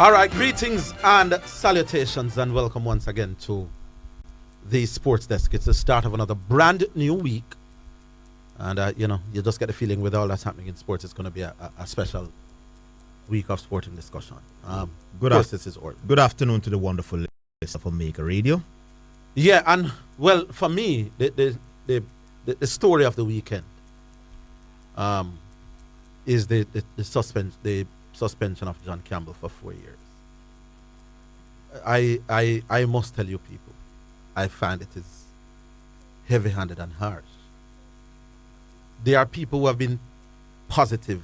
All right, greetings and salutations and welcome once again to the Sports Desk. It's the start of another brand new week. And, you just get the feeling with all that's happening in sports, it's going to be a special week of sporting discussion. This is Orville. Good afternoon to the wonderful listeners of Maker Radio. Yeah, and, well, for me, the story of the weekend is the suspension of John Campbell for 4 years. I must tell you people, I find it is heavy-handed and harsh. There are people who have been positive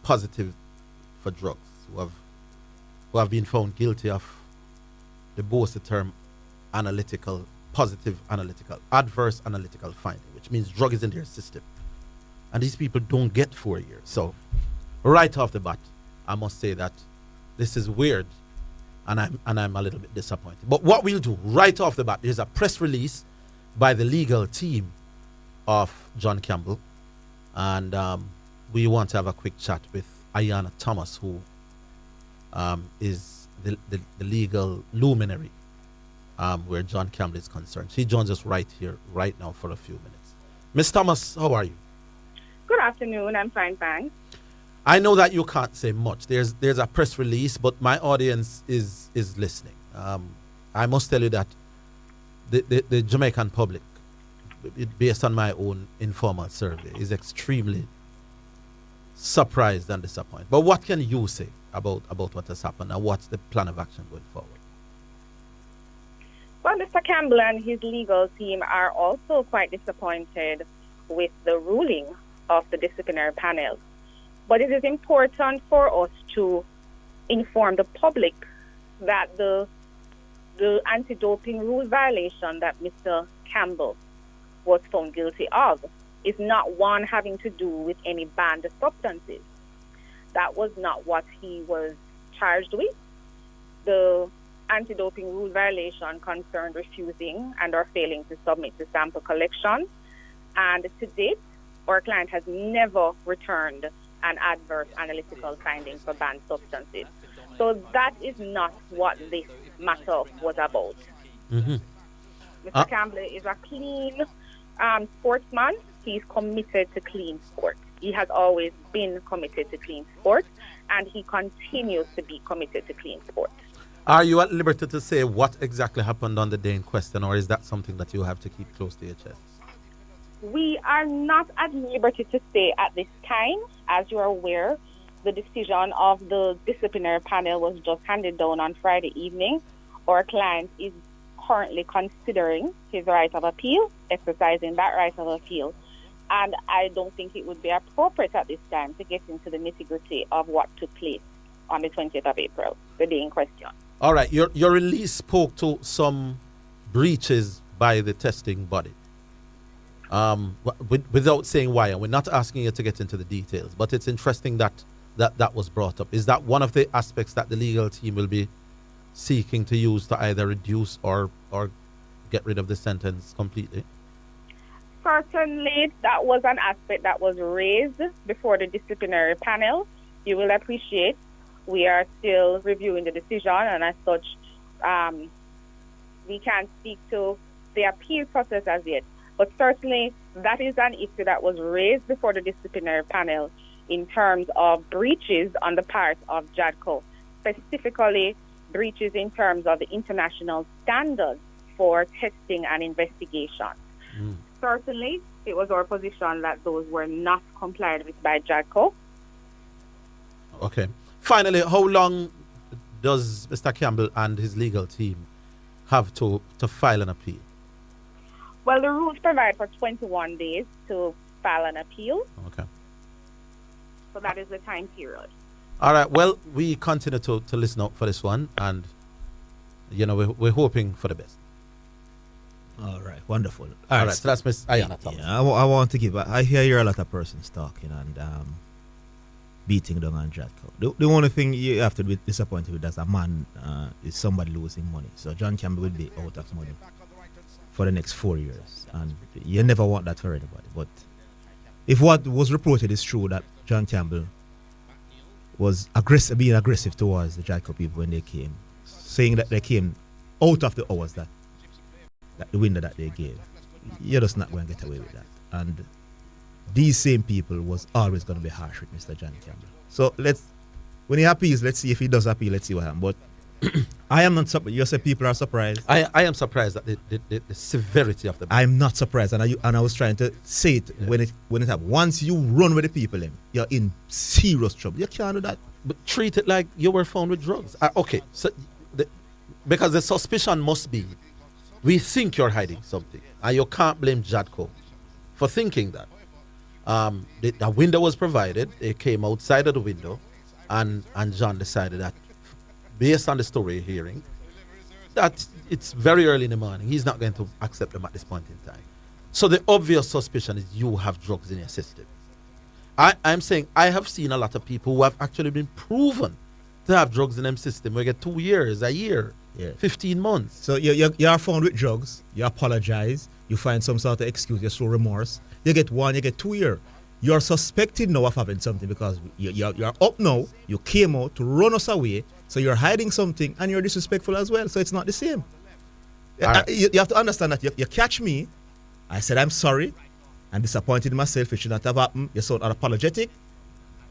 for drugs, who have been found guilty of the boasted term adverse analytical finding, which means drug is in their system. And these people don't get 4 years. So right off the bat, I must say that this is weird, and I'm a little bit disappointed. But what we'll do right off the bat, there's a press release by the legal team of John Campbell, and we want to have a quick chat with Ayanna Thomas, who is the legal luminary where John Campbell is concerned. She joins us right here, right now, for a few minutes. Ms. Thomas, how are you? Good afternoon. I'm fine, thanks. I know that you can't say much. There's a press release, but my audience is listening. I must tell you that the Jamaican public, based on my own informal survey, is extremely surprised and disappointed. But what can you say about what has happened, and what's the plan of action going forward? Well, Mr. Campbell and his legal team are also quite disappointed with the ruling of the disciplinary panel. But it is important for us to inform the public that the anti-doping rule violation that Mr. Campbell was found guilty of is not one having to do with any banned substances. That was not what he was charged with. The anti-doping rule violation concerned refusing and or failing to submit to sample collection. And to date, our client has never returned an adverse analytical finding for banned substances. So that is not what this matter was about. Mm-hmm. Mr. Campbell is a clean sportsman. He's committed to clean sport. He has always been committed to clean sport, and he continues to be committed to clean sport. Are you at liberty to say what exactly happened on the day in question, or is that something that you have to keep close to your chest? We are not at liberty to say at this time. As you are aware, the decision of the disciplinary panel was just handed down on Friday evening. Our client is currently considering his right of appeal, exercising that right of appeal. And I don't think it would be appropriate at this time to get into the nitty-gritty of what took place on the 20th of April, the day in question. All right, your release spoke to some breaches by the testing body. Without saying why, and we're not asking you to get into the details, but it's interesting that was brought up. Is that one of the aspects that the legal team will be seeking to use to either reduce or get rid of the sentence completely? Certainly, that was an aspect that was raised before the disciplinary panel. You will appreciate we are still reviewing the decision, and as such, we can't speak to the appeal process as yet. But certainly, that is an issue that was raised before the disciplinary panel in terms of breaches on the part of JADCO, specifically breaches in terms of the international standards for testing and investigation. Certainly, it was our position that those were not complied with by JADCO. Okay. Finally, how long does Mr. Campbell and his legal team have to file an appeal? Well, the rules provide for 21 days to file an appeal. Okay. So that is the time period. All right. Well, we continue to listen out for this one, and, we're hoping for the best. All right, wonderful. All right, so that's Miss Ayanna Thomas. Yeah, I want to give. I hear a lot of persons talking and beating down on Jatco. The only thing you have to be disappointed with as a man is somebody losing money. So John Campbell will be out of money for the next 4 years, and you never want that for anybody. But if what was reported is true, that John Campbell was being aggressive towards the Jacko people when they came, saying that they came out of the hours that the window that they gave. You're just not going to get away with that. And these same people was always going to be harsh with Mr. John Campbell. So when he appeals, let's see if he does appeal. Let's see what happens. But I am not surprised. You said people are surprised. I am surprised at the severity of the. I'm not surprised, and I was trying to say it when it happened. Once you run with the people, you're in serious trouble. You can't do that. But treat it like you were found with drugs. Okay, so because the suspicion must be, we think you're hiding something, and you can't blame Jadco for thinking that. The window was provided. It came outside of the window, and John decided that, based on the story hearing, that it's very early in the morning. He's not going to accept them at this point in time. So the obvious suspicion is you have drugs in your system. I'm saying I have seen a lot of people who have actually been proven to have drugs in them system. We get 2 years, a year, 15 months. So you are found with drugs. You apologize. You find some sort of excuse. You show remorse. You get 1, you get 2 years. You're suspected now of having something because you're up now. You came out to run us away. So you're hiding something and you're disrespectful as well. So it's not the same. Right. You have to understand that you catch me. I said I'm sorry. I'm disappointed in myself. It should not have happened. You sound unapologetic.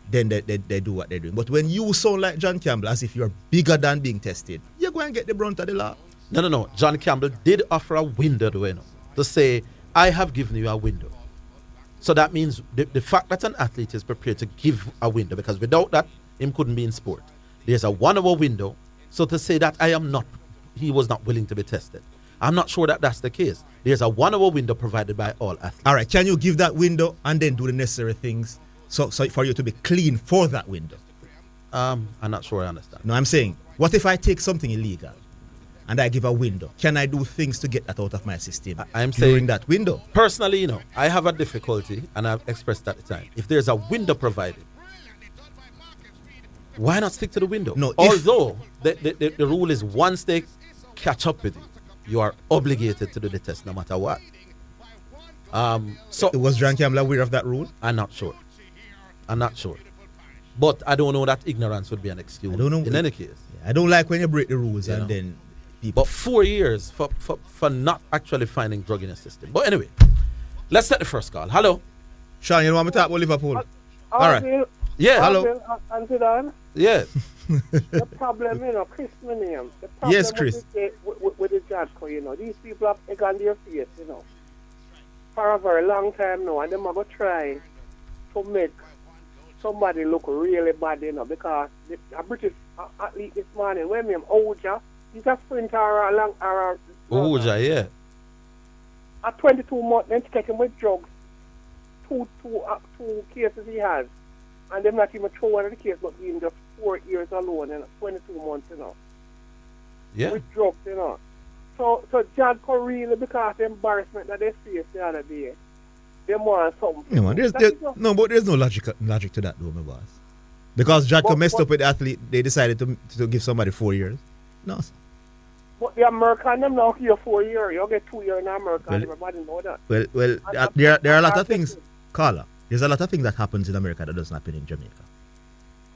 Then they do what they're doing. But when you sound like John Campbell as if you're bigger than being tested, you're going to get the brunt of the law. No. John Campbell did offer a window to say, I have given you a window. So that means the fact that an athlete is prepared to give a window, because without that, him couldn't be in sport. There's a 1 hour window. So to say that he was not willing to be tested, I'm not sure that that's the case. There's a 1 hour window provided by all athletes. All right, can you give that window and then do the necessary things so for you to be clean for that window? I'm not sure I understand. No, I'm saying, what if I take something illegal and I give a window? Can I do things to get that out of my system I'm during saying that window? Personally, I have a difficulty, and I've expressed that at the time. If there's a window provided, why not stick to the window? No, although the rule is once they catch up with you, you are obligated to do the test no matter what. So was John Campbell aware of that rule? I'm not sure. But I don't know that ignorance would be an excuse. I don't know. In any case. I don't like when you break the rules and then people. But 4 years for not actually finding drug in the system. But anyway, let's take the first call. Hello. Sean, you want me to talk about Liverpool? All right. Yeah. Hello. Until yeah. The problem, Chris Minium. The problem yes, Chris. With the Jadco, these people have egg on their face, for a very long time now, and they are going to try to make somebody look really bad, because a British athlete this morning, when Oja, he's a sprinter or Oja, yeah. At 22 months, then take him with drugs. Two cases he has. And they're not even throw one of the case, but in just 4 years alone, 22 months, Yeah. With drugs, So Jadco really, because of the embarrassment that they faced the other day, they want something. Yeah, man, but there's no logic to that, though, my boss. Because Jadco messed up with the athlete, they decided to give somebody 4 years. No. But the American, them now here 4 years. You get 2 years in America, everybody know that. Well, there are a lot of things, Carla. There's a lot of things that happens in America that doesn't happen in Jamaica.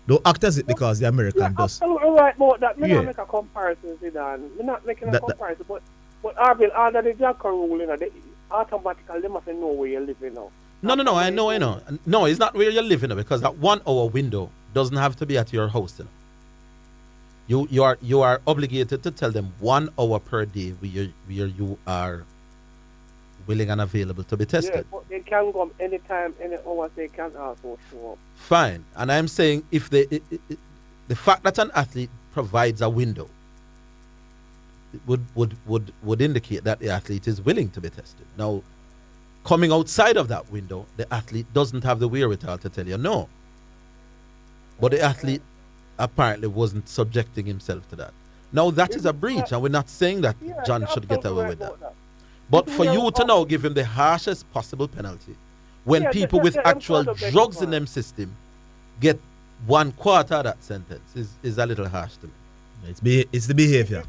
Don't act as it because the American does. Absolutely right about that. I'm not making a comparison, Zidane. I'm not making a comparison. But Orville, under the Jadco rule, they automatically they must know where you're living now. No, I know. No, it's not where you're living because that 1 hour window doesn't have to be at your house. You are obligated to tell them 1 hour per day where you are willing and available to be tested. Yeah, but they can come anytime, any hours they can also show up. Fine. And I'm saying if the fact that an athlete provides a window would indicate that the athlete is willing to be tested. Now, coming outside of that window, the athlete doesn't have the wherewithal to tell you no. But the athlete apparently wasn't subjecting himself to that. Now, that is a breach, and we're not saying that John should get away with that. But for you to now give him the harshest possible penalty when people with actual drugs in them system get 1/4 of that sentence is a little harsh to me. It's the behavior.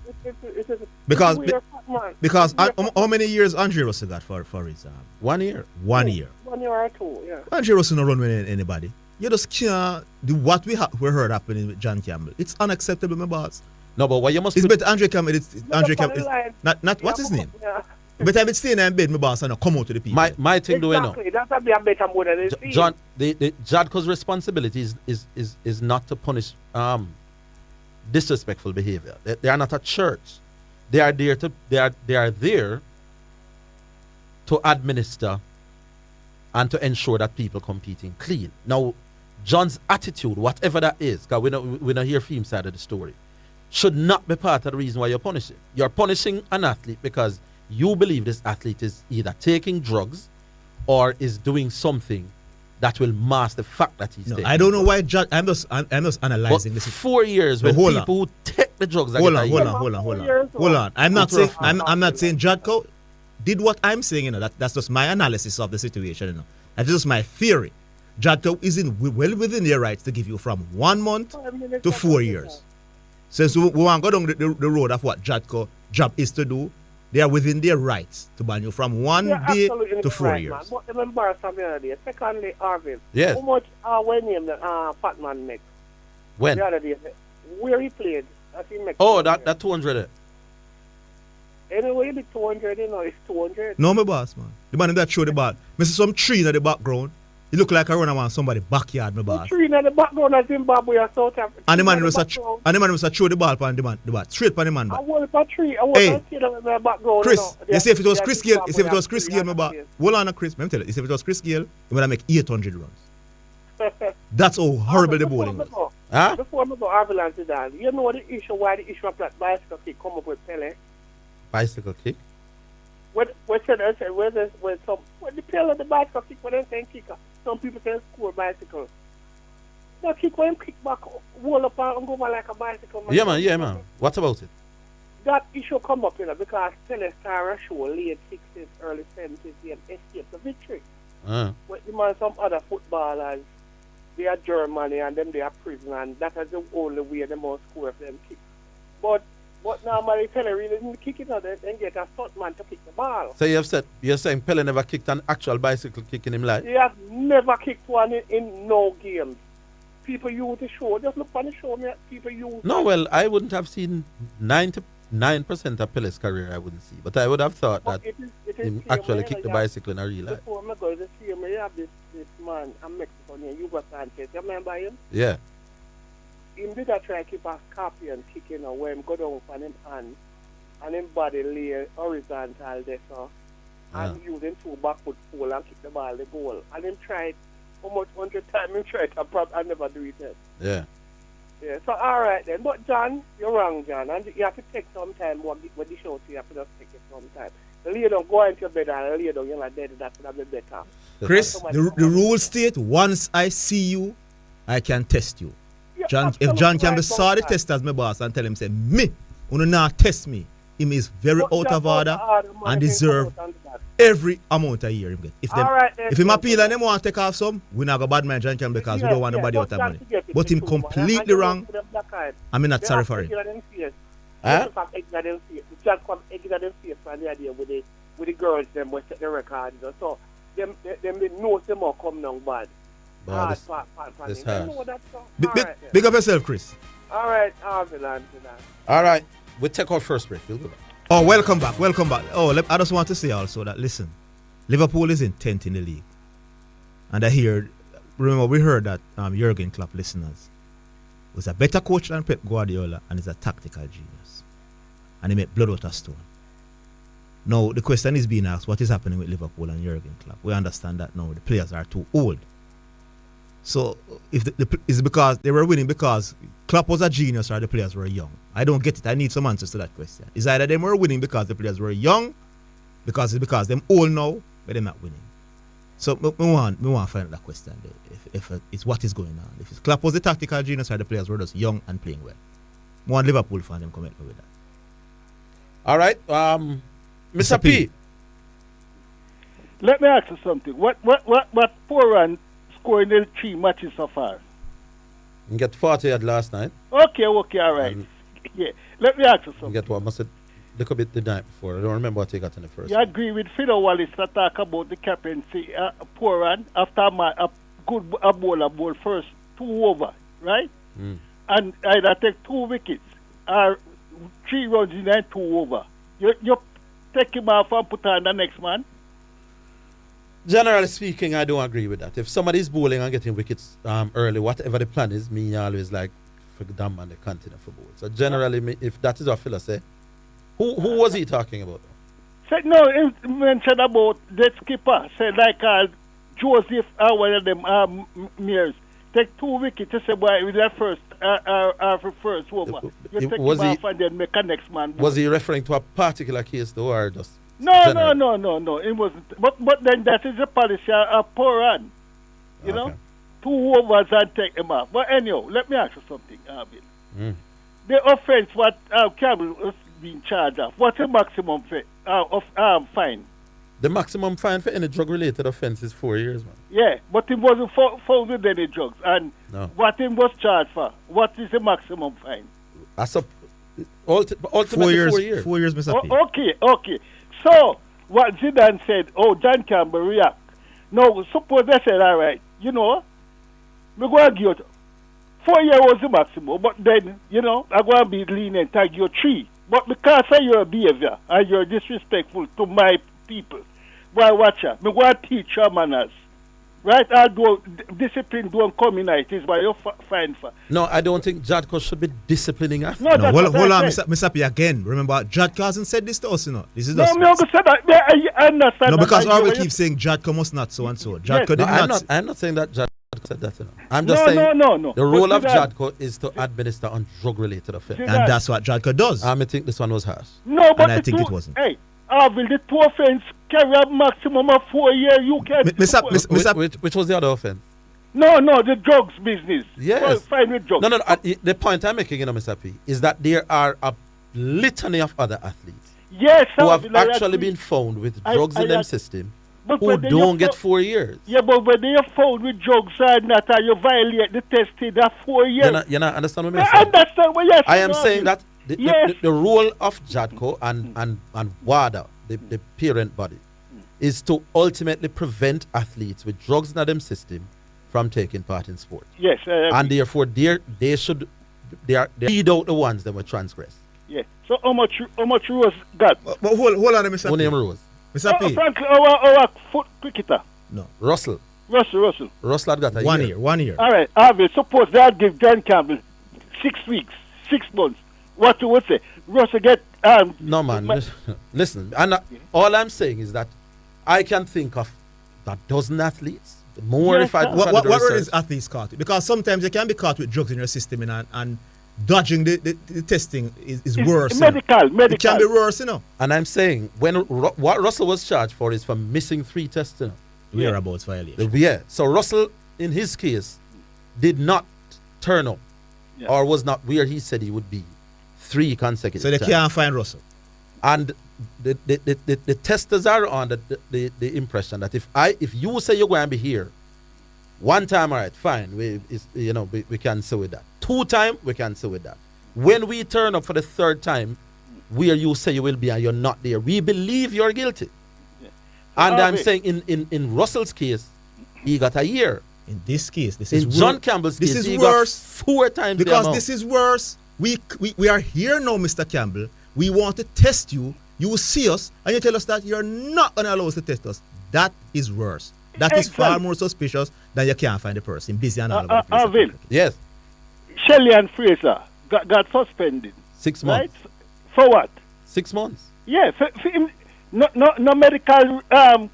Because how many years Andre Russell got for his 1 year? 1 year. 1 year or two, yeah. Andre Russell not run with anybody. You just can't do what we heard happening with John Campbell. It's unacceptable, my boss. No, but what you must It's put, better Andre Campbell. Andre Campbell. Not what's his name? Yeah. But I'm staying in bed, my boss, and I come out to the people. my thing though, you know. Exactly. That's a better more than the John, the Jadco's responsibility is not to punish disrespectful behavior. They are not a church. They are there to administer and to ensure that people competing clean. Now, John's attitude, whatever that is, because we don't hear film side of the story, should not be part of the reason why you're punishing. You're punishing an athlete because you believe this athlete is either taking drugs or is doing something that will mask the fact that he's taking. I don't know why John. I'm just analyzing but this. 4 years when hold people who take the drugs. Hold on. I'm not saying Jadco did what I'm saying. You know, that's just my analysis of the situation. You know, that's just my theory. Jadco is well within their rights to give you from 1 month to 4 years. Since we want to go down the road of what Jadco job is to do, they are within their rights to ban you from 1 day to 4 years. Man. But remember something other day. Secondly, Orville. Yes. How much when name that Fat Man make? When? The other day. Where he played. That 200. Anyway, the 200, you know, it's 200. No, my boss, man. The man that throw the ball. I see some tree in the background. He look like a runner man, somebody backyard, my boss. The tree in the background of Zimbabwe or South Africa. And the man was a throw the ball upon the ball, straight upon the man. I want a tree. I want a tree in the background. Chris, you know, you see if it was Chris Gale, my boss. Hold on, Chris. Let me tell you, if it was Chris Gale, he would have make 800 runs. That's how horrible the bowling was. Huh? Before I go Orville and Zidane, you know the issue why the issue of that bicycle kick come up with Pele? Bicycle kick? When the Pele of the bicycle kick, when they say kicker, some people can score bicycle. No kick when him kick back, roll up and go over like a bicycle. Yeah, man. What about it? That issue come up, you know, because Pele started a show late 60s, early 70s, and escaped the victory. But the man, some other footballers, they are Germany and then they are prison, and that is the only way they must score if them kick. But normally Pele really didn't kick it out and get a stunt man to kick the ball. So you're saying Pele never kicked an actual bicycle kick in his life? He has never kicked one in no games. People use the show. Just look on the show, people use. No, well, I wouldn't have seen 99% of Pele's career. I wouldn't see, but I would have thought that it is he actually kicked the bicycle in a real life. Before I go to see him, you have this man, a Mexican here, Hugo Sanchez. You remember him? Yeah. Him did a try to keep a scorpion kicking where him go down on him hand and him body lay horizontal there, so and using 2 back foot pole and kick the ball the goal. And him tried almost 100 times, him tried and never do it yet. Yeah. Yeah, so all right then. But John, you're wrong, John, and you have to take some time when the show, so you have to just take it some time. Lay down, go into your bed and lay down, you're not dead, that would have been better. Chris, the rule state, once I see you, I can test you. John, if John Campbell saw the test as my boss and tell him, say, me, you not test me, him is very out of order and deserve every amount of year him get. If him appeal and them want to take off some, we not go bad man John Campbell because we don't want nobody out of money. But him completely wrong, I'm not sorry for it. Just come ignorant face from the idea with the girls them will set the record. So them know them all come down bad. This hard. Big up yourself, Chris. All right, all right. We'll take our first break. We'll go back. Oh, welcome back. Oh, I just want to say also that, listen, Liverpool is in 10th in the league. And remember, we heard that Jurgen Klopp, listeners, was a better coach than Pep Guardiola and is a tactical genius. And he made blood out of stone. Now, the question is being asked, what is happening with Liverpool and Jurgen Klopp? We understand that now the players are too old. So, if it's because they were winning because Klopp was a genius or the players were young? I don't get it. I need some answers to that question. Is either them were winning because the players were young, because them old now, but they're not winning. So, we want to find out that question if it's what is going on. If it's Klopp was the tactical genius or the players were just young and playing well. We want Liverpool fan them comment with that. All right, Mr. P. Let me ask you something. What Poran scored in the 3 matches so far? You get 40 at last night. Okay, all right. Yeah. Let me ask you something. You get what? Must have look a bit the night before. I don't remember what he got in the first. You agree with Fido Wallace to talk about the captaincy, Poran, after good a ball first 2 over, right? And either take 2 wickets or 3 runs in and 2 over. You take him off and put on the next man. Generally speaking, I don't agree with that. If somebody's bowling and getting wickets early, whatever the plan is, me always like for them and they continue for bowl. So generally, if that is our philosophy, who was he talking about? Said no, he mentioned about the skipper. Said like Joseph, one of them Mears. Take 2 wickets. He said, boy, with that first over. You take him off and then make a next man. Was he referring to a particular case though, or just? No. It wasn't. But then that is the policy of poor run. You know, 2 overs and take him off. But anyhow, let me ask you something, Bill. The offense what Campbell was being charged of. What's the maximum fine? The maximum fine for any drug-related offense is 4 years, man. Yeah, but he wasn't found with any drugs. And what he was charged for? What is the maximum fine? Ultimately 4 years. 4 years, Mr. P. Okay. So, what Zidane said, John Campbell react. Now, suppose they said, all right, you know, we go and give you 4 years was the maximum, but then, you know, I'm going to be lenient and give you 3. But because of your behavior and you're disrespectful to my people, why watch her? Me go and teach your manners. Right? Although discipline don't come in it, is why you're fine for. No, I don't think Jadko should be disciplining us. No, hold on, Mr. P again. Remember, Jadko hasn't said this to us, you know. This is no, me also said that. I understand. No, because Orville keeps saying Jadko must not so and so. Jadko did not. I'm not saying that Jadko said that, you know. I'm just saying no. The role of Jadko is to administer on drug-related offense. And that's what Jadko does. I think this one was harsh. No, but and I think it wasn't. Hey, Orville, the 2 offense carry a maximum of 4 years. You can. Which was the other offense? No, the drugs business. Yes. Fine with drugs. No. The point I'm making, you know, Mr. P, is that there are a litany of other athletes who have actually been found with drugs in their system who don't get 4 years. Yeah, but when they are found with drugs and that you violate the testing, that 4 years. You not understand what I'm saying? I understand what you're saying. I am saying that the role of Jadko and WADA, the parent body, is to ultimately prevent athletes with drugs in them system from taking part in sport. Yes. And therefore, they weed out the ones that were transgressed. Yeah. So how much Rose got? But hold on, Mr. Who P. name Rose? Mr. P. Frankly, our foot cricketer. No. Russell had got a 1 year. year. 1 year. All right. Harvey, suppose they'll give John Campbell 6 weeks, 6 months. What you would say? Russell get... no, man. Listen. All I'm saying is that I can think of a dozen athletes. More if I... What is athletes caught with? Because sometimes they can be caught with drugs in your system, and dodging the testing is worse. Medical. It can be worse, you know. And I'm saying, what Russell was charged for is for missing 3 tests, you know. Whereabouts violation. Yeah. So Russell, in his case, did not turn up or was not where he said he would be 3 consecutive So they times. can't find Russell. And the testers are on the impression that if you say you're going to be here 1 time, all right, fine, we can say with that. 2 times, we can say with that. When we turn up for the 3rd time, where you say you will be and you're not there, we believe you're guilty. Yeah. And I'm saying in Russell's case, he got a year. In this case, this is worse. In John Campbell's case, this is he worse got 4 times because this is worse. We are here now, Mr. Campbell. We want to test you. You will see us and you tell us that you're not going to allow us to test us. That is worse. That is far more suspicious than you can't find the person busy and all about the place. Yes. Shelley and Fraser got suspended. 6 months. Right? For what? 6 months. Yeah. For him, no medical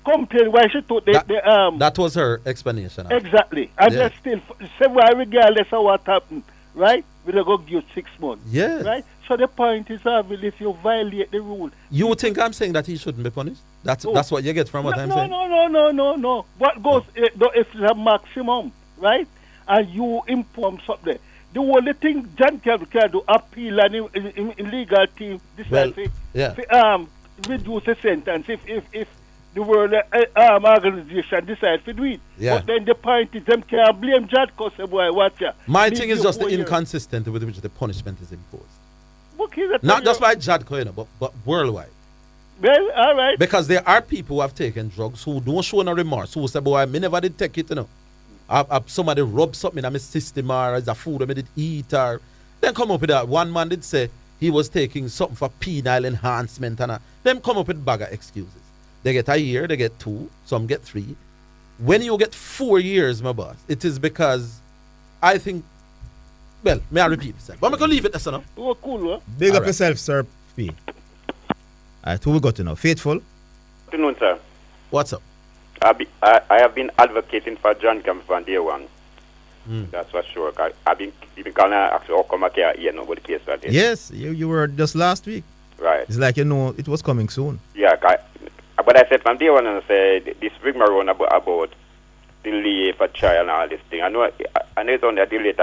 complaint why she took that was her explanation. Exactly. And they still say why regardless of what happened, right? We'll go give you 6 months. Yeah. Right? So the point is, if you violate the rule. You think I'm saying that he shouldn't be punished? That's what you get from what I'm saying? No. What goes if it's a maximum, right? And you inform something. The only thing John can do appeal and in legal team decide reduce the sentence if the world organization decide to do it. Yeah. But then the point is them can't blame Judge because boy watch ya. My thing is just the inconsistency with which the punishment is imposed. Okay, not just by Jadko, but worldwide. Well, all right. Because there are people who have taken drugs who don't show no remorse, who say, boy, I never did take it, you know. somebody rub something in my system or as a food I did eat or then come up with that. One man did say he was taking something for penile enhancement and them come up with bag of excuses. They get a year, they get 2, some get 3. When you get 4 years, my boss, it is because I think, well, may I repeat myself? But I'm going to leave it there, no? Oh, cool, huh? Big up yourself, sir. P. Alright, who we got to know? Faithful? Good afternoon, sir. What's up? I have been advocating for John Camp from day one. That's for sure. I've been calling actually how come I can't hear nobody case like this. Yes, you were just last week. Right. It's like it was coming soon. Yeah, but I said from day one, and I said this rigmarole about delay for trial and all this thing. I know it's only a delay.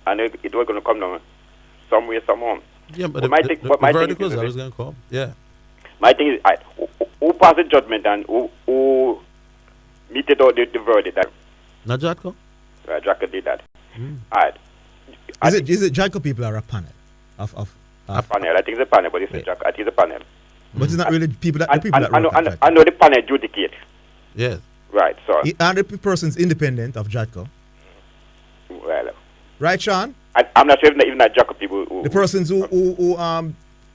I know it was going to come down some way, somehow. Yeah, but the verdict was always going to come. Yeah. My thing is, who passed the judgment and who meted out the verdict? Not Jatco? Right, Jatco did that. All right. Is it Jatco people are a panel? A panel. I think it's a panel, but it's Jatco. I think it's a panel. But it's not really people that I know the panel adjudicate. Yes. Right, so. And the person's independent of Jatco. Well. Right, Sean? I'm not sure if even that Jatco people who. The persons who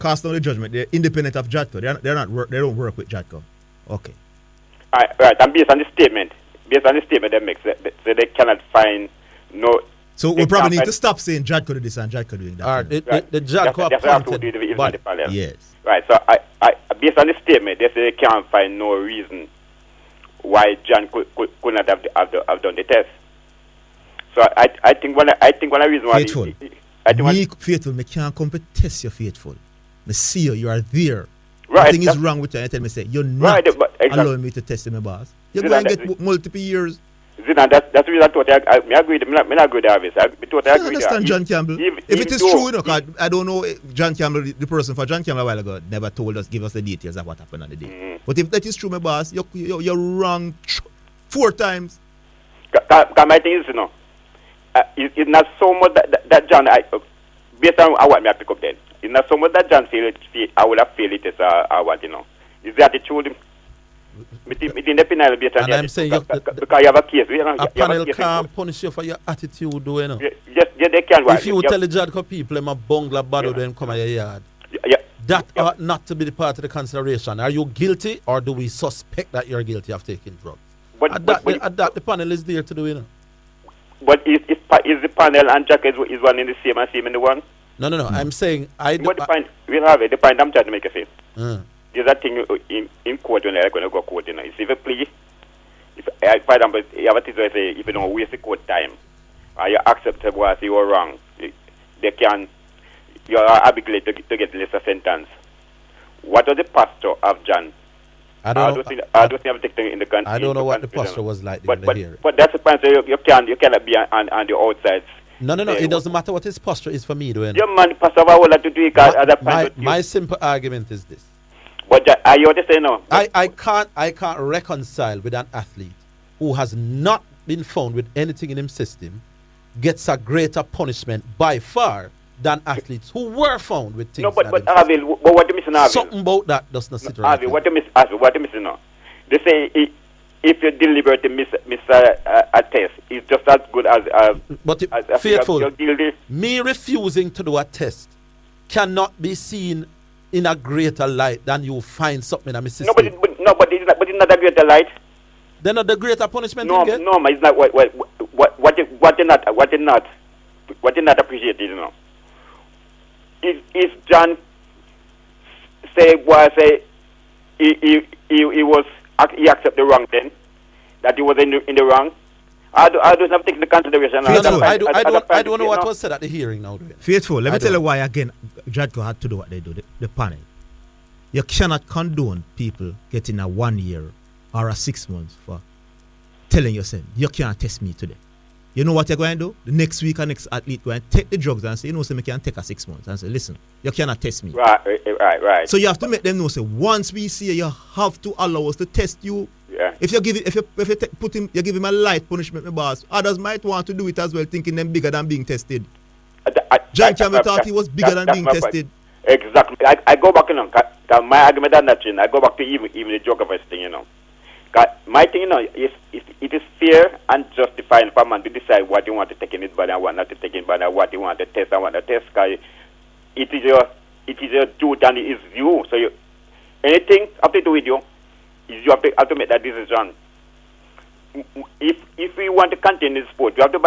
cast down the judgment, they're independent of Jatco. They don't work with Jatco. Okay. Right, and based on the statement they make, so they cannot find no. So we probably need to stop saying Jatco did this and Jatco doing that. All right, the Jatco appointed. Yes. Right, so I based on the statement, they say they can't find no reason why John could not have done the test. So I think one reason why Faithful. Faithful, me can't come to test you, Faithful. Me see you are there. Right. Nothing is wrong with you. And tell me, say, you're not allowing me to test you, my boss. You're going to get multiple years. Zinan, that's the reason I thought I agree with him. I agree with Davis. I understand John Campbell. If it is true, you know, I don't know John Campbell, the person for John Campbell a while ago, never told us, give us the details of what happened on the day. But if that is true, my boss, you're wrong 4 times. My thing is, you know, it's not so much that John, based on what I pick up then, it's not so much that John feel I would have feel it as I want, you know. It's the attitude. And I'm saying because you have a case. A panel can't punish you for your attitude, though, you know. Yes, they can. If you tell the Jadco people, I'm a bungler bottle, then come at your yard. That ought not to be the part of the consideration. Are you guilty, or do we suspect that you're guilty of taking drugs? The panel is there to do, you know. But is the panel and Jack is one in the same and same in the one? No. I'm saying we'll have it. The point I'm trying to make a say. There's a thing in court when they're going to go court, you know. It's if a plea. For example, you have a thing where say if you don't waste the court time, or you accept what you were wrong, they can. You are obligated to get lesser sentence. What was the pastor of John? I don't know what the pastor was like during the hearing. But that's the point. So you cannot be on the outside. No. It doesn't matter what his posture is for me, though. Your man, pastor, I would like to do it. My simple argument is this. But are you understand now? I can't reconcile with an athlete who has not been found with anything in his system gets a greater punishment by far than athletes who were found with things. No, but Orville, what you missing, Orville? Something about that does not sit right. Orville, what you missing now? They say if you deliberately miss a test, it's just as good as Faithful, you're guilty. Me refusing to do a test cannot be seen in a greater light than you find something in my system. But it's not a greater light. Then not the greater punishment. No, it's not. What you not appreciated, you know. If John he accept the wrong, then that he was in the wrong. I don't have to take the consideration. I don't know what was said at the hearing now. Faithful, let me tell you why again Jadco had to do what they do, the panel. You cannot condone people getting a 1 year or a 6 months for telling yourself, you can't test me today. You know what you're going to do? The next week, a next athlete going to take the drugs and say, you know, so I can take a 6 months. And say, listen, you cannot test me. Right. So you have to make them know, say, once we see you have to allow us to test you. Yeah. If you give it, you give him a light punishment, my boss. Others might want to do it as well, thinking them bigger than being tested. John Campbell thought he was bigger than being tested. Exactly. I go back, you know, my argument on that, I go back to even the geographer's thing, you know. My thing, is it is fair and justified for a man to decide what you want to take in his body and what not to take in his body, and what you want to test and what to test. Because it is your duty and his view. So anything have to do with you, is you have to make that decision. If we want to continue the sport, you have to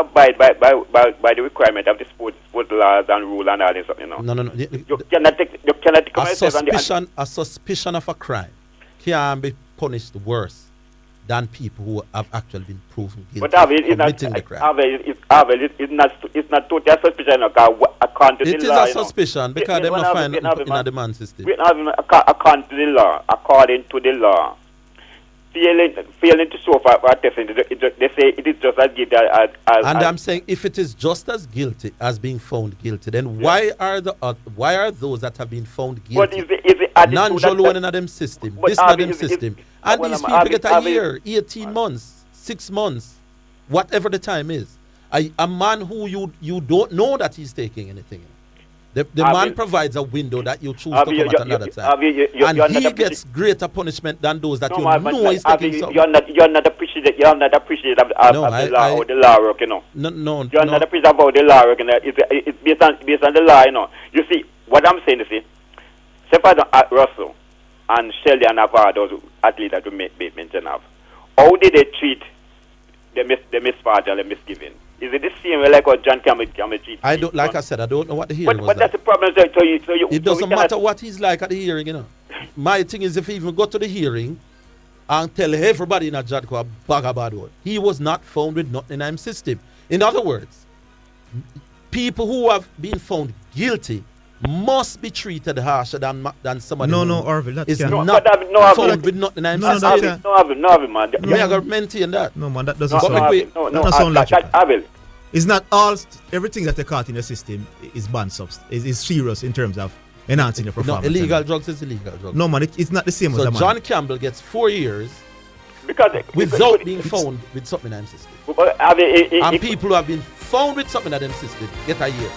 abide by the requirement of the sport laws and rule and all this stuff. No. You cannot take A suspicion of a crime can be punished worse than people who have actually been proven guilty of committing the crime. It's not totally a suspicion. According to it the law, is a suspicion because they don't find it in a demand system. According to the law, failing to show for testing, they say it is just as guilty as. And I'm saying if it is just as guilty as being found guilty, then why are those that have been found guilty non-jolo in them system, this not them system, and these people get a year, 18 months, 6 months, whatever the time is. A man who you don't know that he's taking anything. The man provides a window that you choose to come at another time. And he gets greater punishment than those that you know is taking something. You're not appreciative of the law or the law work, No. You're not appreciative about the law work, It's based on the law, You see, what I'm saying is, say for Russell and Shelley and those athletes that we mention of, how did they treat the misfortune and the misgiving? Is it the same way like what John Campbell treat? I don't know what the hearing was. But that's the problem. It doesn't matter what he's like at the hearing, My thing is, if he even go to the hearing and tell everybody in a Jadco a bag of bad word, he was not found with nothing in his system. In other words, people who have been found guilty must be treated harsher than somebody Orville, that is can't. not found with nothing in his system. No, man. Me I got maintain that. No, man, that doesn't sound logical. It's not all, everything that they caught in the system is banned substance. Is serious in terms of enhancing the performance. No, illegal drugs is illegal drugs. No, man, it's not the same as so a man. John Campbell gets 4 years without being found with something in his system. And people who have been found with something in their system get a year.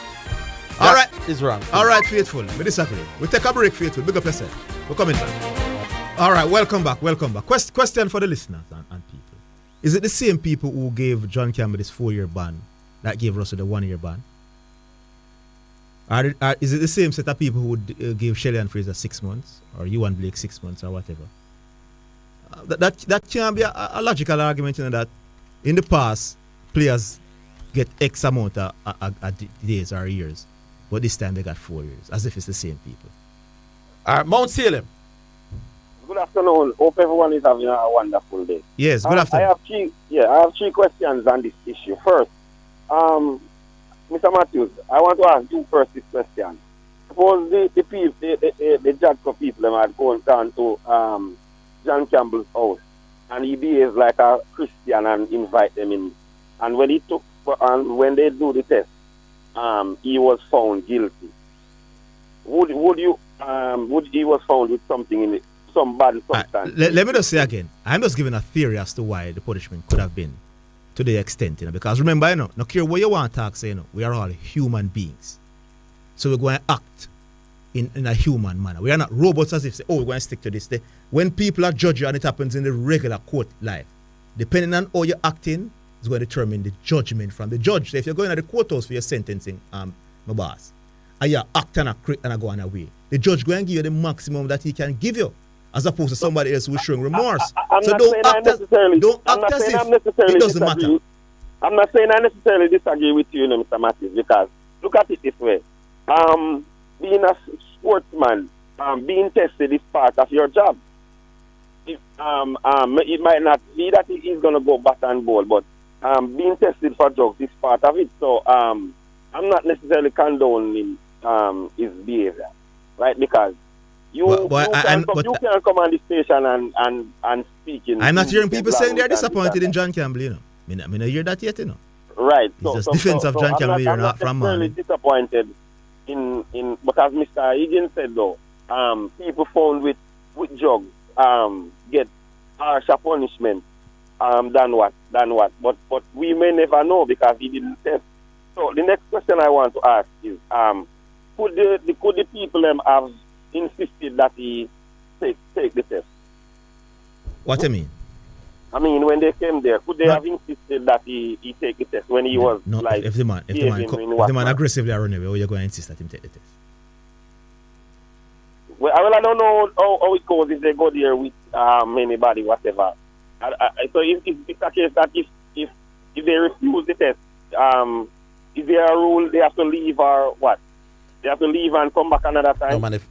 All right. Is wrong. All right, Faithful. We disagree. We take a break, Faithful. Big up yourself. We're coming back. All right, welcome back. Question for the listeners and people. Is it the same people who gave John Campbell this 4-year ban that gave Russell the 1-year ban? Is it the same set of people who gave Shelley and Fraser 6 months, or you and Blake 6 months, or whatever? That can be a logical argument, that in the past, players get X amount of days or years, but this time they got 4 years, as if it's the same people. Mount Salem. Good afternoon. Hope everyone is having a wonderful day. Yes, good afternoon. I have three questions on this issue. First, Mr. Mathews, I want to ask you first this question. Suppose the Jadco people had gone down to John Campbell's house, and he behaves like a Christian and invite them in. And when when they do the test, he was found guilty. Would he was found with something in it, some bad substance? Let me just say again, I'm just giving a theory as to why the punishment could have been to the extent, because remember, no care what you want to talk, say, we are all human beings. So we're going to act in a human manner. We are not robots as if say, we're going to stick to this. When people are judged and it happens in the regular court life, depending on how you're acting, is going to determine the judgment from the judge. So if you're going to the courthouse for your sentencing, my boss, and you act and go on away, the judge going to give you the maximum that he can give you, as opposed to somebody else who's showing remorse. So don't act as if it doesn't matter. I'm not saying I necessarily disagree with you, Mr. Mathews, because look at it this way. Being a sportsman, being tested is part of your job. It might not be that he's going to go bat and ball, but being tested for drugs is part of it. So I'm not necessarily condoning his behavior, right? Because you can come on the station and speak. I'm not hearing people saying they're disappointed in John Campbell, I don't hear that yet, Right. It's just defense of John Campbell here, not from man. I'm not disappointed in because Mr. Higgins said though, people found with drugs get harsher punishment than what. But we may never know because he didn't test. So the next question I want to ask is, could the people have insisted that he take the test? What do you mean? I mean, when they came there, could they have insisted that he take the test when he was no, like... if the man aggressively run away, or you're going to insist that him take the test? Well, I don't know how it goes if they go there with anybody, whatever. So it's a case that if they refuse the test, is there a rule they have to leave or what? They have to leave and come back another time? No, man, if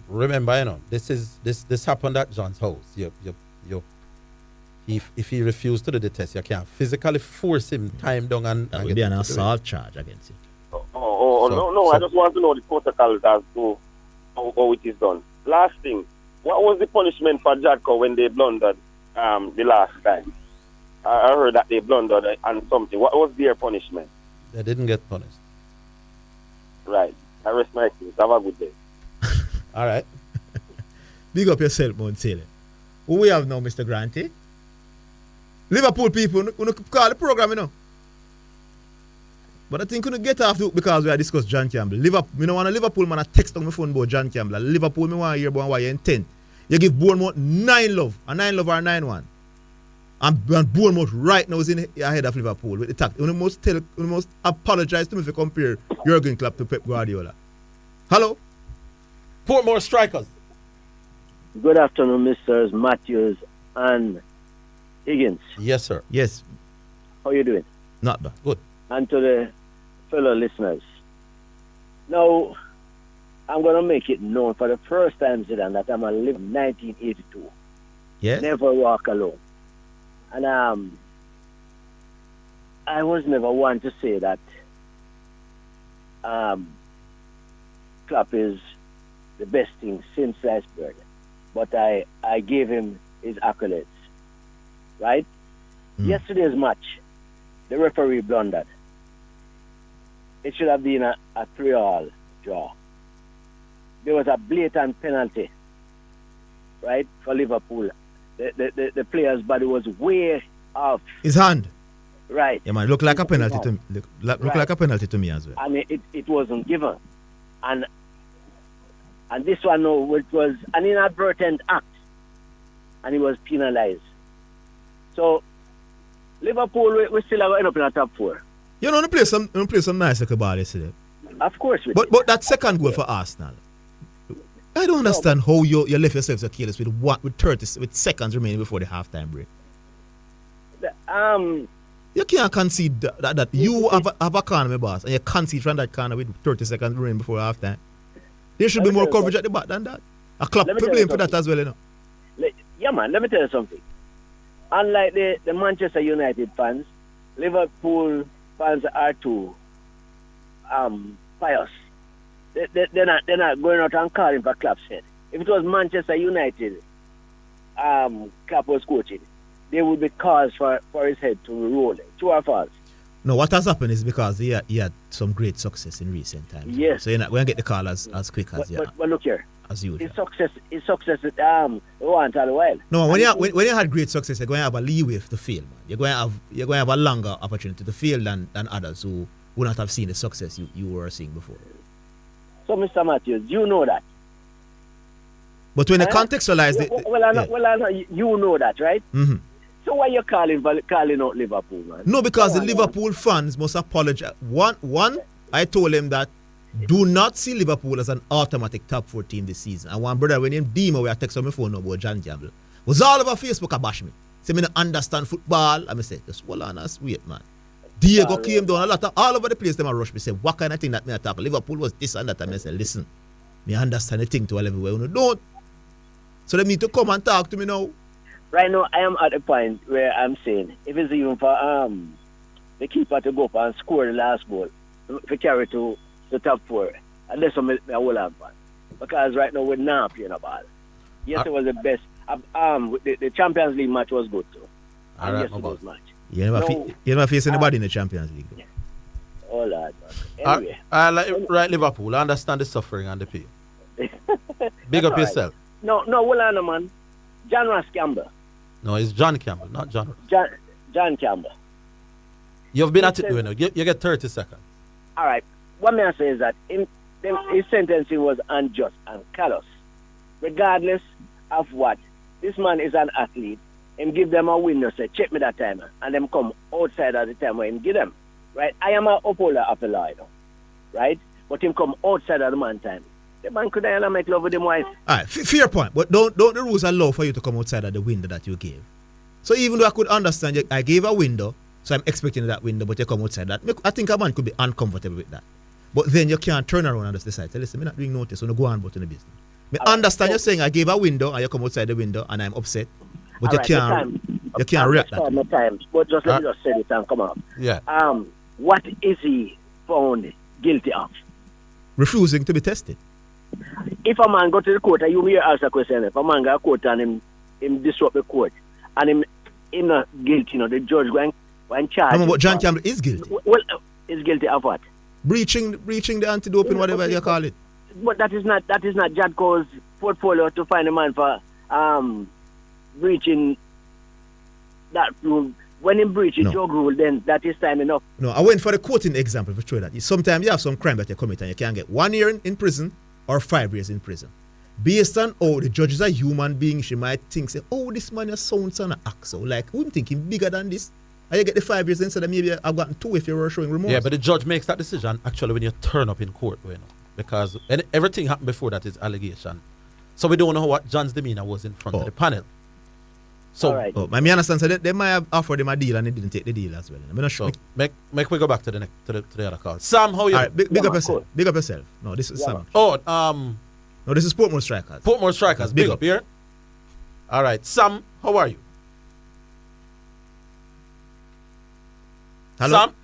remember, you know, this happened at John's house. If he refused to do the test, you can't physically force him time down and that would be an assault charge against him. No, I just want to know the protocols as to how it is done. Last thing, what was the punishment for Jadko when they blundered the last time? I heard that they blundered and something. What was their punishment? They didn't get punished. Right. I rest my case. Have a good day. All right. Big up yourself, Mount Taylor. Who we have now, Mr. Granty? Liverpool people, we call the program, you know. But I think we get off to because we have discussed John Campbell. Liverpool, I don't want a Liverpool man to text on my phone about John Campbell. Liverpool, I want to hear about why you intend. You give Bournemouth 9 love, a 9 love or 9-1. And Bournemouth right now is ahead of Liverpool with the tact. We must apologize to me if you compare Jurgen Klopp to Pep Guardiola. Hello? Portmore strikers. Good afternoon, Mr. Mathews and Higgins. Yes, sir. Yes. How you doing? Not bad. Good. And to the fellow listeners. Now, I'm going to make it known for the first time, Zidane, that I'm a living 1982. Yes? Never walk alone. And I was never one to say that Klopp is the best thing since sliced bread. But I gave him his accolades. Right? Yesterday's match, the referee blundered. It should have been a 3-all draw. There was a blatant penalty, right, for Liverpool. The player's body was way off. His hand. Right. Yeah, man, look like a penalty to me. Look like a penalty to me as well. And it wasn't given. And this one, no, which was an inadvertent act. And he was penalized. So, Liverpool, we still are going up in the top 4. You know, play some nice ball yesterday. Of course we did. But that second goal for Arsenal, I don't understand how you left yourselves careless with seconds remaining before the halftime break. You can't concede that you have a corner, my boss, and you concede from that corner with 30 seconds remaining before halftime. There should be more coverage at the back than that. A club blame for that as well, you know. Yeah, man, let me tell you something. Unlike the Manchester United fans, Liverpool fans are too pious. They're not going out and calling for Klopp's head. If it was Manchester United, Klopp was coaching, there would be cause for his head to roll. True or false? No, what has happened is because he had some great success in recent times. Yes. So you're not going to get the call as quick as but look here. As you. His success once all the while. No, when you had great success, you're going to have a leeway to fail, man. You're going to have a longer opportunity to fail than others who would not have seen the success you were seeing before. So, Mr. Mathews, you know that. But when you contextualize I know you know that, right? Mm-hmm. So why you calling out Liverpool, man? No, because the Liverpool fans must apologize. One, I told them that do not see Liverpool as an automatic top 4 team this season. And one brother when named Dima, where I text on my phone about John Campbell, was all over Facebook and bash me. Say me don't understand football. I say, just hold on and wait, man. Diego came down all over the place. Them rush me say, what kind of thing that me attack? Liverpool was this and that. And I say, listen, me understand the thing to a level where you don't. So they need to come and talk to me now. Right now, I am at a point where I'm saying, if it's even for the keeper to go up and score the last goal, to carry to the top 4, and that's what I will have, man. Because right now we're not playing a ball. Yes, it was the best. The Champions League match was good too. All right, yesterday's match. You never face anybody in the Champions League. Yeah. Oh, Lord, man. Anyway. Right, Liverpool, I understand the suffering and the pain. Big up yourself. No, hold on, man. John Ross Campbell. No, it's John Campbell, not John Ross. John Campbell. You've been at it, you know. You get 30 seconds. All right. What may I say is that his sentencing was unjust and callous. Regardless of what, this man is an athlete. him give them a window, say, check me that time, and them come outside at the time where him give them, right? I am a upholder of the law, you know, right? But him come outside at the man time. The man could have make love with him wife. All right, fair point. But don't the rules allow for you to come outside of the window that you gave? So even though I could understand, I gave a window, so I'm expecting that window, but you come outside that. I think a man could be uncomfortable with that. But then you can't turn around and just decide, say, listen, I'm not doing notice, so no go on about in the business. I understand you're saying I gave a window and you come outside the window and I'm upset, but you can't react that. But just let me just say this and come on. Yeah. What is he found guilty of? Refusing to be tested. If a man go to the court and you may ask a question, if a man go to court and him disrupt the court and him not guilty, you know, the judge go and charge. No, but John Campbell is guilty. Well, is guilty of what? Breaching the anti-doping, whatever you call it. But that is not Jadco's portfolio to find a man for breaching that rule. When he breaches drug rule, then that is time enough. No, I went for the quoting example for sure that sometimes you have some crime that you commit and you can get 1 year in prison or 5 years in prison. Based on, the judge is a human being, she might think, say, this man is sounds and act so. Like, wouldn't think him bigger than this. And you get the 5 years instead of maybe I've gotten 2 if you were showing remorse. Yeah, but the judge makes that decision actually when you turn up in court, you know, because everything happened before that is allegation. So we don't know what John's demeanor was in front of the panel. So, right. I understand. So they might have offered him a deal and they didn't take the deal as well. I'm not sure. So make we go back to the other call. Sam, how are you? All right, big up yourself. Big up yourself. No, this is Sam. No, this is Portmore Strikers. Portmore Strikers. Big up here. All right, Sam, how are you? Hello? Sam,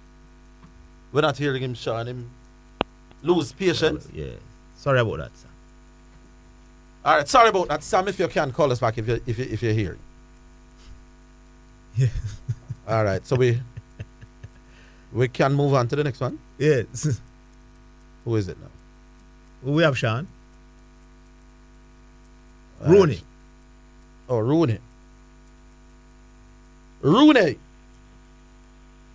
we're not hearing him, Sean. Him lose patience. Yeah. Sorry about that, Sam. All right, sorry about that, Sam. If you can call us back if you're here. Yeah. All right, so we can move on to the next one. Yes. Who is it now? We have Sean. Rooney. Oh, Rooney. Rooney.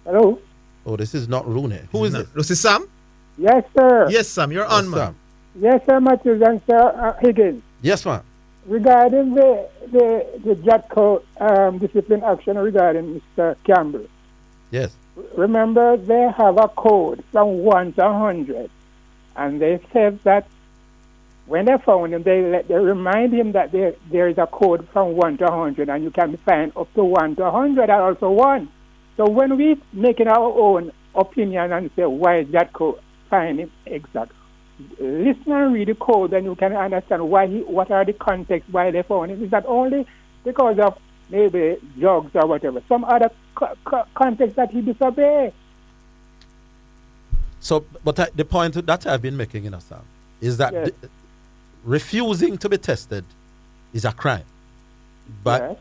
Hello? Oh, this is not Rooney. Who is it? This is Sam? Yes, sir. Yes, Sam. You're on, man. Sam. Yes, sir, Mathews and Sir Higgins. Yes, ma'am. Regarding the JATCO discipline action regarding Mr. Campbell. Yes. Remember, they have a code from 1 to 100. And they said that when they found him, they remind him that there is a code from 1 to 100 and you can be fined up to 1 to 100 and also 1. So when we making our own opinion and say why JATCO find him exact, listen and read the code and you can understand what are the contexts why they found him. Is that only because of maybe drugs or whatever? Some other context that he disobeyed. So, but the point that I've been making, Sam, is that refusing to be tested is a crime, but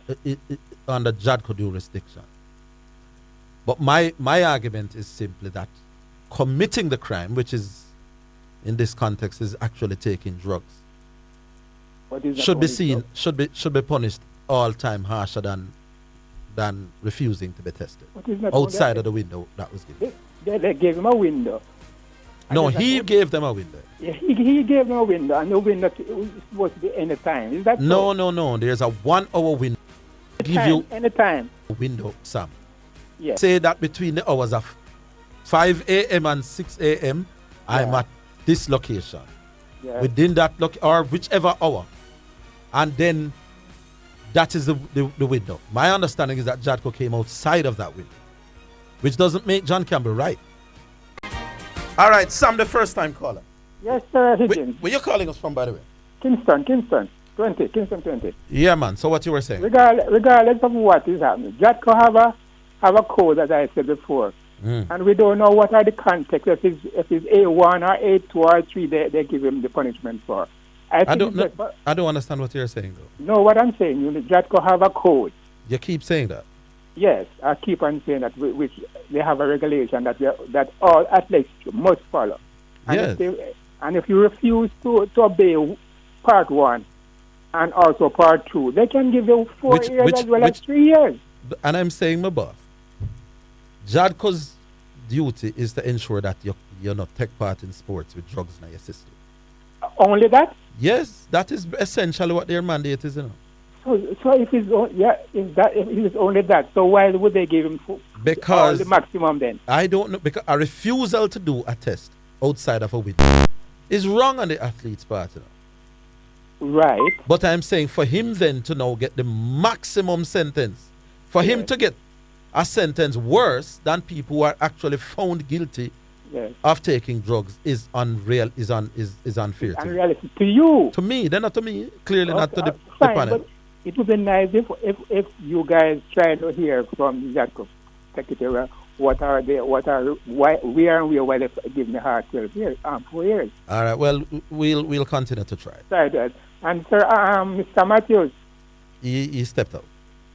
under JATCO jurisdiction. But my argument is simply that committing the crime, which is in this context is actually taking drugs, should be punished all time harsher than refusing to be tested outside of the window that was given. They gave him a window. No, he gave them a window. Yeah, he gave them a window, and the window was supposed to be any time. Is that so? No. There's a 1 hour window. Any time. Window, Sam. Yes. Say that between the hours of 5 a.m. and 6 a.m. I'm at this location. Yeah. Within that or whichever hour. And then that is the window. My understanding is that JATCO came outside of that window, which doesn't make John Campbell right. All right, Sam, the first time caller. Yes, sir, Higgins. Where you calling us from, by the way? Kingston 20. Yeah, man. So what you were saying? Regardless of what is happening, JATCO have a code, as I said before. And we don't know what are the context, if it's A1 or A2 or 3 they give him the punishment for. I don't understand what you're saying, though. No, what I'm saying, JATCO have a code. You keep saying that? Yes, I keep on saying that, which they have a regulation that all athletes must follow. And yes. If you refuse to obey part 1 and also part 2, they can give you 4 years as well as 3 years. And I'm saying, my boss, JATCO's duty is to ensure that you not take part in sports with drugs in your system. Only that? Yes, that is essentially what their mandate is, So if it's only that, so why would they give him because the maximum then? I don't know, because a refusal to do a test outside of a witness is wrong on the athlete's part. You know? Right. But I'm saying for him then to now get the maximum sentence, for him to get a sentence worse than people who are actually found guilty of taking drugs is unreal, is unfair. Unrealistic to you. To me, then not to me. Clearly not to the panel. But it would be nice if you guys try to hear from the secretary why they give me hard 4 years. All right. Well, we'll continue to try. Right. And sir, Mr. Mathews. He stepped out.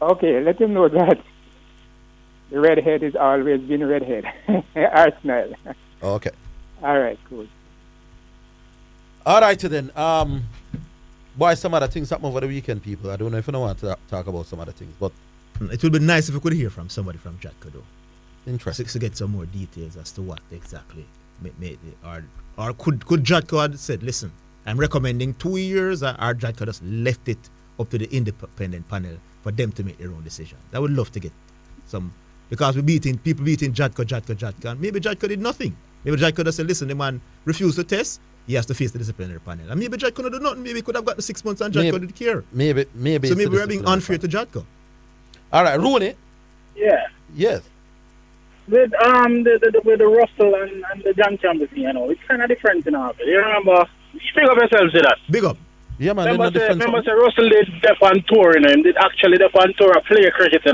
Okay, let him know that the redhead has always been redhead. Arsenal. Okay. All right, cool. All right, then. Boy, some other things happened over the weekend, people. I don't know if you don't want to talk about some other things, but it would be nice if we could hear from somebody from Jadco, though. Interesting. To get some more details as to what exactly made it. Or could Jadco have said, listen, I'm recommending 2 years, or Jadco just left it up to the independent panel for them to make their own decision. I would love to get some, because people beating Jadco, and maybe Jadco did nothing. Maybe Jadco just said, listen, the man refused to test, he has to face the disciplinary panel. And maybe Jadco did not. Maybe he could have gotten 6 months and Jadco didn't care. Maybe. So maybe we're being unfair to Jadco. All right, Rooney. Yeah. Yes. With the Russell and the John Campbell thing, it's kind of different in our. You remember? Speak up yourself, say that. Big up. Yeah, man. Remember, Russell did def on tour, Him did actually def on tour play cricket,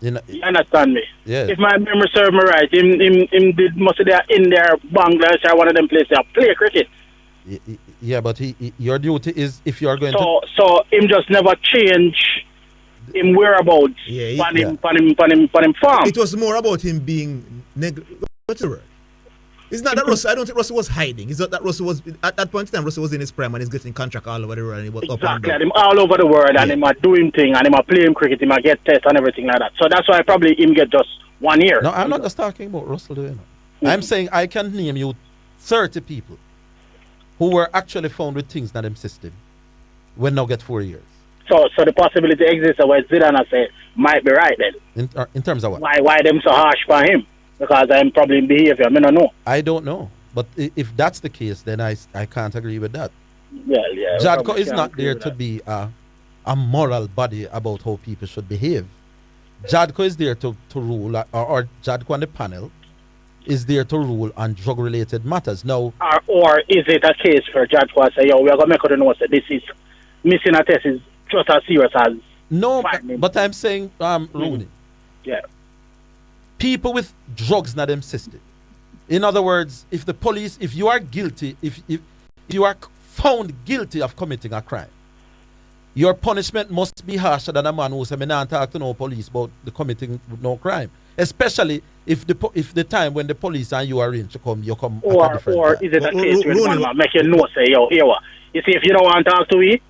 You understand me? Yes. If my memory serves me right, him did most of their in there Bangladesh or one of them places play cricket. Yeah, but your duty is if you are going so him just never change him whereabouts on him farm. It was more about him being what's the word? It's not that Russell. I don't think Russell was hiding. It's not that Russell was at that point in time. Russell was in his prime and he's getting contract all over the world. And he was exactly, up and down. Him all over the world, and him are doing thing, and him are playing cricket, him are get tests and everything like that. So that's why probably him get just 1 year. No, I'm not just talking about Russell doing it. I'm saying I can name you 30 people who were actually found with things in them system when now get 4 years. So the possibility exists where Zidane say might be right then. In terms of what? Why them so harsh for him? Because I'm probably in behavior. I don't know. I don't know. But if that's the case, then I can't agree with that. Well, yeah. Jadco is not there to be a moral body about how people should behave. Jadco is there to rule, or Jadco and the panel is there to rule on drug-related matters. Now, or is it a case for Jadco to say, we are going to make it know that this is missing a test is just as serious as... No, but I'm saying, Rooney. Yeah. People with drugs in them system. In other words, if the police, if you are guilty, if you are found guilty of committing a crime, your punishment must be harsher than a man who says, "Me not talk to no police about the committing no crime." Especially if the time when the police and you arrange to come, you come. Or is it a case where one make you know say, here what? You see, if you don't want to talk to me,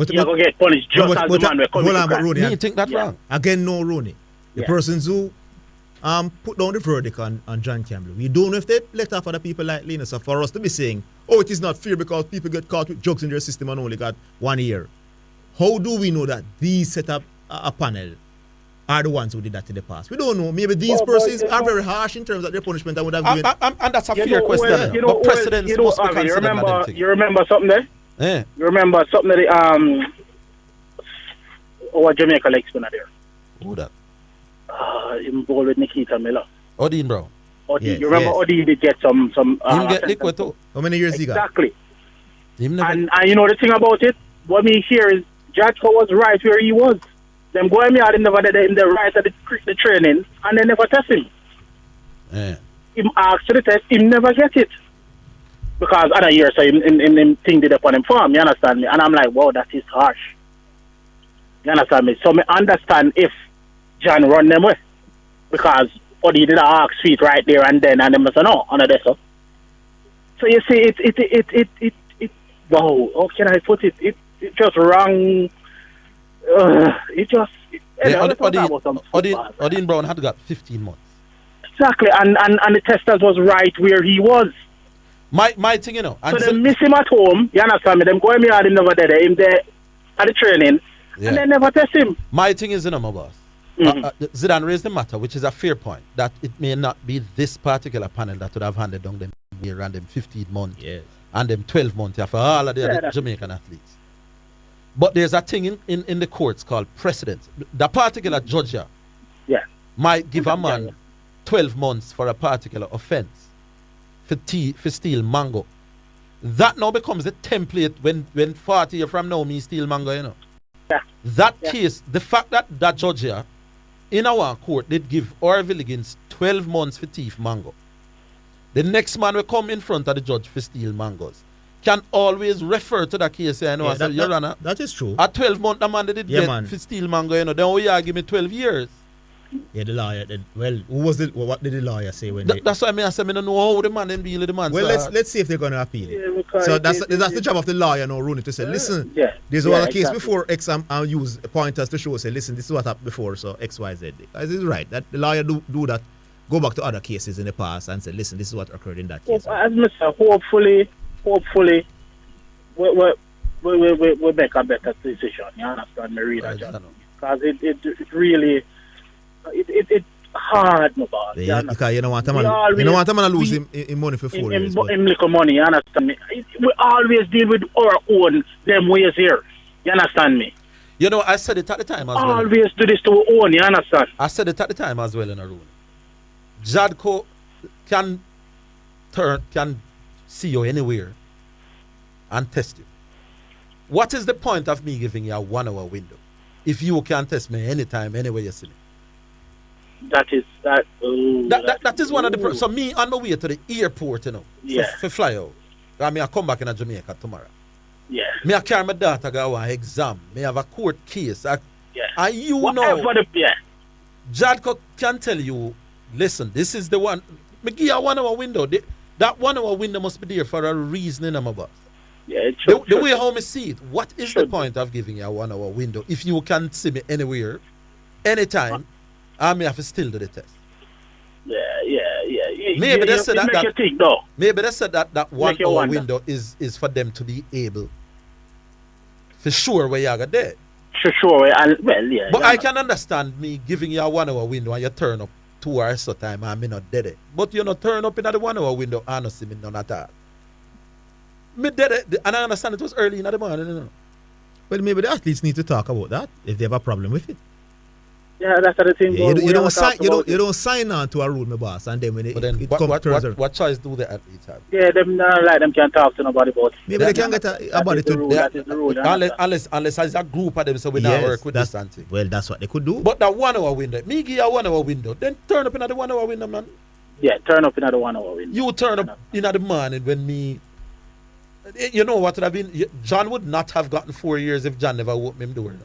you're going to get punished just as the man will commit a crime. You think that wrong? Again, no, Rooney. The persons who put down the verdict on John Campbell. We don't know if they let off other people like Lena. So for us to be saying, it is not fair because people get caught with drugs in their system and only got 1 year. How do we know that these set up a panel are the ones who did that in the past? We don't know. Maybe these persons are very harsh in terms of their punishment and would have given. And that's a fair question. But precedents must be considered. You remember something there? Yeah. You remember something that what Jamaica likes when there? Who that? Involved with Nikita Miller. Odin Brown. Yes, you remember Odin did get some him get liquid too. How many years he got? Exactly. And you know the thing about it, what me hear is Jadco was right where he was. Them going me out in the right of the training and they never test him. Yeah. Him asked to the test, him never get it. Because other years so him thing did upon him farm, you understand me? And I'm like, wow, that is harsh. You understand me? So me understand if John run them way. Because Odi did a ask feet right there and then and them say no, on the so. So you see it wow, how can I put it? It just wrong. It just Odin Brown had got 15 months. Exactly, and the testers was right where he was. My thing, So they miss him at home, you understand me? Them going me out him never there. Him there at the training, and they never test him. My thing is, my boss. Zidane raised the matter, which is a fair point, that it may not be this particular panel that would have handed down them year and them 15 months and them 12 months for all of the other Jamaican athletes. But there's a thing in the courts called precedent. The particular judge might give a man 12 months for a particular offense for steal mango. That now becomes the template when 40 years from now me steal mango, you know. That case, the fact that that judge here in our court did give Orville Higgins 12 months for thief mango. The next man will come in front of the judge for steal mangoes. Can always refer to that case, you know. I said, Your Honor, that is true. At 12 months, the man did get for steal mango, you know. Then we give me 12 years. Yeah, the lawyer. What did the lawyer say when that's why I said, I don't know how the man then deal with the man. Well, let's see if they're going to appeal it. So that's the job of the lawyer now, Rooney, to say, listen, there's a case before X and use pointers to show, say, listen, this is what happened before, so X, Y, Z. This is right. That the lawyer do that, go back to other cases in the past and say, listen, this is what occurred in that case. As Mr. Hopefully, we make a better decision. You understand me, reader, John? Because it really, it's hard, my boss. Because you don't want a man to lose him money for 4 years. Him little money, you understand me? We always deal with our own them ways here. You understand me? You know, I said it at the time as well. Always do this to our own, you understand? I said it at the time as well in a room. Jadco can see you anywhere and test you. What is the point of me giving you a 1 hour window if you can test me anytime, anywhere you see me? That is one of the so me on my way to the airport, you know, for fly out. I come back in Jamaica tomorrow. Yeah. Me I carry my daughter go an exam. Me have a court case. And you whatever know, Jadco can tell you, listen, this is the one. Me give you a 1 hour window. That 1 hour window must be there for a reason in my boss. Yeah, the way how me see it, what is the point of giving you a 1 hour window if you can see me anywhere, anytime, I may have to still do the test? Yeah. Maybe they said that maybe they said that 1 hour window is for them to be able for sure where you are there. For sure, But I can understand me giving you a 1 hour window and you turn up 2 hours of time and me not dead it. But you not turn up in the 1 hour window and not see me none at all. Me dead it, and I understand it was early in the morning. You know. Well, maybe the athletes need to talk about that if they have a problem with it. Yeah, that's the thing. Yeah, you don't sign on to a rule, my boss, and then when it comes what choice do the athletes have? Yeah, them can't talk to nobody about it. Maybe they can get about it unless there's a group of them, so we now work with this thing. Well, that's what they could do. But that 1 hour window, me give you a 1 hour window, then turn up in the 1 hour window, man. Yeah, turn up in the 1 hour window. You turn up in the morning when me. You know what would have been? John would not have gotten 4 years if John never opened him door. No?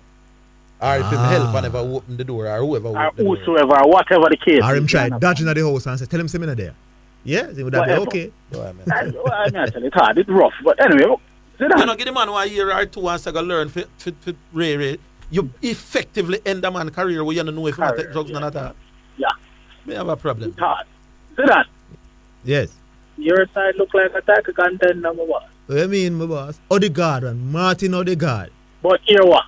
Or if him help and never opened the door, or whoever opened the door. Whosoever, whatever the case. Or him try dodging at the house and say, tell him seminar there. Yeah, would that be okay? It's hard, it's rough. But anyway, you know, give the man 1 year or 2 and say, go learn for Ray. You effectively end the man's career where you don't know if you take drugs or not. Yeah. We have a problem. It's hard. See that? Yes. Your side look like attack content number one. What do you mean, my boss? Odegaard and Martin Odegaard. But here what?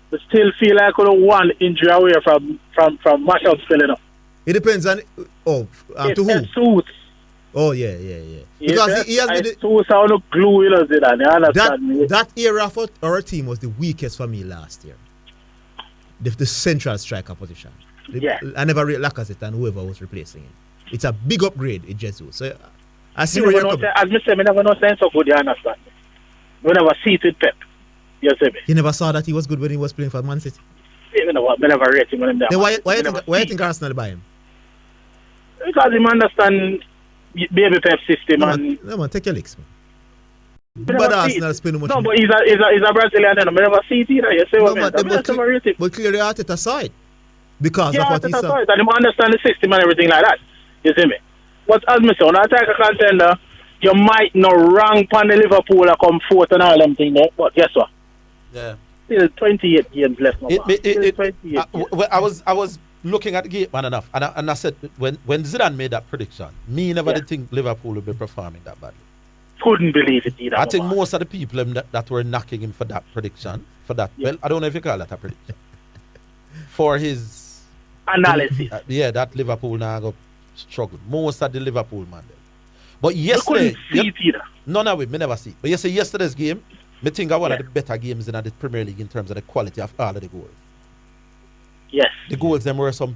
We still feel like we're one injury away from matchups filling up. It depends on to who? Suits. Oh yeah. Because he has been Suits are no glue in us, that era for our team was the weakest for me last year. The central striker position. I never really Lacazette and whoever was replacing him. It's a big upgrade in Jesus. So I see where you're coming. As I say, I never know sense of good, you understand. We never see it with Pep. You see me? You never saw that he was good when he was playing for Man City? You know what? I never rate him when I'm there. Then why you think Arsenal buy him? Because he understand baby Pep system. No man, take your licks, man. But Arsenal spend much. No, but he's a Brazilian. I never see it either. You see what I mean? But clearly Arteta side. Because of what he said. And he understand the system and everything like that. You see me? But as I say, when I take a contender, you might not rank on the Liverpool and come fourth and all them things there. But guess what? Yeah. Still 28 games left. I was looking at the game enough, and I said when Zidane made that prediction, me never did think Liverpool would be performing that badly. Couldn't believe it either. I think most of the people that were knocking him for that prediction for that. Well, I don't know if you call that a prediction. For his analysis. That Liverpool now go struggle. Most of the Liverpool man. But yesterday, none of it, me never see. But yesterday's game, I think one of the better games in the Premier League in terms of the quality of all of the goals. Yes. The goals, them were some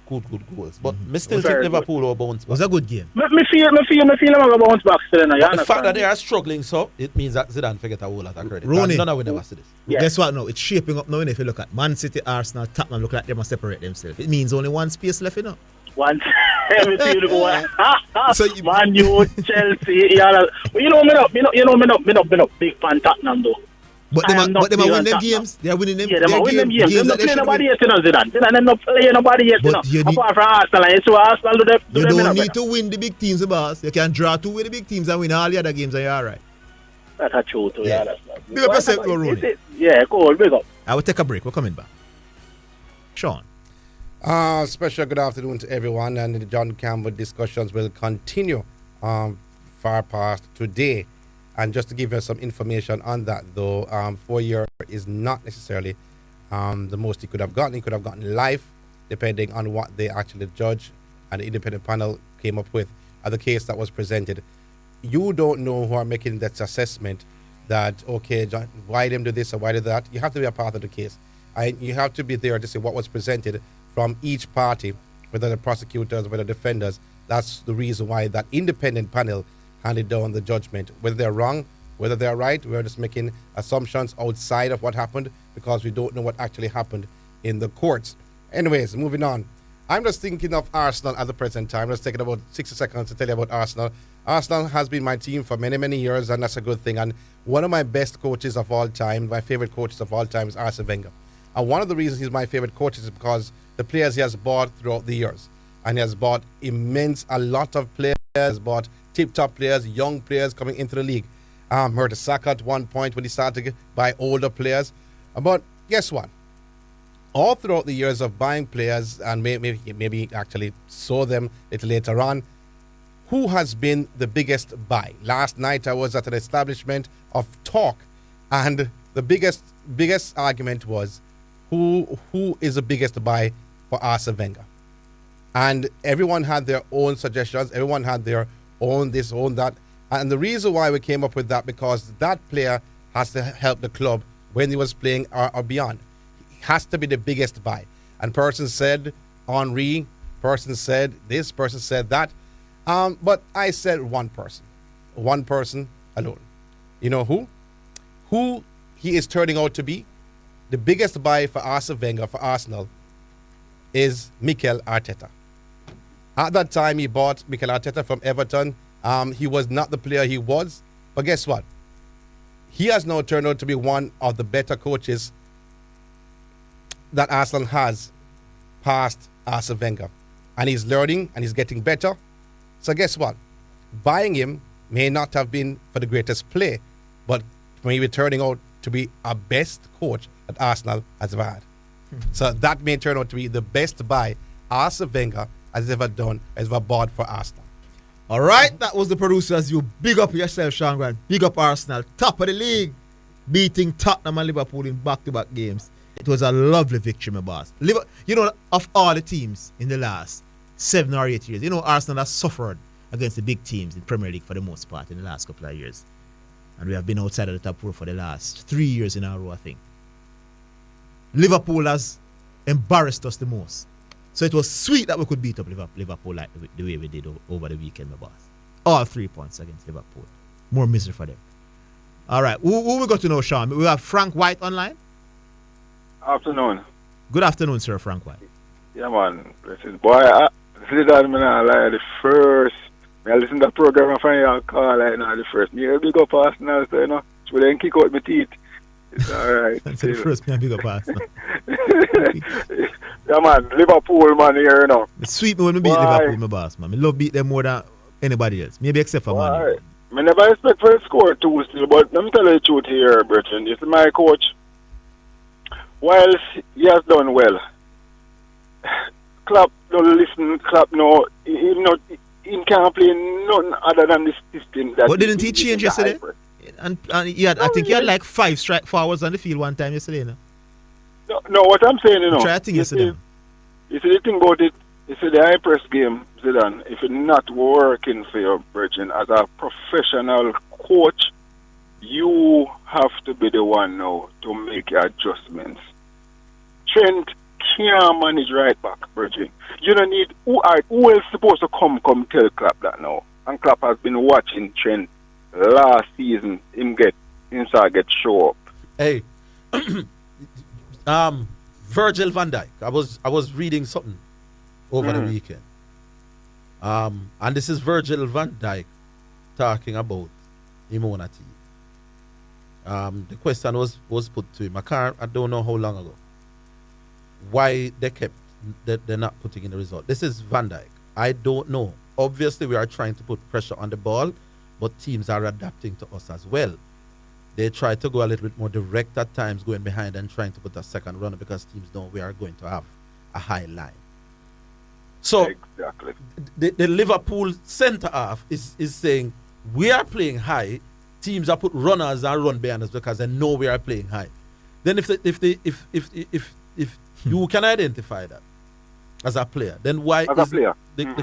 good goals. But I still think Liverpool will bounce back. It was a good game. Me feel them going to bounce back still. The fact that they are struggling, so it means that Zidane forget a whole lot of credit. Rooney, none of we never see this. Yeah. Guess what now? It's shaping up now. If you look at Man City, Arsenal, Tottenham, look like they must separate themselves. It means only one space left, you know. One. So Man U, Chelsea, you know me not big fan Tottenham though. But they are winning them games. They are winning them. Yeah, they are winning them games. They're not playing nobody yet, Zidane. They're not playing nobody yet, apart from Arsenal. So Arsenal do them. You don't need to win the big teams, boss. You can draw 2 with the big teams and win all the other games, and you're all right. That's a true too. Yeah, that's not. Big up yourself, Rooney. Yeah, cool. Big up. I will take a break. We're coming back. Sean. Special good afternoon to everyone, and the John Campbell discussions will continue far past today. And just to give you some information on that, though, 4 year is not necessarily the most he could have gotten. He could have gotten life, depending on what they actually judge and the independent panel came up with the case that was presented. You don't know who are making that assessment that, okay, John, why them do this or why do that. You have to be a part of the case. You have to be there to see what was presented from each party, whether the prosecutors, whether the defenders. That's the reason why that independent panel handed down the judgment. Whether they're wrong, whether they're right, we're just making assumptions outside of what happened because we don't know what actually happened in the courts. Anyways, moving on. I'm just thinking of Arsenal at the present time. Let's take about 60 seconds to tell you about Arsenal. Arsenal has been my team for many, many years, and that's a good thing. And one of my best coaches of all time, my favorite coaches of all time, is Arsene Wenger. And one of the reasons he's my favorite coach is because the players he has bought throughout the years. And he has bought a lot of players. He has bought tip-top players, young players coming into the league. Mertesacker at one point when he started to buy older players. But guess what? All throughout the years of buying players, and maybe actually saw them a little later on, who has been the biggest buy? Last night I was at an establishment of talk, and the biggest argument was who is the biggest buy for Arsene Wenger. And everyone had their own suggestions, everyone had their own this, own that. And the reason why we came up with that, because that player has to help the club when he was playing or beyond. He has to be the biggest buy. And person said Henry, person said this, person said that. But I said one person alone. You know who? Who he is turning out to be? The biggest buy for Arsene Wenger, for Arsenal, is Mikel Arteta. At that time, he bought Mikel Arteta from Everton. He was not the player he was. But guess what? He has now turned out to be one of the better coaches that Arsenal has past Arsene Wenger. And he's learning and he's getting better. So guess what? Buying him may not have been for the greatest play, but maybe turning out to be a best coach that Arsenal has ever had. So that may turn out to be the best buy Arsene Wenger has ever done, has ever bought for Arsenal. All right, that was the producers. You big up yourself, Sean Grant. Big up Arsenal, top of the league, beating Tottenham and Liverpool in back-to-back games. It was a lovely victory, my boss. You know, of all the teams in the last 7 or 8 years, you know, Arsenal has suffered against the big teams in Premier League for the most part in the last couple of years. And we have been outside of the top 4 for the last 3 years in a row, I think. Liverpool has embarrassed us the most. So it was sweet that we could beat up Liverpool like the way we did over the weekend, my boss. All 3 points against Liverpool. More misery for them. All right, who we got to know, Sean? We have Frank White online. Afternoon. Good afternoon, sir, Frank White. Yeah, man. Listen, boy, I the first. I listen to the program and find out call the first. Me a big up Arsenal, so, you know, so they kick out my teeth. It's all right. That's the first me a big up Arsenal. Yeah, man. Liverpool, man, here, you know. It's sweet me when we beat Liverpool, my boss, man. I love beat them more than anybody else. Maybe except for Man U. I never expect for a score too still, but let me tell you the truth here, Bertrand. This is my coach. Whilst he has done well, Klopp don't listen, Klopp no, he can't play nothing other than this system. But didn't he change yesterday? And I think you had like 5 strike forwards on the field one time yesterday. You know? No, what I'm saying, Try a thing yesterday. You see the thing about it, you see the high press game, Zidane, if it's not working for your brethren as a professional coach, you have to be the one now to make your adjustments. Trent can't manage right back, brethren. You don't need who else supposed to come tell Klopp that now. And Klopp has been watching Trent last season, him get show up. Hey, Virgil van Dijk. I was reading something over the weekend. And this is Virgil van Dijk talking about Imona team. The question was put to him. I don't know how long ago. Why they're not putting in the result. This is Van Dijk. I don't know. Obviously, we are trying to put pressure on the ball, but teams are adapting to us as well. They try to go a little bit more direct at times, going behind and trying to put a second runner because teams know we are going to have a high line. So exactly. The Liverpool centre half is saying we are playing high. Teams are put runners and run behind us because they know we are playing high. Then if you can identify that as a player, then why is the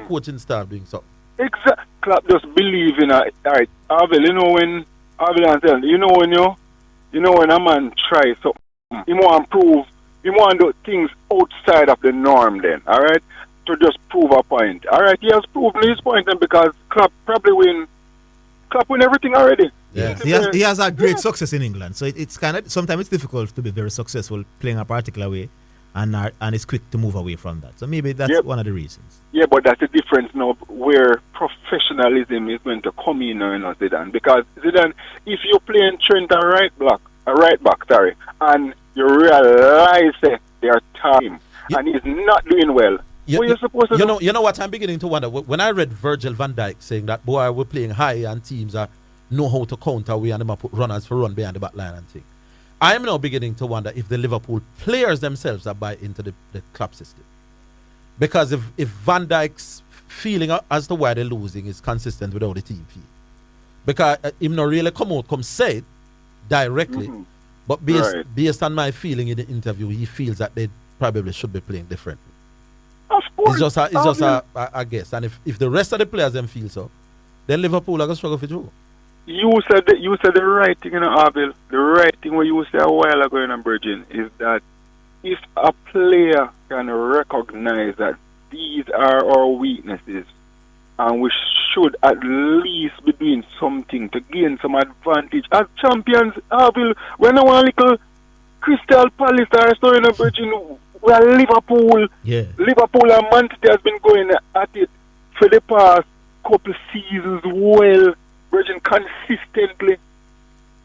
coaching staff doing so? Exactly. Klopp just believe in it. Alright, Orville, you know when when a man tries something, he want to prove, he want to do things outside of the norm then, alright? To just prove a point. Alright, he has proven his point then because Klopp win everything already. Yeah. He has a great success in England, so it's kind of sometimes it's difficult to be very successful playing a particular way, and it's quick to move away from that. So maybe that's one of the reasons. Yeah, but that's the difference now where professionalism is going to come in now, Zidane. Because Zidane, if you're playing Trent a right back, and you realize that they are time and he's not doing well. What are you supposed to do? You know what I'm beginning to wonder? When I read Virgil van Dijk saying that, boy, we're playing high and teams know how to counter, we and them put runners for run behind the back line and thing. I am now beginning to wonder if the Liverpool players themselves are buy into the Klopp system. Because if Van Dijk's feeling as to why they're losing is consistent with how the team feel. Because him not really come say it directly, but based on my feeling in the interview, he feels that they probably should be playing differently. Of course. It's just a guess. And if the rest of the players them feel so, then Liverpool are going to struggle for you. You said the right thing, Orville. The right thing what you said a while ago in Virgin is that if a player can recognize that these are our weaknesses and we should at least be doing something to gain some advantage as champions, Orville, when I want a little Crystal Palace are still in Virgin, we are Liverpool. Yeah. Liverpool and Man City has been going at it for the past couple seasons well. Virgin consistently.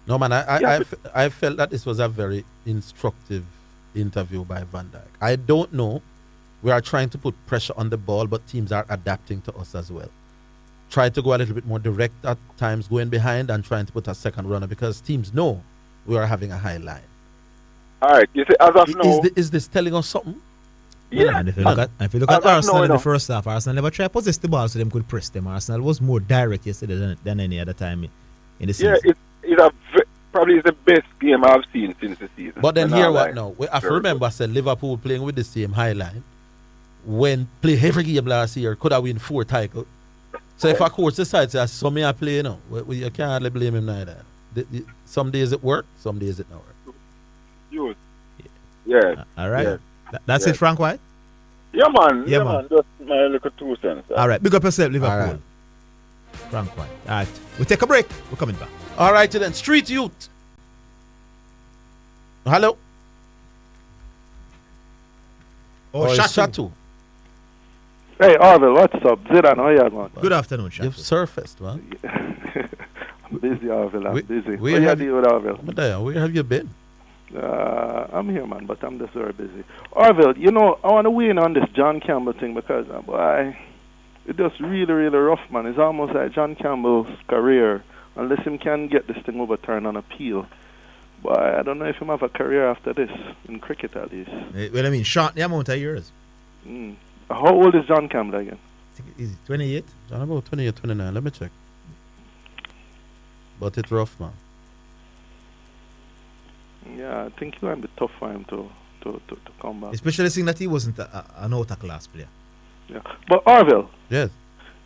No, man, I felt that this was a very instructive interview by Van Dijk. I don't know. We are trying to put pressure on the ball, but teams are adapting to us as well. Try to go a little bit more direct at times, going behind and trying to put a second runner because teams know we are having a high line. All right, you see, as of now, is this telling us something? Yeah. And if you look at Arsenal in the first half, Arsenal never tried to possess the ball so them could press them. Arsenal was more direct yesterday than any other time in the season. Yeah, it's probably the best game I've seen since the season. But then here what now? I remember I said Liverpool playing with the same high line when play every game last year could have win 4 titles. So if a coach decides to so me I play now, you can't hardly blame him neither. Some days it work, some days it not work. Yeah. All right. Yeah. That's it, Frank White? Yeah, man. Just my little 2 cents. All right. Big up yourself, Liverpool. All right. Frank White. All right. We'll take a break. We're coming back. All right, then. Street Youth. Hello. Shatu. Hey, Orville, what's up? Zidane, how you going? Good afternoon, Shatu. You've surfaced, man. I'm busy, Orville. I'm busy. Where have you with Orville? Where have you been? I'm here, man, but I'm just very busy. Orville, I want to weigh in on this John Campbell thing because, it's just really, really rough, man. It's almost like John Campbell's career, unless him can get this thing overturned on appeal. But I don't know if him have a career after this, in cricket at least. Well, I mean, short the amount of years. How old is John Campbell again? Is he 28? John about 28, 29. Let me check. But it's rough, man. Yeah, I think it might be tough for him to come back. Especially seeing that he wasn't an outer-class player. Yeah. But Orville. Yes.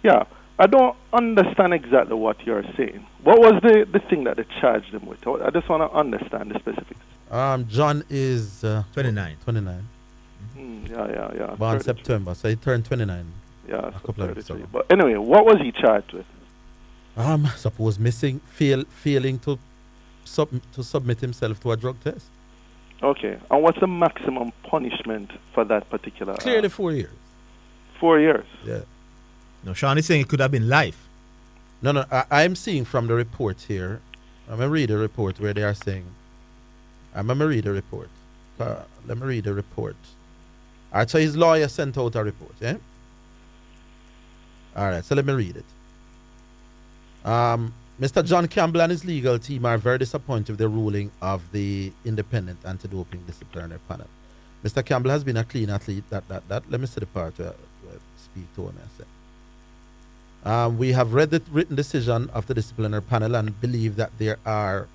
Yeah, I don't understand exactly what you're saying. What was the thing that they charged him with? I just want to understand the specifics. John is 29. 29. Yeah. Born September, so he turned 29. Yeah, a couple of weeks ago. But anyway, what was he charged with? Suppose failing to submit himself to a drug test. Okay, and what's the maximum punishment for that particular? Clearly 4 years. 4 years. Yeah. No, Sean is saying it could have been life. No, I'm seeing from the report here. I'm going to read a report where they are saying. I'm going to read a report. Let me read the report. All right, so his lawyer sent out a report, yeah? All right, so let me read it. Mr. John Campbell and his legal team are very disappointed with the ruling of the independent anti-doping disciplinary panel. Mr. Campbell has been a clean athlete. That. Let me see the part where I speak to him. We have read the written decision of the disciplinary panel and believe that there are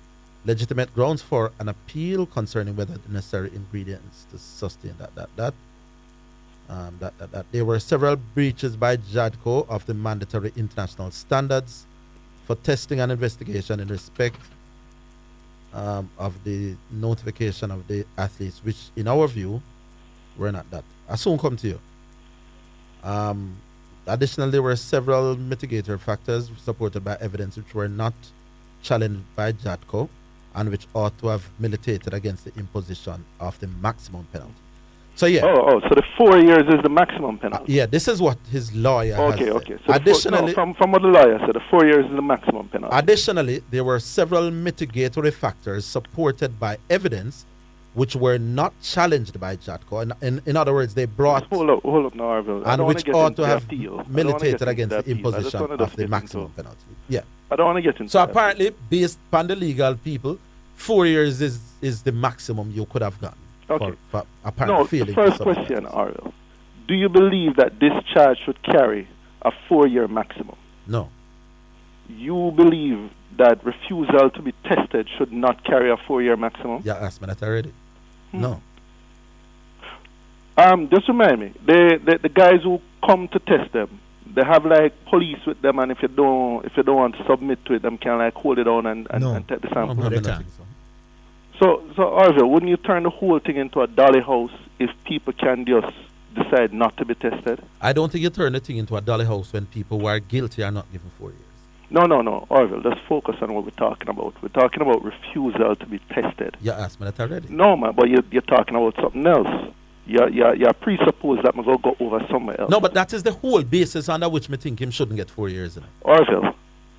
legitimate grounds for an appeal concerning whether the necessary ingredients to sustain that. There were several breaches by JADCO of the mandatory international standards for testing and investigation in respect of the notification of the athletes, which in our view were not that. I soon come to you. Additionally, there were several mitigator factors supported by evidence which were not challenged by JADCO and which ought to have militated against the imposition of the maximum penalty. So yeah. So the 4 years is the maximum penalty. Yeah, this is what his lawyer has said. Okay. So additionally, from what the lawyer said, the 4 years is the maximum penalty. Additionally, there were several mitigatory factors supported by evidence which were not challenged by JADCO. In other words, they brought hold up now, Orville. and which ought to have militated against the imposition of the maximum penalty. Yeah. I don't want to get into so apparently, based on the legal people, 4 years is the maximum you could have gotten. Okay. For apparently the first question, Orville. Do you believe that this charge should carry a 4-year maximum? No. You believe that refusal to be tested should not carry a 4-year maximum? Yeah, asked me that already. No. Just remind me, the guys who come to test them, they have like police with them, and if you don't want to submit to it, them can like hold it down and take the sample. No, So Orville, wouldn't you turn the whole thing into a dolly house if people can just decide not to be tested? I don't think you turn the thing into a dolly house when people who are guilty are not given 4 years. No, Orville, let's focus on what we're talking about. We're talking about refusal to be tested. You asked me that already. No, man, but you're talking about something else. You presuppose that I'm going to go over somewhere else. No, but that is the whole basis under which me think him shouldn't get 4 years. Orville,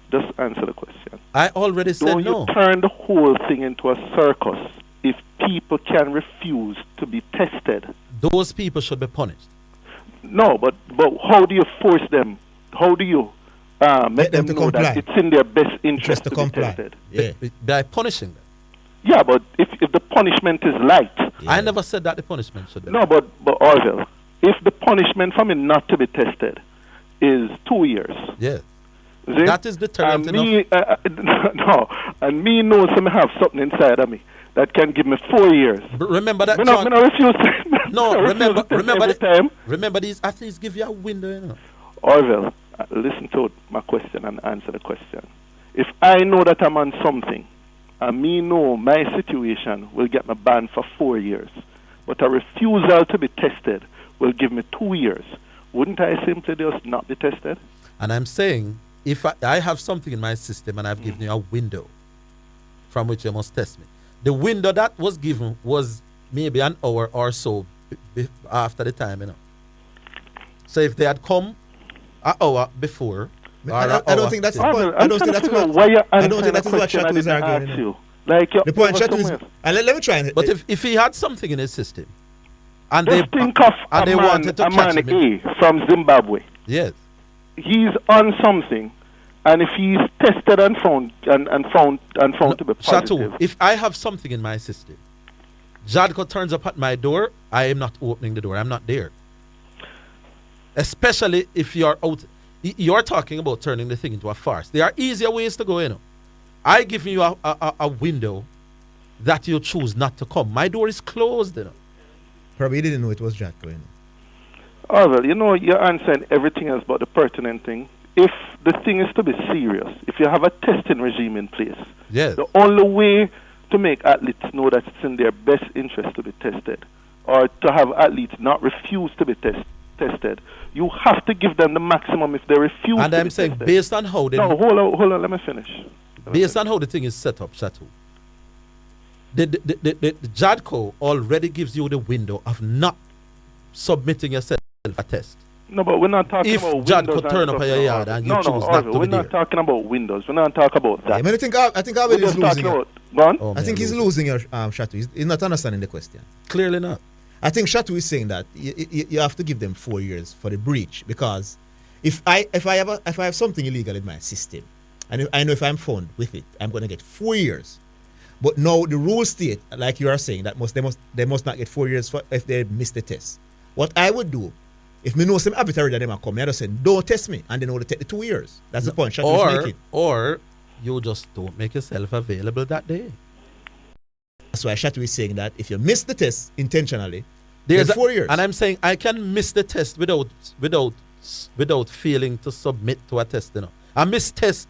just answer the question. I already said no. Don't you turn the whole thing into a circus if people can refuse to be tested? Those people should be punished. No, but how do you force them? How do you make them know comply. that it's in their best interest to be tested? Yeah. By punishing them. Yeah, but if the punishment is light. Yeah. I never said that the punishment should be light. No, but Orville, if the punishment for me not to be tested is 2 years. Yes. See? That is deterrent enough. And me knows I have something inside of me that can give me 4 years. But remember that. Remember these athletes give you a window, you know. Orville, listen to my question and answer the question. If I know that I'm on something, and me know my situation will get me banned for 4 years, but a refusal to be tested will give me 2 years, wouldn't I simply just not be tested? And I'm saying, if I have something in my system and I've given you a window from which you must test me, the window that was given was maybe an hour or so after the time, you know. So if they had come an hour before, I don't think that's the point. I don't think that's what Shatu is arguing. The point Shatu is, and let me try. But if he had something in his system, and just think of they wanted to catch him from Zimbabwe. Yes. He's on something, and if he's tested and found to be positive. Shatu, if I have something in my system, JADCO turns up at my door, I am not opening the door. I'm not there. Especially if you're out. You're talking about turning the thing into a farce. There are easier ways to go, you know. I give you a window that you choose not to come. My door is closed, you know. Probably didn't know it was Jack going. Oh, well, you know, you're answering everything else but the pertinent thing. If the thing is to be serious, if you have a testing regime in place, yes, the only way to make athletes know that it's in their best interest to be tested, or to have athletes not refuse to be tested, you have to give them the maximum if they refuse and to I'm be saying tested. based on how they... No, hold on, let me finish. Based on how the thing is set up, Chateau, the JADCO already gives you the window of not submitting yourself a test. No, but we're not talking about windows. If Jad turn up at your yard and you choose not to we're be not there. talking about windows. We're not talking about that. I think Orville is losing it. Go on. I think he's losing your Chateau. He's not understanding the question. Clearly not. I think Chateau is saying that you have to give them 4 years for the breach, because if I have something illegal in my system, and I know if I'm found with it, I'm going to get 4 years. But now the rules state, like you are saying, that they must not get 4 years if they miss the test. What I would do, if me know some have it already, them come, I just say, don't test me, and then they take the 2 years. That's the point Chateau is making. Or you just don't make yourself available that day. That's why Chateau is saying that if you miss the test intentionally, there's 4 years. And I'm saying I can miss the test without failing to submit to a test. You know, I miss test.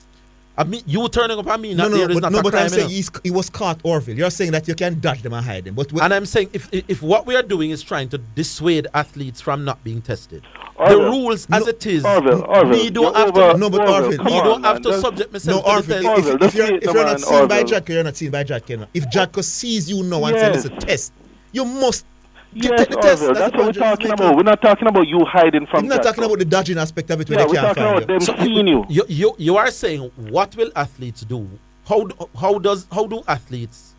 I mean, you turning up at me. But I'm saying he was caught, Orville. You're saying that you can dodge them and hide them. And I'm saying if what we are doing is trying to dissuade athletes from not being tested, Orville, the rules as it is, Orville, me don't have to subject myself to the test. If you're not seen by Jadko, you're not seen by Jadko. If Jadko sees you now and says it's a test, you must take the test. That's what we're talking about. We're not talking about you hiding from We're not talking about the dodging aspect of it where they we're can't talking find about them seeing you. You are saying, what will athletes do? How do athletes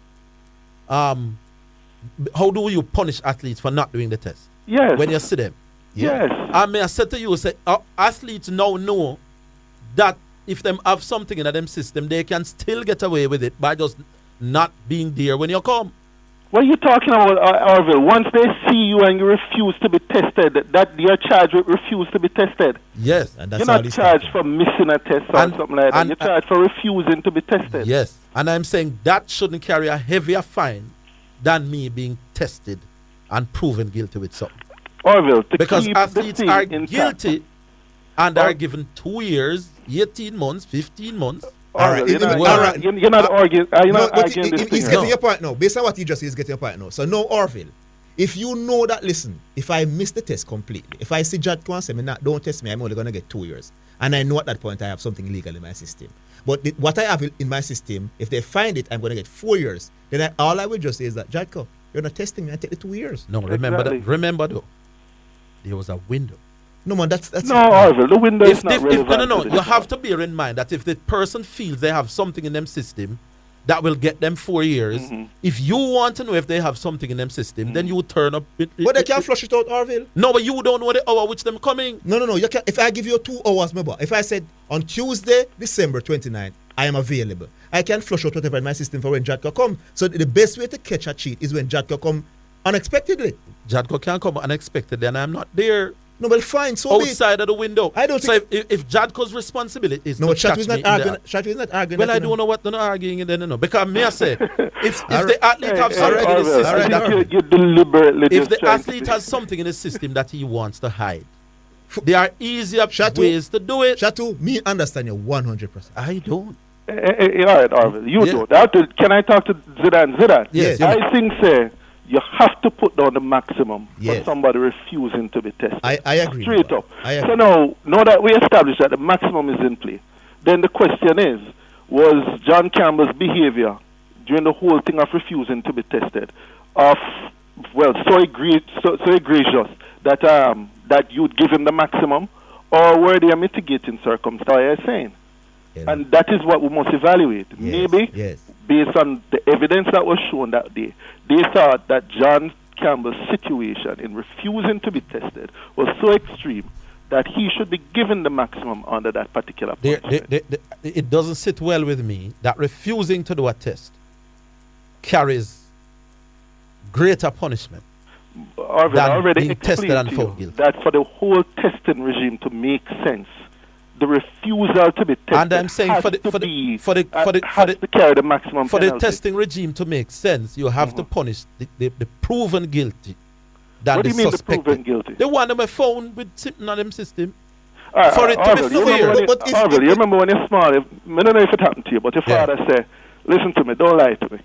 how do you punish athletes for not doing the test? Yes. When you see them. Yes. I mean, I said to you, say athletes now know that if them have something in them system, they can still get away with it by just not being there when you come. What are you talking about, Orville? Once they see you and you refuse to be tested, that you're charged with refuse to be tested. Yes. And that's you're not charged for missing a test or something like that. You're charged for refusing to be tested. Yes. And I'm saying that shouldn't carry a heavier fine than me being tested and proven guilty with something. Orville, because athletes are guilty and are given 2 years, 18 months, 15 months. All right, you're not arguing. He's getting your point now. Based on what he just said, he's getting your point now. So now, Orville, if you know that, listen, if I miss the test completely, if I see Jadko and say, don't test me, I'm only going to get 2 years. And I know at that point I have something illegal in my system. But what I have in my system, if they find it, I'm going to get 4 years. Then all I will just say is that, Jadko, you're not testing me, I take the 2 years. No, remember though, there was a window. No, man, that's no, Orville, the window is not relevant. No. You have to bear in mind that if the person feels they have something in them system that will get them 4 years, if you want to know if they have something in them system, then you turn up. But they can't flush it out, Orville. No, but you don't know the hour which them coming. No. You can. If I give you 2 hours, remember, if I said on Tuesday, December 29th, I am available, I can flush out whatever in my system for when Jadko come. So the best way to catch a cheat is when Jadko come unexpectedly. Jadko can come unexpectedly, and I'm not there. No, well, fine. So outside of the window. I don't. So if Jadko's responsibility is no, to catch is me not arguing. Chateau is not arguing. Well, I don't know what they're not arguing. Then no, because me I say if the athlete has something in his system, you deliberately. If the athlete has something in his system that he wants to hide, there are easier ways to do it. Chateau, me understand you 100%. I don't. All right, Orville, you don't. Can I talk to Zidane? Yes. I think you have to put down the maximum for somebody refusing to be tested. I agree. Straight up. So now that we established that the maximum is in play, then the question is, was John Campbell's behavior during the whole thing of refusing to be tested so egregious that you'd give him the maximum, or were there mitigating circumstances saying? And that is what we must evaluate. Maybe, based on the evidence that was shown that day, they thought that John Campbell's situation in refusing to be tested was so extreme that he should be given the maximum under that particular punishment. It doesn't sit well with me that refusing to do a test carries greater punishment than being tested and found guilty. That for the whole testing regime to make sense, the refusal to be tested. And I'm saying has for the to carry the maximum for penalty. the testing regime to make sense, you have to punish the proven guilty than what do the you mean suspected. the proven guilty? The one that were found with something on them system. Alright, For it to Orville, be you fair. remember when Orville, you remember when you're small, I don't know if it happened to you, but your father said, listen to me, don't lie to me.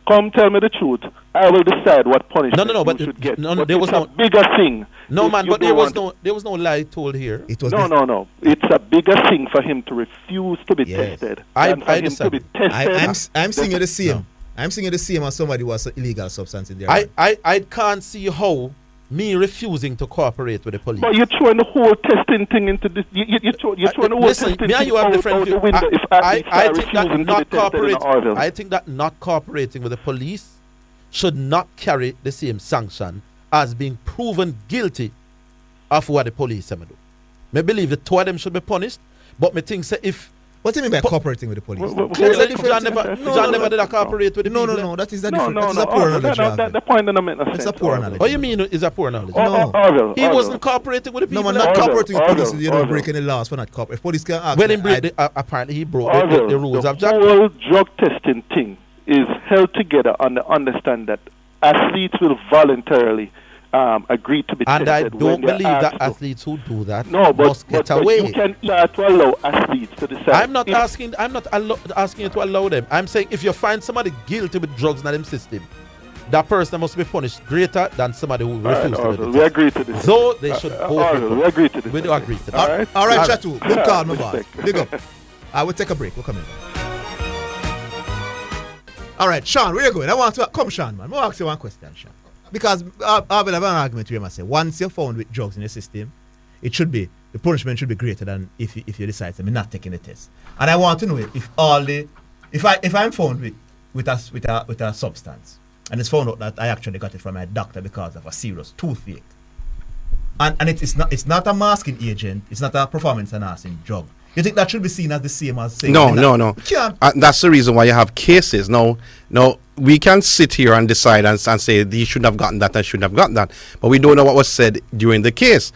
Come tell me the truth. I will decide what punishment you should get. No, but there was it's no a bigger thing. No, if man, you but don't there was no lie told here. It was no. It's a bigger thing for him to refuse to be tested. than for him to be tested. I'm seeing you the same. No. I'm seeing you the same as somebody who has an illegal substance in there. I can't see how me refusing to cooperate with the police. But you're throwing the whole testing thing into this. You're throwing the whole testing thing you have different out the window if I think that refusing to be tested in Orville. I think that not cooperating with the police should not carry the same sanction as being proven guilty of what the police do. I believe the two of them should be punished, but me think say if what do you mean by cooperating with the police? John never did cooperate with the people. No, that is a different. That is a poor analogy. The point doesn't make no sense. It's a poor analogy. What you mean is a poor analogy? No. He wasn't cooperating with the people. No, man, not cooperating with police. You don't break any laws for not cooperating. If police can ask. Well, apparently he broke the rules of Jack. The whole drug testing thing is held together on the understand that athletes will voluntarily agree to be tested. And I don't believe that athletes who do that must get away. You can to allow athletes to decide. I'm not asking you to allow them. I'm saying if you find somebody guilty with drugs in them system, that person must be punished greater than somebody who refuses to do it. We agree to this. So they should both. We agree to this. We do agree to that. All right, Chatu. Good call, my boy. Big up. I will take a break. We'll come in. All right, Sean, where you going? I want to come, Sean, man. I'll ask you one question, Sean. Because I will have an argument with him. I say, once you're found with drugs in the system, it should be the punishment should be greater than if you decide to be not taking the test. And I want to know if I'm found with a substance and it's found out that I actually got it from my doctor because of a serious toothache, and it's not a masking agent, it's not a performance enhancing drug. You think that should be seen as the same as saying no. That's the reason why you have cases. No, we can sit here and decide and say you shouldn't have gotten that and shouldn't have gotten that, but we don't know what was said during the case.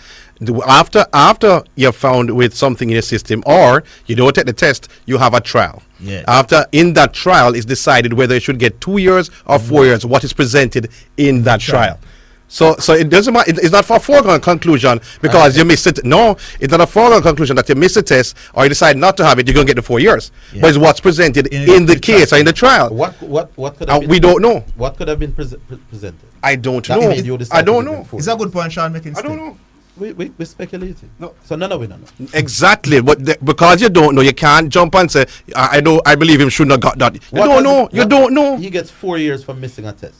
After you're found with something in your system or you don't take the test, you have a trial. Yeah. After in that trial is decided whether you should get 2 years or 4 years, what is presented in that trial. So it doesn't matter. It's not for a foregone conclusion because you missed it. No, it's not a foregone conclusion that you missed the test or you decide not to have it. You're going to get the 4 years. Yeah. But it's what's presented in the case or in the trial. What could have been, we don't know. What could have been presented? I don't know. I don't know. It's a good point, Sean making. I don't know. We're speculating. No. So none of we know. Exactly. But because you don't know, you can't jump and say, I believe him shouldn't have got that. You don't know. He gets 4 years for missing a test.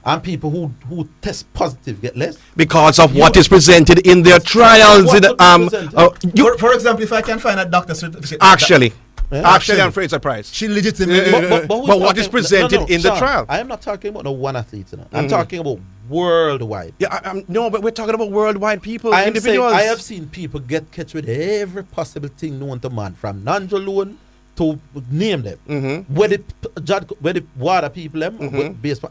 And people who test positive get less because of what is presented in their trials. For example, if I can find a doctor certificate. Actually, I'm very surprised. She legitimately. But what is presented in the trial? I am not talking about no one athlete. I'm talking about worldwide. Yeah, but we're talking about worldwide people, individuals. I have seen people get catch with every possible thing known to man, from non-alone to name them. Where the water people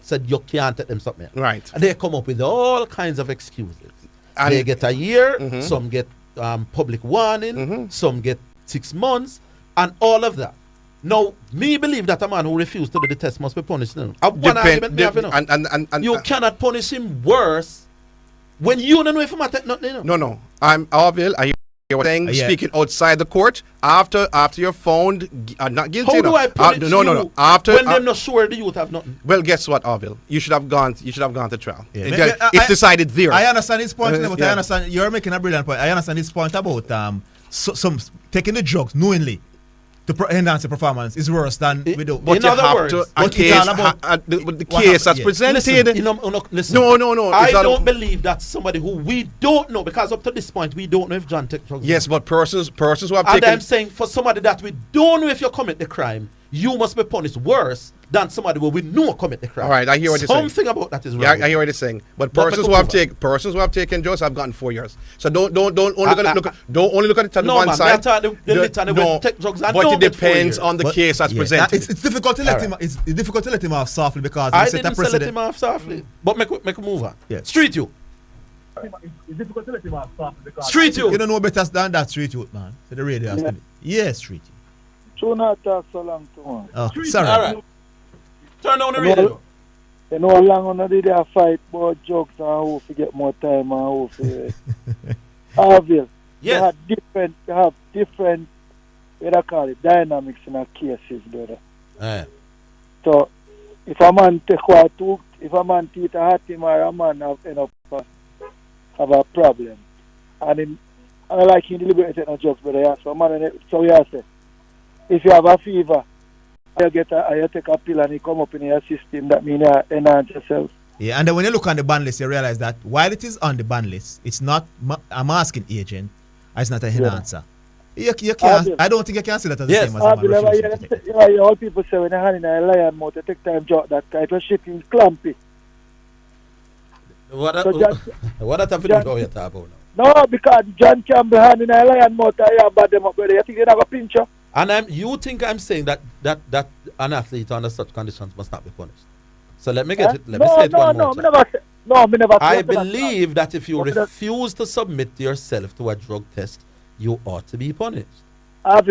said you can't take them something. Right. And they come up with all kinds of excuses. And they get a year, some get public warning, some get 6 months, and all of that. Now, me believe that a man who refused to do the test must be punished. One argument and you cannot punish him worse when you don't know if he might take nothing. No. I'm Orville. You're saying speaking outside the court after you're found not guilty. How do I punish no. After when they're not sure the youth have nothing. Well, guess what, Orville? You should have gone to trial. Yeah. It's decided there. I understand his point, but I understand you're making a brilliant point. I understand his point about some taking the drugs knowingly to enhance the performance is worse than without. But in other words, the case that's presented. Listen. No. I don't believe that somebody who we don't know, because up to this point we don't know if John took drugs. Yes, but persons who have taken. And I'm saying for somebody that we don't know if you commit the crime, you must be punished worse than somebody who we know commit the crime. All right, I hear what you're saying. Something about that is wrong. Yeah, I hear what you're saying. But persons who have taken drugs have gotten 4 years. So don't only look at it on the one side. But it depends on the case that's presented. It's difficult to let him. It's difficult to let him off softly because I didn't let him off softly. But make a move on. Yeah. Street you. Street youth. You don't know better than that, street youth, man. So the radio has to be. Yes, street youth. Should not talk so long to one. Oh, sorry. All right. Turn down the radio. You know how long on did they fight about jokes and who to get more time and who to Orville. Yes. They have different what I call it, dynamics in our cases, brother. So if a man take what took, if a man teeth a hot him or a man have a problem. And I like him deliberately no jokes, brother. Yeah. So man, so we say, if you have a fever, you take a pill and it come up in your system, that means you enhance yourself. Yeah, and then when you look on the ban list, you realize that while it is on the ban list, it's not a masking agent, it's not a enhancer. You can't, I don't think you can see that as the same as a man refusing to take it. All people say when they hand in a lion mouth, they take time to that kind of shit is clumpy. What have to do what you talk about now? No, because John Campbell hand in a lion mouth, I bad them up, brother. You think they have a pincher? And you think I'm saying that an athlete under such conditions must not be punished? So let me get it. Let me say it one more time. I believe that if you refuse to submit yourself to a drug test, you ought to be punished. I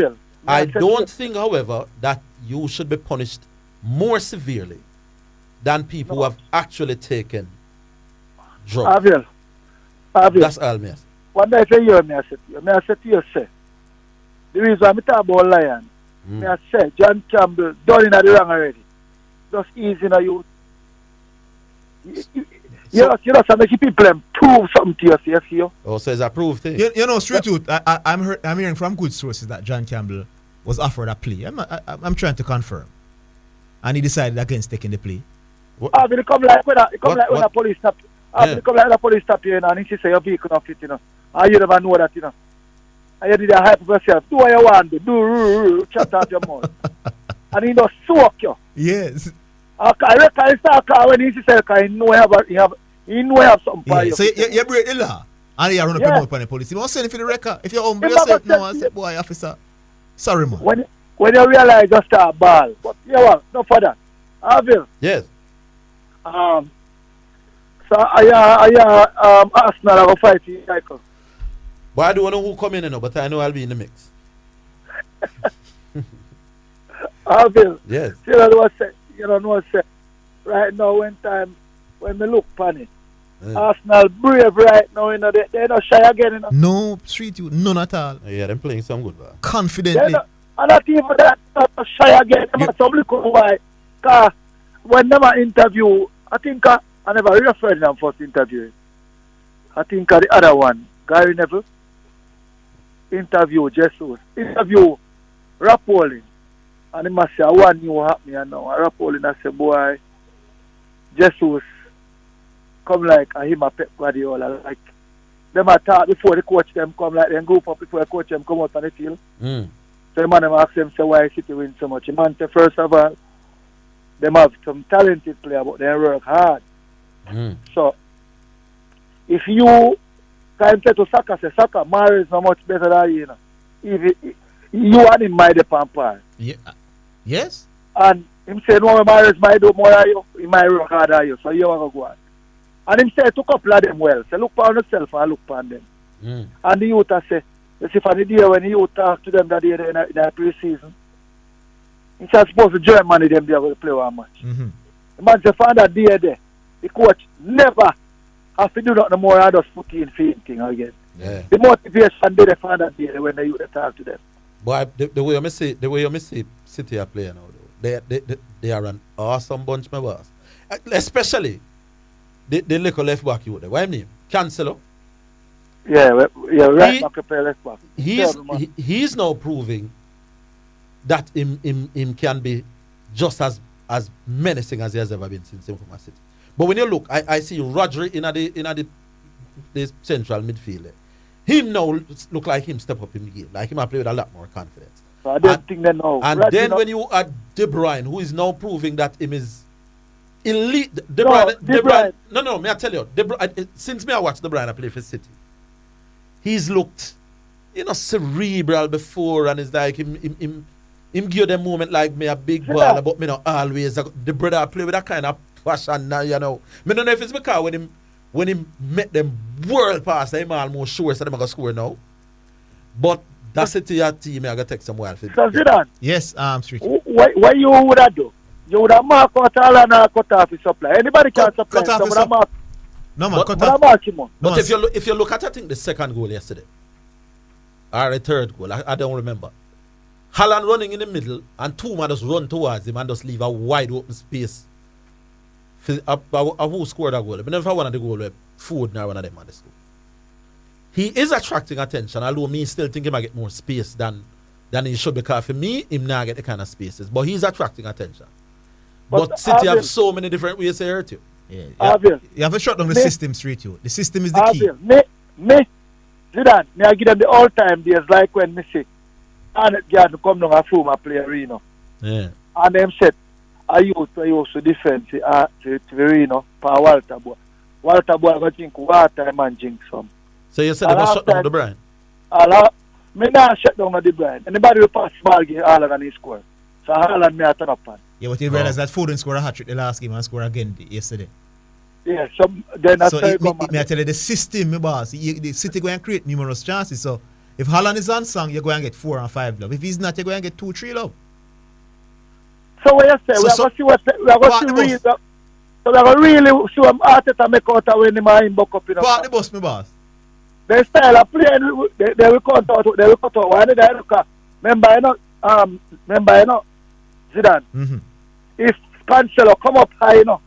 don't think, however, that you should be punished more severely than people who have actually taken drugs. That's all me. What I say, I say to you, say. The reason I'm talking about lion, I say John Campbell done in the wrong already. Just easy in a youth. You know, so make people prove something to yourself here. Oh, so it's a proof thing. You know, straight truth. I'm hearing from good sources that John Campbell was offered a plea. I'm trying to confirm, and he decided against taking the plea. It come like when a police stop. It come like the police stop you, and he say your vehicle not fit, you know. And you never know that, you know. And you did a hype of yourself. Do what you want to do. Chat out your mouth. And he just soak you. Yes. I reckon he start car when he say he know he have something for you. So you break the law. And you run up and upon the police. You must send it for the record. If you humble yourself now and say, boy, officer, sorry, man. When you realize just start ball. But you know what? No further. Orville. Yes. So Arsenal are fighting Michael. But I don't know who come in, but I know I'll be in the mix. Orville. Yes. You know what I say? Right now, when we look upon it, Arsenal brave right now, you know, they're not shy again, you know. No, street you, none at all. Yeah, they're playing some good ball. Confidently. And not even that, not shy again. Some look why. Because when they interview, I think I never referred them first interview. I think the other one, Gary Neville, interview Jesus, interview Rapoli. And he must say, one new happening now. Rapoli and say, boy, Jesus come like a him a Pep Guardiola. Like, them attack before the coach them come, like them group up before the coach them come out on the field. So the man them ask them, say, why City win so much? The man say, first of all, them have some talented player, but they work hard. So, if you can say to Saka, say, Saka, Mario is not much better than you, know. If you and him might depend on. Yeah. Yes. And him say, no, Mario might do more than you, he might work harder than you, so you want to go on. And him say, to couple of them well, say, look on yourself and look on them. And the youth say, you see, for the day when the youth talk to them that day in the pre-season, he's supposed to join money them there to play one match. The man say, for that day there, the coach never have to do nothing more than just put in thing again. Yeah. The motivation they find that day when they talk to them. But the way you see City are playing now, they are an awesome bunch, my boss. Especially the little left back you there. What I mean? Cancelo. Yeah, right back play left back. He's now proving that him can be just as menacing as he has ever been since he came from City. But when you look, I see Rodri in the central midfield. Him now look like him step up in the game. Like him play with a lot more confidence. So I don't think they know. And right, then when you add De Bruyne, who is now proving that him is elite. De Bruyne. No, may I tell you, since I watched De Bruyne play for City, he's looked, cerebral before, and it's like him give them moment like me a big ball, but me not always. The brother play with that kind of passion now, Me don't know if it's because when he met them world pass, I'm almost sure so they're going to score now. But that's it to your team. I'm going to take some while. So, Zidane. Yes, Street. What you would have do? You would have marked out all and cut off his supply. Anybody can supply. Cut off his supply. No, man, cut off him. But if you look at, I think, the second goal yesterday, or the third goal, I don't remember. Haaland running in the middle, and two men just run towards him and just leave a wide open space. Who scored that goal? I never one of the goal where Ford now one of them at the school. He is attracting attention, although me still think he might get more space than he should, because for me, him not get the kind of spaces. But he's attracting attention. But City have so many different ways to hurt you. Yeah. You have to shut down the system, Street. The system is the key. Zidane, I give them the all-time days like when me say, and it come down a former player, you know. Yeah. And them said, I used to defend to Reno for Walter Boy. Walter Boy got think water and jinx some. So you said they must shut down the Brian? Me not shut down the Brian. Anybody will pass ball game Haaland and he score. So Haaland me a turn up on. Yeah, but you realize that Foden scored a hat-trick the last game and scored again yesterday. Yeah, so then so I tell you, the system, my boss, the City going to create numerous chances. So if Haaland is on song, you're going to get 4 and 5 love. If he's not, you're going to get 2, 3 love. So what you say? We are going to see what we are going to read. So we are going to really see what Arteta make out when he might buck up. Part the bus, my boss. The style of playing, they will cut out. They will cut out. Why did I look at? Remember, you know, Zidane. Mm-hmm. If Cancelo come up high, you know,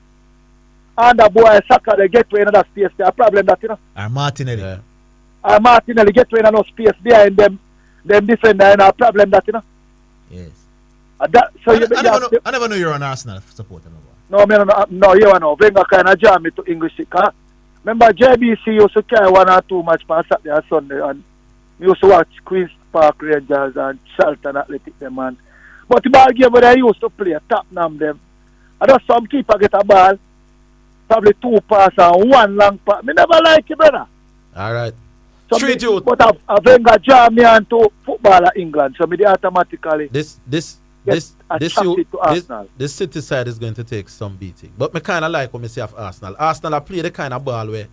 and the boy Saka, they get to another space. There a problem that, you know. Or Martinelli. Yeah. Martinelli get to another space behind them defender, and a problem that, you know. Yes. So I never know you're an Arsenal supporter. No, you know. Wenger kind of jam me to English. Remember, JBC used to carry 1 or 2 matches on Saturday and Sunday, and we used to watch Queen's Park Rangers and Charlton Athletic them, and but the ball game where they used to play, Tottenham them. I know some keeper get a ball, probably 2 pass and 1 long pass. Me never like it, brother. All right. So Treat you. But I Wenger jam me onto football at England, so me they automatically this City side is going to take some beating. But me kind of like what me say of Arsenal. Arsenal have played the kind of ball where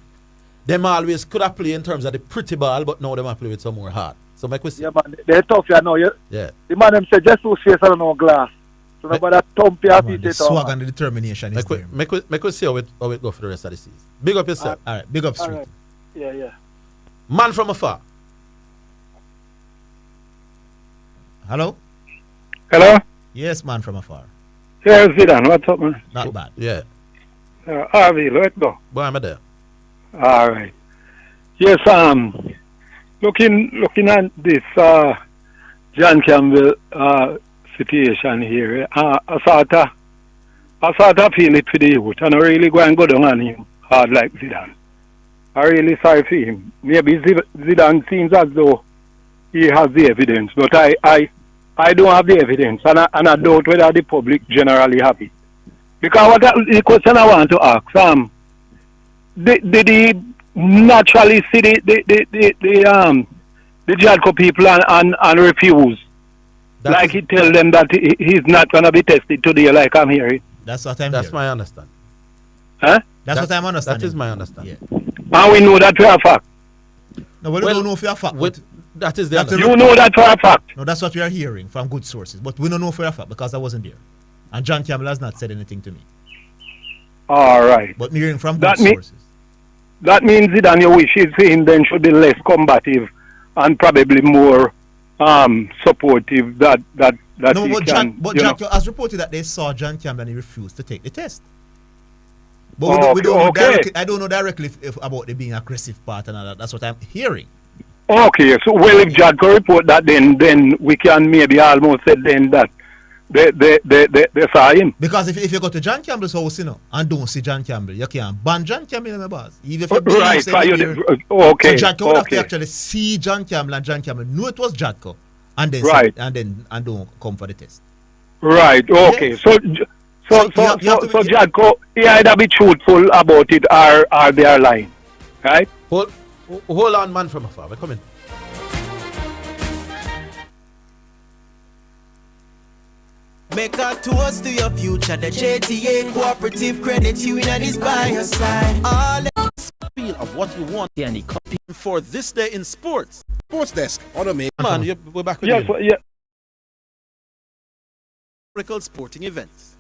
them always could have played in terms of the pretty ball, but now they might play with some more heart. So my question. Yeah, man, they're tough, you know. Yeah. The man them say just to face on no glass. So nobody thump your feet. The swag and the determination is there. Make us see how it go for the rest of the season. Big up yourself. All right, big up Street. Right. Yeah. Man from afar. Hello? Hello? Yes, man from afar. Yeah, Zidane, what's up, man? Not bad. Yeah. Orville, let's go. Boy, I'm there. All right. Yes, looking at this John Campbell situation here, I sort of feel it for the youth, and I really go and go down on him hard like Zidane. I really sorry for him. Maybe Zidane seems as though he has the evidence, but I don't have the evidence, and I doubt whether the public generally have it. Because the question I want to ask, did he naturally see the Jadco people and refuse? Like he tell them that he's not going to be tested today, like I'm hearing. That's what I'm That's hearing. my understanding. Huh? That's what I'm understanding. That is my understanding. Yeah. And we know that for a fact. No, we don't know for a fact. That is the You know that for a fact. No, that's what we are hearing from good sources. But we don't know for a fact because I wasn't there. And John Campbell has not said anything to me. All right. But me hearing from good sources. That means Zidane, your wishes for him then should be less combative and probably more supportive that no, he but can. But John has reported that they saw John Campbell and he refused to take the test. But we don't know directly, I don't know directly if about the being aggressive part and all that. That's what I'm hearing. Okay, so well, if Jadco report that, then we can maybe almost say then that they saw him. Because if you go to John Campbell's house, you know, and don't see John Campbell, you can't ban John Campbell, my boss. Even if you right, okay. So Jadco would have to actually see John Campbell and John Campbell know it was Jadco, and then right. and don't come for the test. Right. Okay. Yes. So Jadco, he either be truthful about it or they are lying, right? Hold on, man from afar. We're coming. Make a toast to your future. The JTA Cooperative Credit Union is by your side. All of what you want for this day in sports. Sports Desk on Omega. Man, we're back with Yes, you. yeah. Historical sporting events.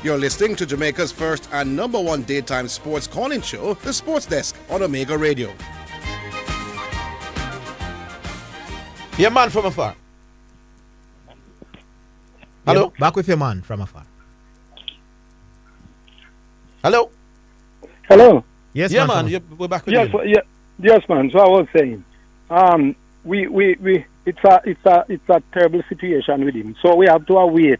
You're listening to Jamaica's first and number one daytime sports calling show, the Sports Desk on Omega Radio. Your man from afar. Hello? Yeah, back with your man from afar. Hello? Hello. Yes, yeah, man. We're back with Yes, you. yes, man. So I was saying, it's a terrible situation with him. So we have to await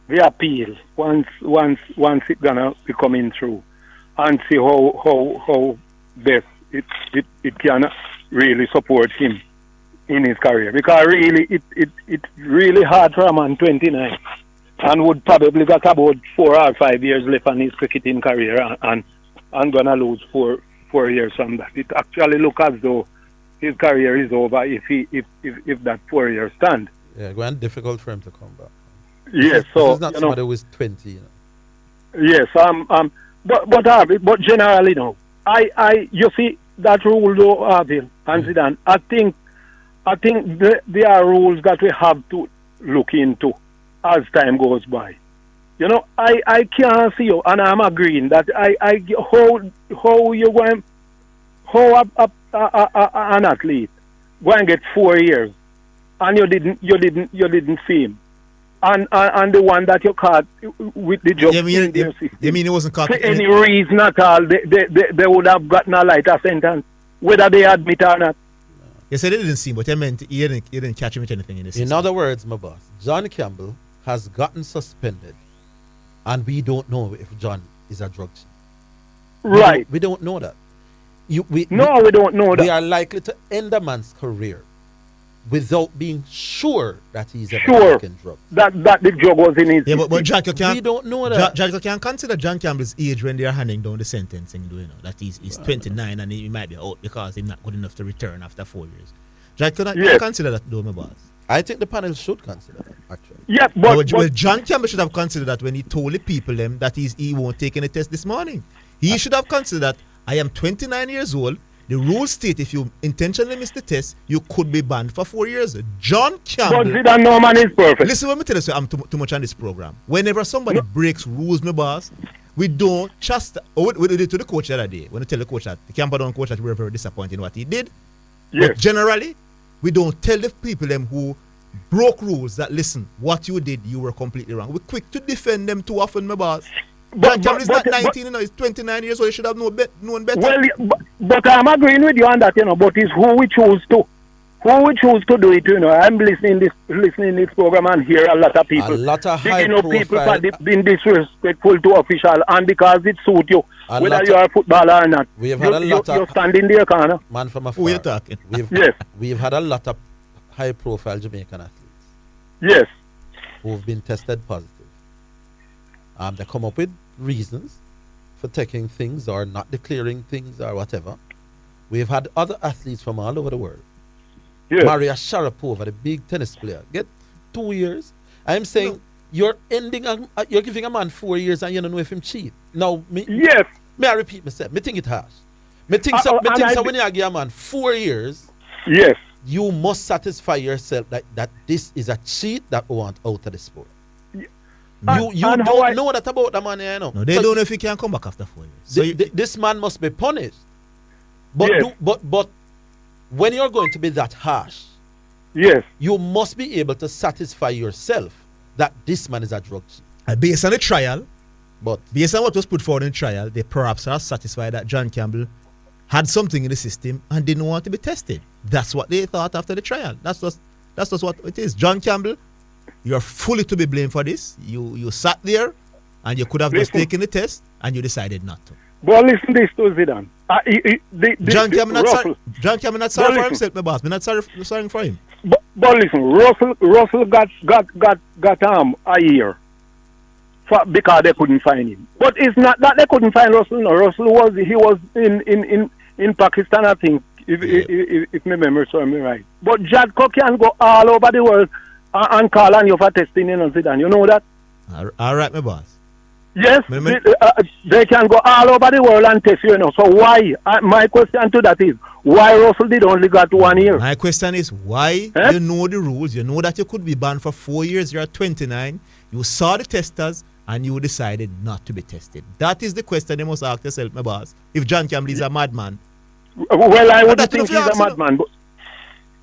the appeal once it's gonna be coming through, and see how best it can really support him in his career. Because really, it's really hard for a man 29 and would probably got about 4 or 5 years left on his cricketing career and gonna lose four years from that. It actually look as though his career is over if that 4 years stand. Yeah, going difficult for him to come back. Yes, This so is not you somebody know, who is 20. You know. yes, but generally, no. You see that rule though, Arville and Zidane. I think there are rules that we have to look into as time goes by. You know, I can't see you, and I'm agreeing that how you going, how an athlete go and get 4 years, and you didn't see him, and the one that you caught with the job. You mean it wasn't caught? For any reason at all, they would have gotten a lighter sentence, whether they admit or not. You said they didn't see him, but you meant you didn't catch him with anything in this. In other words, my boss, John Campbell has gotten suspended, and we don't know if John is a drug cheat. Right. We don't know that. We don't know that. We are likely to end a man's career without being sure that he's ever Sure taken drugs. that the drug was in his. Yeah, but Jack, you can't. We don't know that. Jack, you can consider John Campbell's age when they are handing down the sentencing. Do you know that he's 29 and he might be out because he's not good enough to return after 4 years. Jack, you Yes. consider that, though, my boss. I think the panel should consider that, actually. Yeah, Well, John Campbell should have considered that when he told the people that he won't take any test this morning. He should have considered that I am 29 years old. The rules state if you intentionally miss the test, you could be banned for 4 years. John Campbell. But Zidane, no man is perfect. Listen, let me tell you, so I'm too much on this program. Whenever somebody breaks rules, my boss, we don't just. We did it to the coach the other day. When I tell the coach that the Campbell coach that we were very disappointed in what he did. Yes. But generally, we don't tell the people them who broke rules that listen, what you did, you were completely wrong. We're quick to defend them too often, my boss. John Campbell is not 19, you know, he's 29 years old. He should have known better. Well, but I'm agreeing with you on that, you know. But it's who we choose to do it. You know, I'm listening this program and hear a lot of people. A lot of high people profile. being disrespectful to official, and because it suits you, whether you are a footballer or not. We have had a lot of. You're standing there, corner. Man from afar. Who are you talking? Yes. We've had a lot of high profile Jamaican athletes. Yes. Who've been tested positive. They come up with reasons for taking things or not declaring things or whatever. We've had other athletes from all over the world. Yes. Maria Sharapova, the big tennis player, get 2 years. I'm saying you're you're giving a man 4 years and you don't know if him cheat. Now, yes. May I repeat myself? Me think it harsh. Me think so when you give a man 4 years, yes, you must satisfy yourself that this is a cheat that we want out of the sport. You don't know that about the man, you know. No, they don't know if he can come back after 4 years. So this man must be punished. But Yes. but when you're going to be that harsh, yes, you must be able to satisfy yourself that this man is a drug cheat. Based on the trial, but based on what was put forward in the trial, they perhaps are satisfied that John Campbell had something in the system and didn't want to be tested. That's what they thought after the trial. That's just what it is. John Campbell, you are fully to be blamed for this. You sat there and you could have just taken the test and you decided not to. But listen this to Zidane. John Campbell not sorry for himself, my boss. We're not sorry for him. But listen, Russell got a year because they couldn't find him. But it's not that they couldn't find Russell. No, Russell was in Pakistan, I think, if my memory serves me right. But Jadko can go all over the world and call on you for testing, you know, Zidane. You know that? All right, my boss. Yes, they can go all over the world and test you, So why? My question to that is, why Russell did only got 1 year? My question is, why you know the rules? You know that you could be banned for 4 years. You're 29. You saw the testers and you decided not to be tested. That is the question you must ask yourself, my boss. If John Campbell is a madman. Well, I wouldn't think he's a madman. But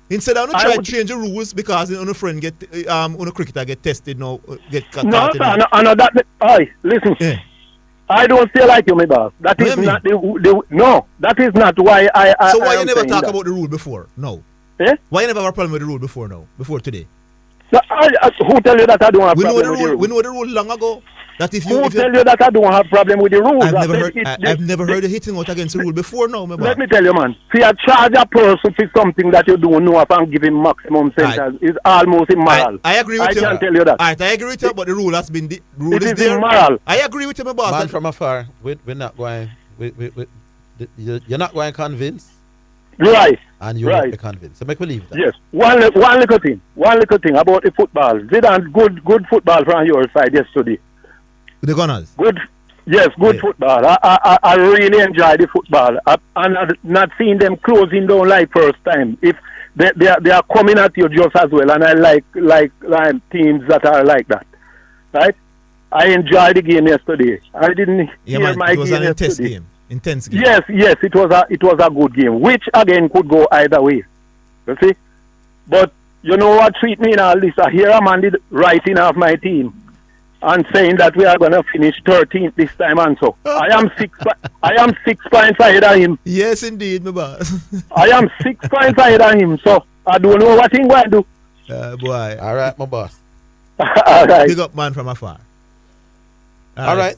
instead of try to change the rules because on a friend get on a cricketer get tested now get caught. No, listen. Yeah. I don't feel like you, my boss. That is not no. That is not why I. So why you never talk about the rule before? No. Eh? Why you never have a problem with the rule before now? Before today? So who tell you that I don't have problem with the rule? We know the rule long ago. That if who tell you that I don't have problem with the rules? I've never heard of hitting out against the rule before now, my boss. Let me tell you, man. See, I charge a person for something that you don't know if and give him maximum sentence is almost immoral. I agree with you. I can tell you that. I agree with you, but the rule has been it is there. Immoral. I agree with you, my boss. Man from afar, we're not going. You're not going to convince. Right. And you won't be convinced. So make believe that. Yes. One little thing about the football. Zidane good football from your side yesterday. The Gunners. Good football. I really enjoy the football. I'm not seeing them closing down like first time. If they are coming at you just as well, and I like teams that are like that, right? I enjoyed the game yesterday. I didn't hear my game yesterday. Intense game. Yes, it was a good game, which again could go either way. You see, but you know what treat me in all this? I hear a man did writing off my team and saying that we are going to finish 13th this time, and so I am 6 points ahead of him. Yes, indeed, my boss. I am 6 points ahead of him, so I don't know what he's going to do. Boy, all right, my boss. All right, big up man from afar. All right,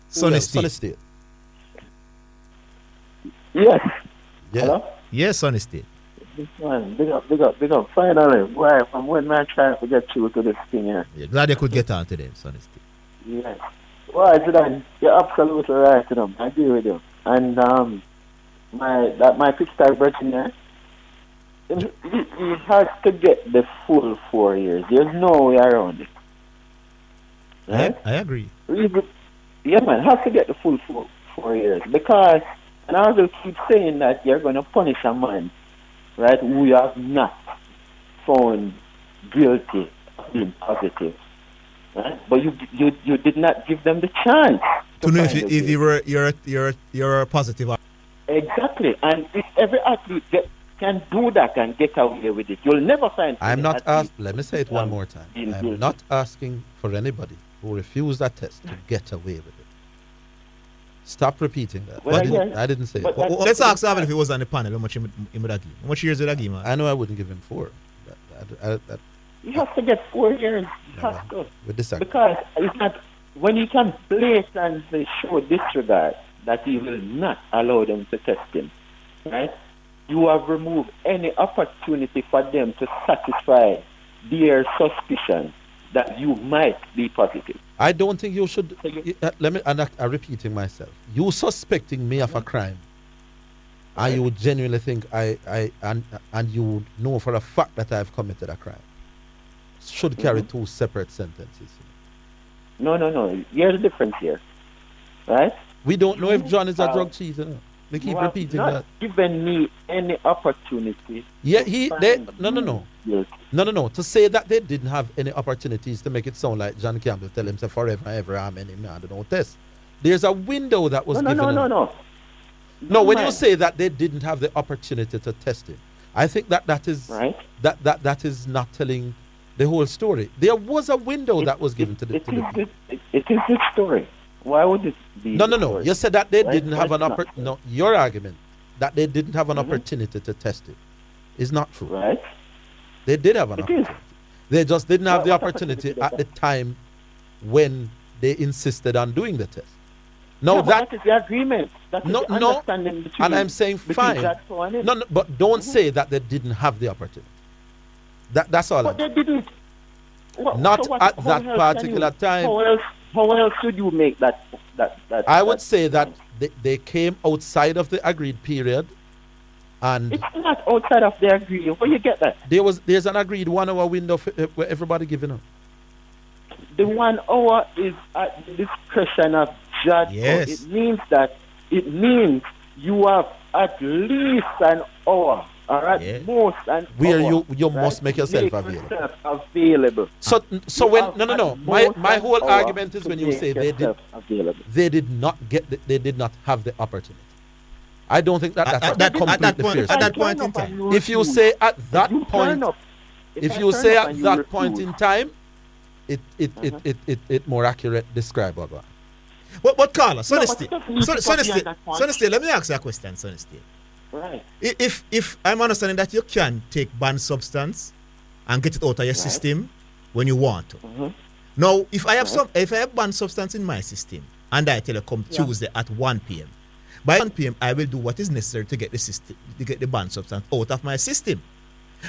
Sunny State. Yes. Yeah. Hello? Yes, Sunny State. Big up. Finally, boy, from when I try to get through to this thing here. Yeah, glad you could get on to them, Sunny State. Yes. Well, Zidane, you're absolutely right, I agree with you. And my picture virgin there, he has to get the full 4 years. There's no way around it. Right? I agree. Yeah, man, has to get the full 4 years because. And I will keep saying that you're going to punish a man, right, who you have not found guilty of being positive, right? But you did not give them the chance to know if you're positive. Exactly, and if every athlete can do that and get away with it, you'll never find. I'm not asking. Let me say it one more time. I'm not asking for anybody who refused that test to get away with it. Stop repeating that. I didn't say it. Let's ask Alvin if he was on the panel. How much he would give? How much years would I give, man? I know I wouldn't give him 4. You have to get 4 years. With this because it's not when you can blatantly show disregard that he will not allow them to test him, right? You have removed any opportunity for them to satisfy their suspicion that you might be positive. I don't think you should. I'm repeating myself. You suspecting me of a crime, and you genuinely think and you know for a fact that I've committed a crime, should carry 2 separate sentences. No. Here's the difference here, right? We don't know if John is a drug cheater. They keep repeating that. Given me any opportunity. Yeah, No. To say that they didn't have any opportunities to make it sound like John Campbell tell him to forever and ever I'm any man, don't test. There's a window that was given. No, when you say that they didn't have the opportunity to test him, I think that is right. That is not telling the whole story. There was a window that was given to the. It is the story. Why would it be? No. You said that they didn't have an opportunity. No, your argument that they didn't have an opportunity to test it is not true. Right. They did have an opportunity. They just didn't have the opportunity at the time when they insisted on doing the test. No, that is the agreement. That is the understanding between. And I'm saying fine. No, but don't say that they didn't have the opportunity. That's all. But they didn't. Not at that particular time. How else should you make that? I would say that they came outside of the agreed period, and it's not outside of the agreed. Where you get that? There's an agreed 1 hour window for everybody giving up. the 1 hour is at the discretion of judge. Yes. It means you have at least an hour, or at most an Where hour. you must make yourself available. Available. So when no. My whole argument is when you say they did not have the opportunity. I don't think that that's completely fair. At that point in time. If you say at that point, if you say at that point in time, it more accurate describe what. But Carla, Sonny State, let me ask you a question, Sonny State. Right. If I'm understanding that you can take banned substance and get it out of your system when you want to. Now, if I have banned substance in my system and I tell you come Tuesday at 1 p.m. By 1 p.m. I will do what is necessary to get the banned substance out of my system.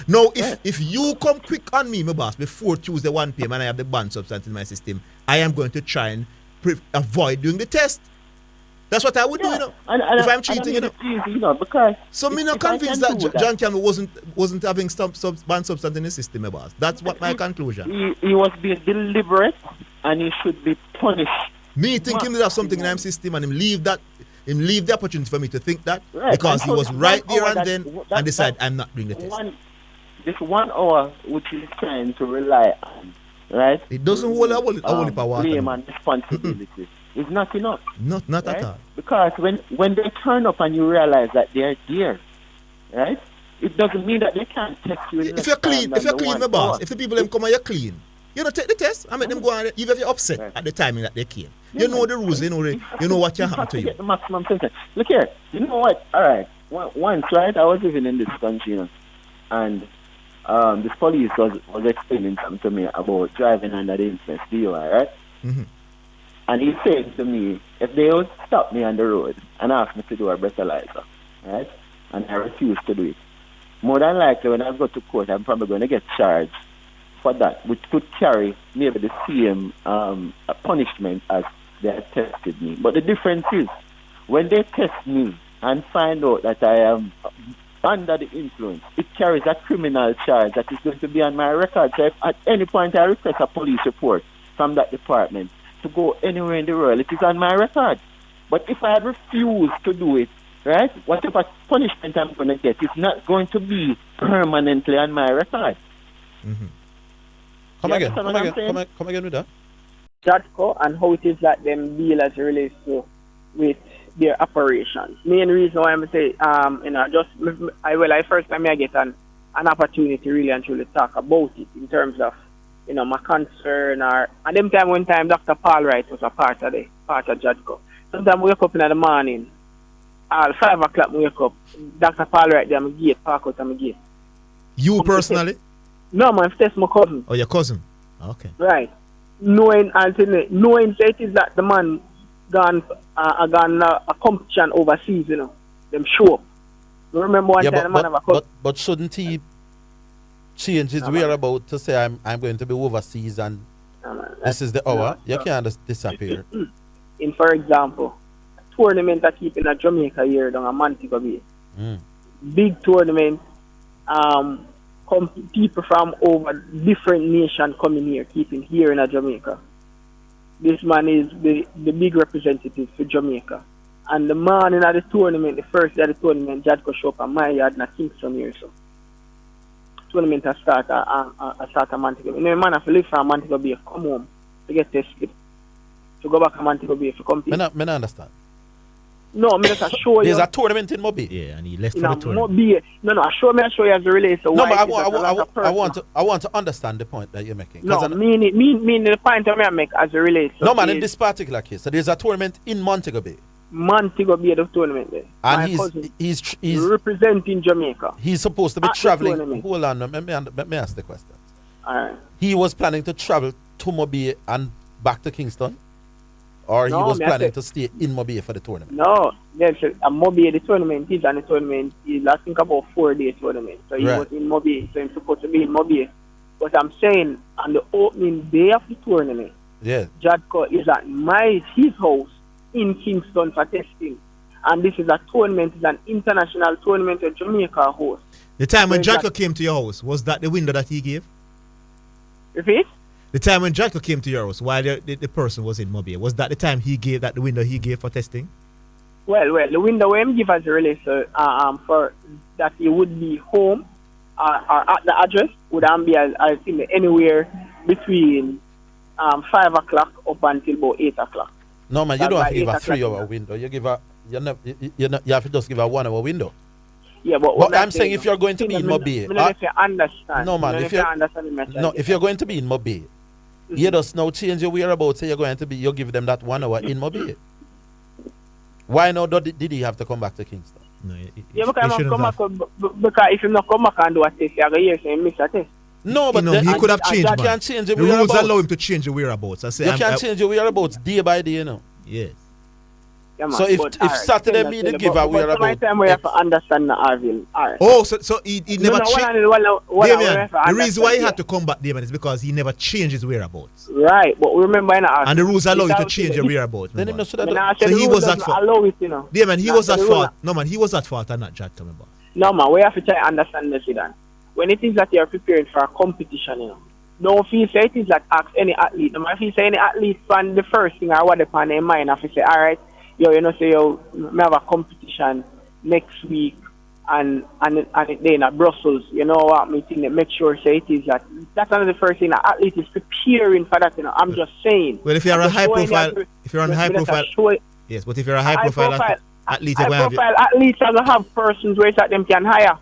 Now, if you come quick on me, my boss, before Tuesday 1 p.m. and I have the banned substance in my system, I am going to try and avoid doing the test. That's what I would do, you know. If I'm cheating, you know. Because so me not convinced that John Campbell wasn't having banned substance in his system, my boss. That's what my conclusion. He was being deliberate, and he should be punished. Me thinking there's something in my system, and him leave the opportunity for me to think that because he was right there and then and decide I'm not doing the test. This 1 hour which he's trying to rely on, right? It doesn't hold a power. Blame and responsibility. It's not enough. Not right? At all. Because when they turn up and you realize that they're there, right? It doesn't mean that they can't test you. If you're clean, my boss, if the people them come and you're clean, you know, take the test and make them go on. Even if you're upset at the timing that they came, you know the rules, you know what can happen to you. Get the maximum sentence. Look here, you know what? All right, once, right? I was living in this country, you know, and this police was explaining something to me about driving under the influence, DUI, right? Mm-hmm. And he said to me, if they would stop me on the road and ask me to do a breathalyzer, right? And I refuse to do it, more than likely when I go to court, I'm probably going to get charged for that, which could carry maybe the same punishment as they had tested me. But the difference is, when they test me and find out that I am under the influence, it carries a criminal charge that is going to be on my record. So if at any point I request a police report from that department to go anywhere in the world, it is on my record. But if I had refused to do it, right, whatever punishment I'm going to get is not going to be permanently on my record. Mm-hmm. Come again with that. Jatco and how it is that them deal as it relates to with their operations. Main reason why I'm say first time I get an opportunity really and truly talk about it in terms of my concern and them time one time Dr. Paul Wright was a part of Jatco. Sometimes we wake up in the morning, 5 o'clock we wake up, Dr. Paul Wright there, I'm gate, park out my gate. You personally? No, man, it's my cousin. Oh, your cousin? Okay. Right. Knowing that it is that the man gone a competition overseas, them show up. You remember one time the man have a cup. But shouldn't he change his whereabouts to say I'm going to be overseas and this is the hour? You can't just disappear. In for example, a tournament that keep in a Jamaica here down a Montego Bay. Big tournament, people from over different nations coming here, keeping here in Jamaica. This man is the big representative for Jamaica. And the man in the tournament, the first day of the tournament, Jadko show up at my yard in Kingston here. So tournament has started at Montego Bay. The man has to live from Montego Bay, come home to get tested. To go back to Montego Bay to compete. I don't understand. No, I'm just show you. There's a tournament in Mobile. Yeah, and he left for the tournament. No, I show you as it relates to no, but I want to understand the point that you're making. No, meaning the point I'm making as it relates to. No, man, in this particular case, so there's a tournament in Montego Bay. Montego Bay, the tournament there. And he's representing Jamaica. He's supposed to be traveling. Hold on, let me ask the question. All right. He was planning to travel to Mobile and back to Kingston? Or he was planning to stay in Mobile for the tournament? No, there's a Mobile, the tournament is, and the tournament is, I think, about 4-day tournament. So he was in Mobile, so he's supposed to be in Mobile. But I'm saying, on the opening day of the tournament, Jadko is at his house in Kingston for testing. And this is a tournament, it's an international tournament that Jamaica hosts. The time when Jadko came to your house, was that the window that he gave? Repeat? The time when Jacko came to your house while the person was in Mobile, was that the time he gave, that the window he gave for testing? Well, the window him give as a release for that he would be home or at the address would be I think anywhere between 5 o'clock up until about 8 o'clock. No man, you don't have to give a 3-hour window. You give a you have to just give a 1 hour window. Yeah, but I'm saying if you're going to be in Mobile, if you understand. No man, if you're going to be in Mobile, you just now change your whereabouts. Say you're going to be, you give them that 1 hour in Mobile. Why now did he have to come back to Kingston? No, because if you not come back and do a test, you're going to miss a test. No, but he could have changed, man. Can change the rules allow him to change the whereabouts. You can change your whereabouts day by day, you know. Yes. Yeah, man, so if Saturday me the give a whereabouts. But time we have to understand the Orville. Right. Oh, so he never changed. The reason why he had to come back, Damon, is because he never changed his whereabouts. Right, but remember in and the rules allow you to change your whereabouts. Then so he was at fault. Allow it, you know. Damon, he was at fault. No man, he was at fault and not Jack coming back. No man, we have to try to understand this, then. When it is that you are preparing for a competition, you know, don't feel say it is like ask any athlete. No matter if you say any athlete from the first thing or what they plan in mind, if you say, all right, you know, say we have a competition next week and it then at Brussels, you know what me think that make sure say it is that that's not the first thing the athlete is preparing for that, you know. I'm just saying. Well, if you're a high profile, yes, but if you're a high profile athlete, athletes are gonna have persons where that them can hire.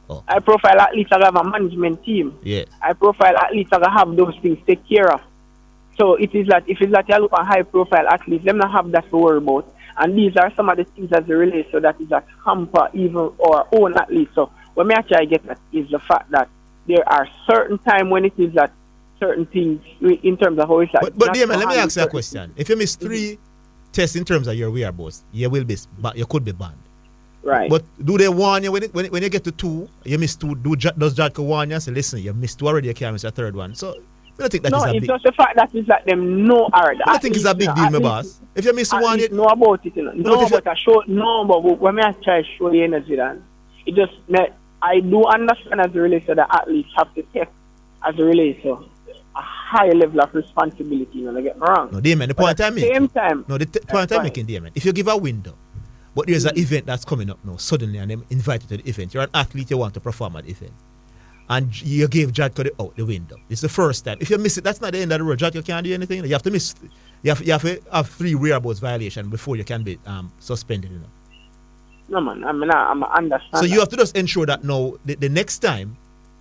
Oh. High profile athletes are gonna have a management team. Yes. High profile athletes are gonna have those things take care of. So it is that if it's that you look at high profile athletes, them not have that to worry about. And these are some of the things that they relate, so that is that hamper even our own athletes. So what me actually get at is the fact that there are certain time when it is that certain things in terms of how it's like. But Damon, let me ask you a question. If you miss 3 tests in terms of your whereabouts, you could be banned. Right. But do they warn you when you get to 2, you miss 2, does Jadko warn you and say, listen, you missed 2 already, you can't miss a 3rd one? So I don't think that is a big deal. No, it's just the fact that it's like them know already. I think it's a big deal, my boss. If you miss 1, you know about it, you know. No, but I show but when I try to show the energy, then it just I do understand as a relator that athletes have to take as a relator a high level of responsibility, you know, get me wrong. No, Damon, the point I'm making. The point I'm making, Damon, if you give a window, but there's an event that's coming up now, suddenly, and them invited to the event. You're an athlete, you want to perform at the event. And you gave Jadko out the window. It's the first time. If you miss it, that's not the end of the road. Jadko can't do anything. You have to miss. You have to have 3 whereabouts violation before you can be suspended. You know. No man, I'm understand. So you have to just ensure that now the next time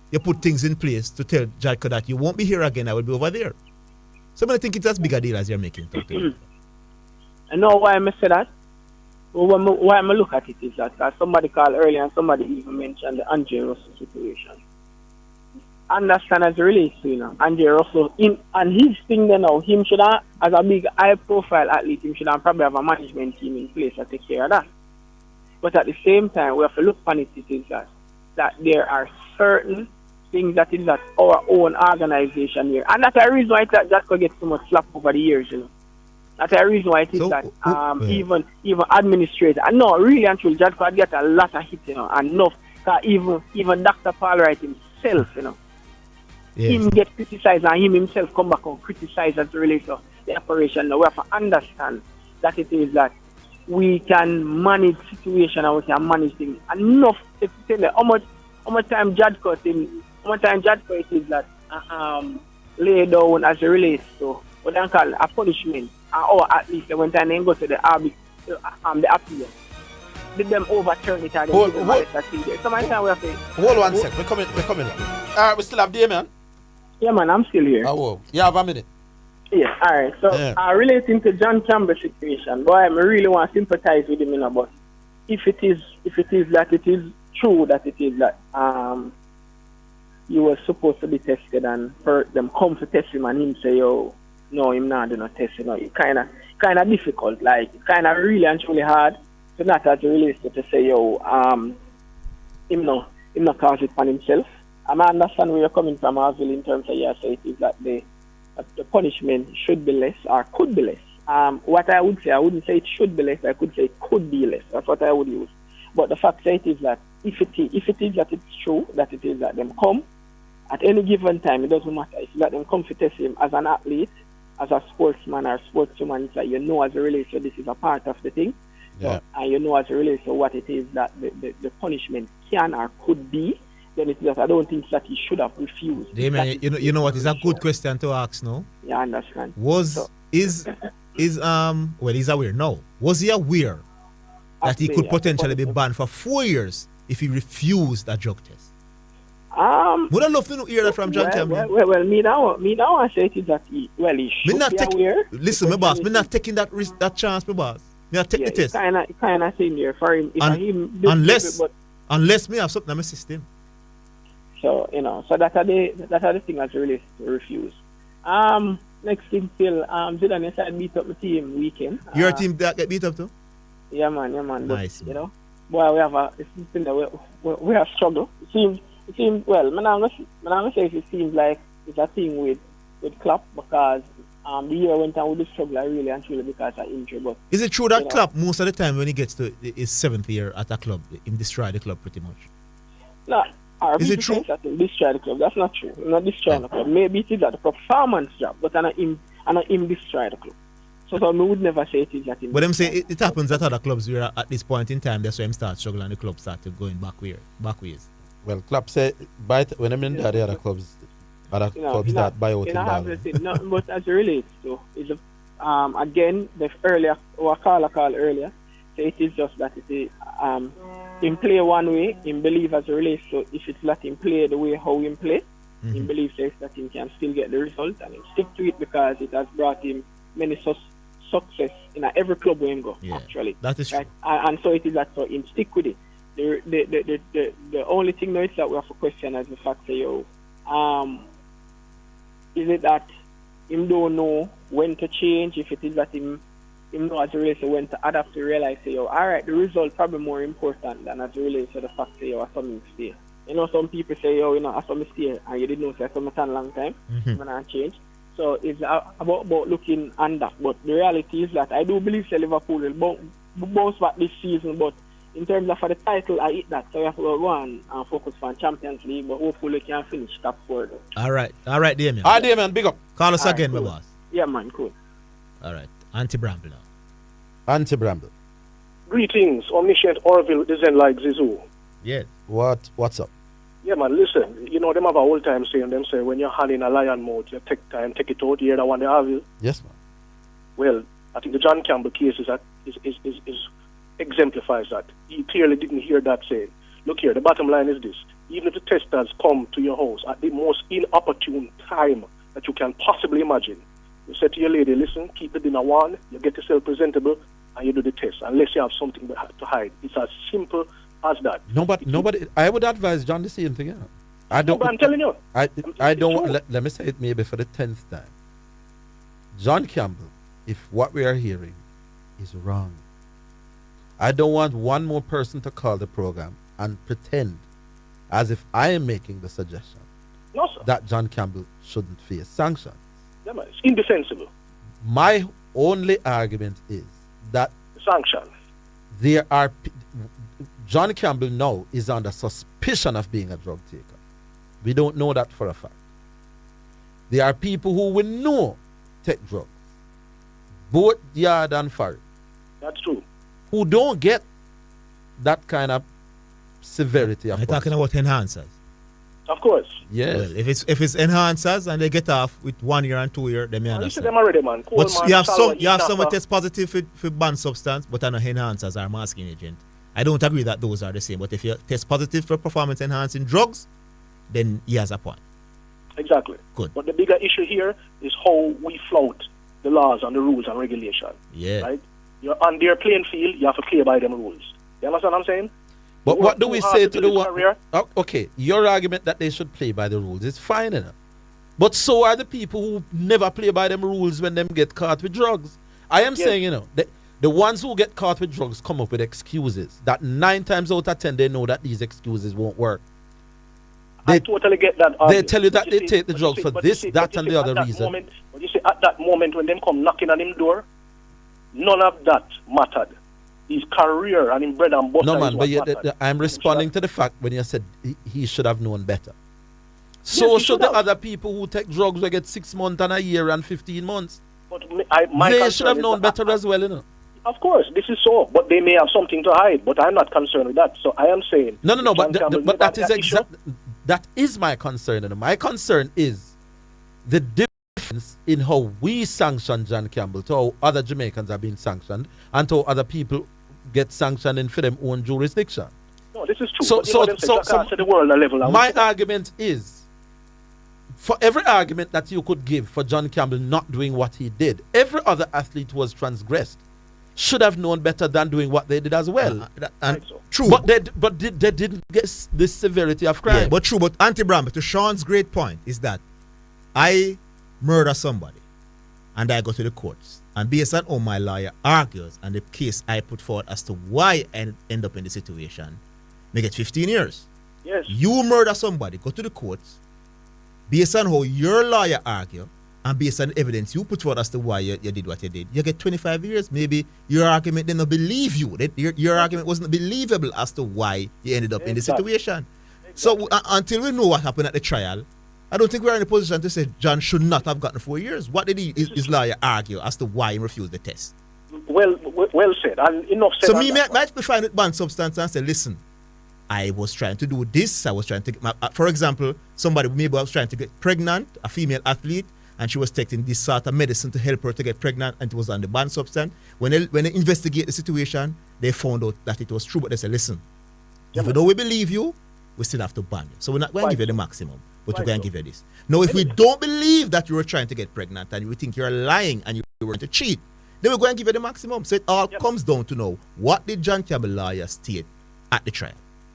you put things in place to tell Jadko that you won't be here again. I will be over there. So I think it's as big a deal as you're making. I know why I say that. Why I look at it is that somebody called earlier and somebody even mentioned the Andre Russell situation. Understand as it relates to, you know, Andre Russell and his thing then now, him should have, as a big high profile athlete, him should have probably have a management team in place to take care of that. But at the same time, we have to look upon it is that there are certain things that is that our own organization here. And that's a reason why that could get so much slap over the years, you know. That's a reason why it is even administrators, and no, really and truly, Jadko get a lot of hits, you know, and enough. Even Dr. Paul Wright himself, you know, him get criticized and him himself come back and criticize as it relates to the operation. Now we have to understand that it is that we can manage situation and we can manage things. Enough to tell you how much time Jadko it is that lay down as it relates to what they call a punishment. Or at least when time they go to the appeal, did them overturn it and hold one sec, we're coming. We still have Damon? Yeah man, I'm still here. Oh, you have a minute. Yeah, alright. So relating to John Campbell's situation, boy, I really want to sympathize with him, you know, but if it is that it is true that it is that you were supposed to be tested and for them come to test him and him say, yo, no, him not do not test, you know, it's kind of difficult, like it's kind of really and truly hard to not as it relates to say, yo, him not cause it on himself. I understand where you're coming from, Orville, in terms of so it is that the punishment should be less or could be less. What I would say, I wouldn't say it should be less, I could say it could be less. That's what I would use. But the fact is that if it is that it's true that it is that them come at any given time, it doesn't matter. If you let them come to test him as an athlete, as a sportsman or sportswoman, it's like you know as a relator this is a part of the thing. Yeah. So, and you know as a relator what it is that the punishment can or could be, then it's just I don't think that he should have refused. Damien, you know what is a good question to ask now? Yeah, I understand. He's aware. No. Was he aware that he could potentially be banned for 4 years if he refused a drug test? Would I love to hear that from John Campbell? Well, me now I say it is that he should be aware. Listen, my boss, me not taking that risk, that chance, my boss. Me not take the test. Kind of same here for him. Unless me have something in my system. So so that's the thing as relates to refuse. Next thing, Phil. Zidane, yes, I beat up the team weekend. Your team that get beat up too? Yeah, man. Nice. But, boy, we have it's something that we have struggled. It seems well. I'm not gonna say it seems like it's a thing with Klopp because the year went on with the struggle really and truly because of injury. But is it true that Klopp most of the time when he gets to his 7th year at a club, he destroy the club pretty much? No. Is it true? That destroy the club. That's not true. Not destroy the club. Maybe it is at the performance job, but I'm not him destroy the club. So we would never say it is that him. But them say it happens at other clubs where at this point in time that's why him start struggling and the club started going back ways. Well, Klopp say when I'm in the other clubs start buy out in no, but as it relates to is again the earlier or call earlier, so it is just that it is him play one way, him believe as it relates to if it's let him play the way how him play, him believe says that he can still get the result and he stick to it because it has brought him many success in every club where him go, actually. That is right? And so it is that so him stick with it. The only thing now is that we have to question as the fact that is it that him don't know when to change, if it is that him know as it relates to when to adapt to realize say alright, the result probably more important than as it relates to the fact that I saw me stay. Some people say I saw me stay and you didn't know say I saw me stand long time when I change. So it's about looking on that. But the reality is that I do believe that Liverpool will bounce back this season, but in terms of for the title, I hit that. So we have to go on and focus on Champions League, but hopefully we can finish top 4. All right, Damien. All right, Damien, big up. Call us again, my boss. Yeah, man, cool. All right, Anti-Bramble now. Anti-Bramble. Greetings, omniscient Orville, the Zen like Zizou. Yeah. What's up? Yeah, man, listen, them have a old time saying, them say, when you're handing a lion mode, you take time, take it out, you hear that one they have you? Yes, man. Well, I think the John Campbell case is exemplifies that. He clearly didn't hear that saying. Look here, the bottom line is this. Even if the testers come to your house at the most inopportune time that you can possibly imagine, you say to your lady, listen, keep the dinner warm, you get yourself presentable, and you do the test, unless you have something to hide. It's as simple as that. Nobody. I would advise John the same thing. But I'm telling you. I don't. Let me say it maybe for the 10th time. John Campbell, if what we are hearing is wrong, I don't want one more person to call the program and pretend as if I am making the suggestion that John Campbell shouldn't face sanctions. Yeah, man, it's indefensible. My only argument is that sanctions. John Campbell now is under suspicion of being a drug taker. We don't know that for a fact. There are people who we know take drugs, both yard and foreign. That's true. Who don't get that kind of severity. You're talking about enhancers. Of course. Yes. Well, if it's enhancers and they get off with 1 year and 2 year, they may understand. You see them already, man. But you have some test positive for banned substance, but I know enhancers are masking agent. I don't agree that those are the same. But if you test positive for performance enhancing drugs, then he has a point. Exactly. Good. But the bigger issue here is how we flout the laws and the rules and regulations. Yeah. Right? You're on their playing field, you have to play by them rules. You understand what I'm saying? But what do we say to the one? Okay, your argument that they should play by the rules is fine enough. But so are the people who never play by them rules when them get caught with drugs. I am saying, the ones who get caught with drugs come up with excuses that 9 times out of 10 they know that these excuses won't work. I totally get that. They tell you that they take the drugs for this, that, and the other reason. But you see, at that moment when them come knocking on him door, none of that mattered. His career and his bread and butter. No, man, but I'm responding to the fact when you said he should have known better. So Yes, he should the have. other people who take drugs will get 6 months and a year and 15 months. But my They concern should have is known that- better as well, you know. Of course, this is so, but they may have something to hide. But I'm not concerned with that. So I am saying. No, John Campbell but made that is issue. that is my concern. You know. My concern is the difference in how we sanction John Campbell to how other Jamaicans are being sanctioned and to how other people get sanctioned in for them own jurisdiction. No, this is true. So, But, you know, them say Jack answer the world level. and my we- argument is, for every argument that you could give for John Campbell not doing what he did, every other athlete who was transgressed should have known better than doing what they did as well. True. But they didn't get this severity of crime. Yeah, but true. But Auntie Bramble, to Sean's great point is that I murder somebody and I go to the courts, and based on how my lawyer argues and the case I put forward as to why I end up in the situation, they get 15 years. Yes. You murder somebody, go to the courts, based on how your lawyer argue and based on the evidence you put forward as to why you did what you did, you get 25 years. Maybe your argument did not believe you. Your argument wasn't believable as to why you ended up in the situation. So until we know what happened at the trial, I don't think we're in a position to say John should not have gotten 4 years. What did his lawyer argue as to why he refused the test? Well said. And enough said. So on me that. might be fine with banned substance and say, listen, I was trying to do this. I was trying to get for example, somebody maybe was trying to get pregnant, a female athlete, and she was taking this sort of medicine to help her to get pregnant, and it was on the banned substance. When they investigate the situation, they found out that it was true, but they said, listen, even though we believe you, we still have to ban you. So we're not going to give you the maximum, but we're going to give you this. Now, if we don't believe that you were trying to get pregnant and we think you're lying and you were going to cheat, then we're going to give you the maximum. So it all comes down to know, what did John Campbell lawyer state at the trial?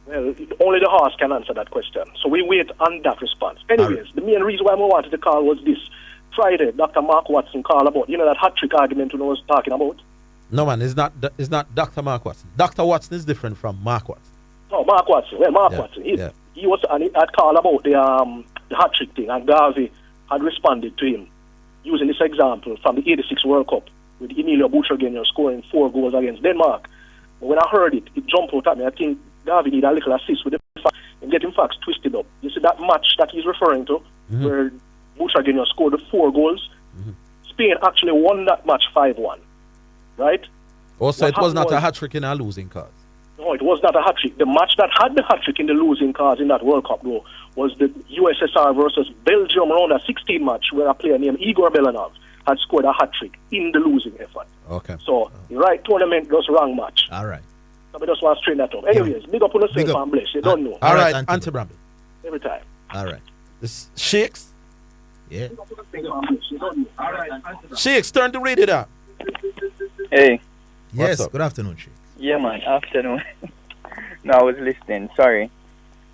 Well, only the horse can answer that question. So we wait on that response. Anyways, the main reason why I wanted to call was this. Friday, Dr. Mark Watson called about, that hat-trick argument when I was talking about. No, man, it's not Dr. Mark Watson. Dr. Watson is different from Mark Watson. Oh, Mark Watson. Well, Mark Watson. He was, and he had called about the hat-trick thing, and Garvey had responded to him using this example from the 86 World Cup with Emilio Butragueño scoring 4 goals against Denmark. But when I heard it, it jumped out at me. I think Garvey need a little assist with the facts and getting facts twisted up. You see that match that he's referring to, where Butragueño scored the 4 goals. Spain actually won that match 5-1, right? Also, it was not a hat-trick in a losing cause. No, it was not a hat-trick. The match that had the hat-trick in the losing cause in that World Cup, though, was the USSR versus Belgium round of 16 match, where a player named Igor Belanov had scored a hat-trick in the losing effort. Okay. So, the right tournament goes wrong match. All right. So, I just want to straighten that up. Anyways, big up on yourself and bless. You don't know. All right, Auntie Bramble. Every time. All right. This Shakes. Yeah. Shakes, turn the radio down. Hey. Yes, good afternoon, Shakes. Yeah, man, afternoon. No, I was listening, sorry.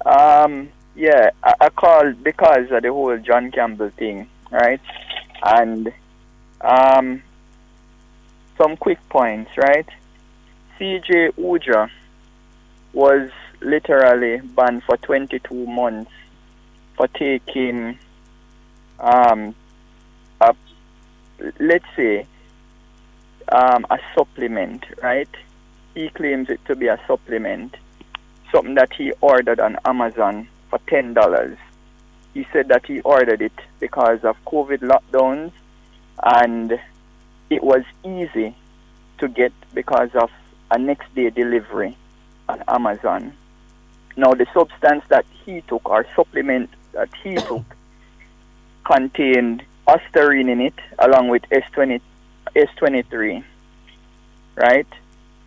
Yeah, I called because of the whole John Campbell thing, right? And some quick points, right? CJ Uja was literally banned for 22 months for taking let's say a supplement, right? He claims it to be a supplement, something that he ordered on Amazon for $10. He said that he ordered it because of COVID lockdowns and it was easy to get because of a next day delivery on Amazon. Now the substance that he took, or supplement that he took, contained Ostarine in it along with S23, right?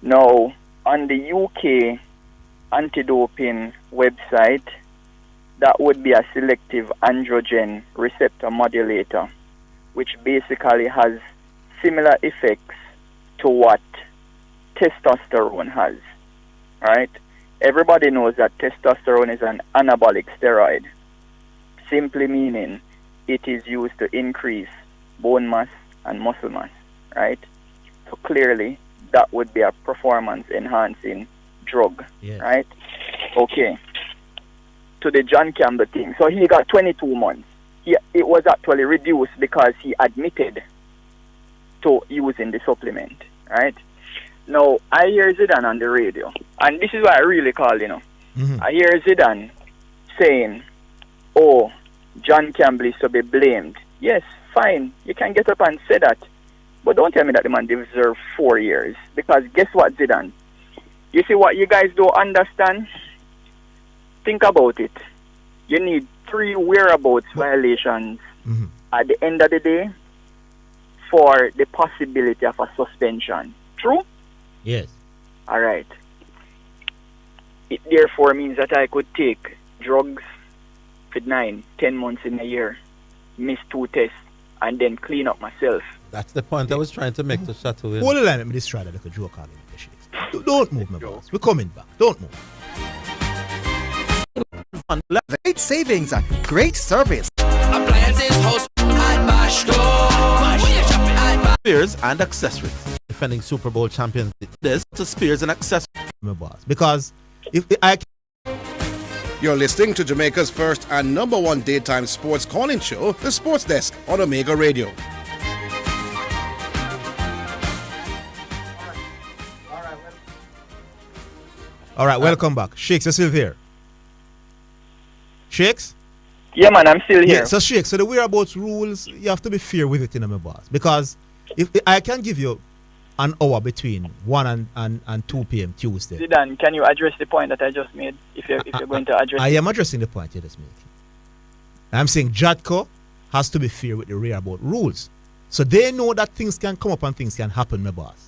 Now, on the UK anti-doping website, that would be a selective androgen receptor modulator, which basically has similar effects to what testosterone has, right? Everybody knows that testosterone is an anabolic steroid, simply meaning it is used to increase bone mass and muscle mass, right? So clearly, that would be a performance-enhancing drug, right? Okay. To the John Campbell thing. So he got 22 months. It was actually reduced because he admitted to using the supplement, right? Now, I hear Zidane on the radio, and this is why I really call, I hear Zidane saying, oh, John Campbell is to be blamed. Yes, fine. You can get up and say that. But don't tell me that the man deserves 4 years. Because guess what, Zidane? You see what you guys don't understand? Think about it. You need 3 whereabouts violations at the end of the day for the possibility of a suspension. True? Yes. All right. It therefore means that I could take drugs for 9, 10 months in a year, miss 2 tests, and then clean up myself. That's the point I was trying to make to Chateau. Hold the line, let me just try that like a joke on the shakes. Don't move, my boss. We're coming back. Don't move. Great savings, great service. Appliances, house, and mash door. Spears and accessories. Defending Super Bowl champions. This to Spears and accessories. My boss. Because if I You're listening to Jamaica's first and #1 daytime sports calling show, The Sports Desk on Omega Radio. All right, welcome back. Shakes, you're still here. Shakes? Yeah, man, I'm still here. Yeah, so Shakes, so the whereabouts rules, you have to be fair with it, my boss. Because if I can give you an hour between 1 and 2 p.m. Tuesday. Zidane, can you address the point that I just made? If you're going to address I am addressing the point you just made. I'm saying Jadco has to be fair with the whereabout rules. So they know that things can come up and things can happen, my boss.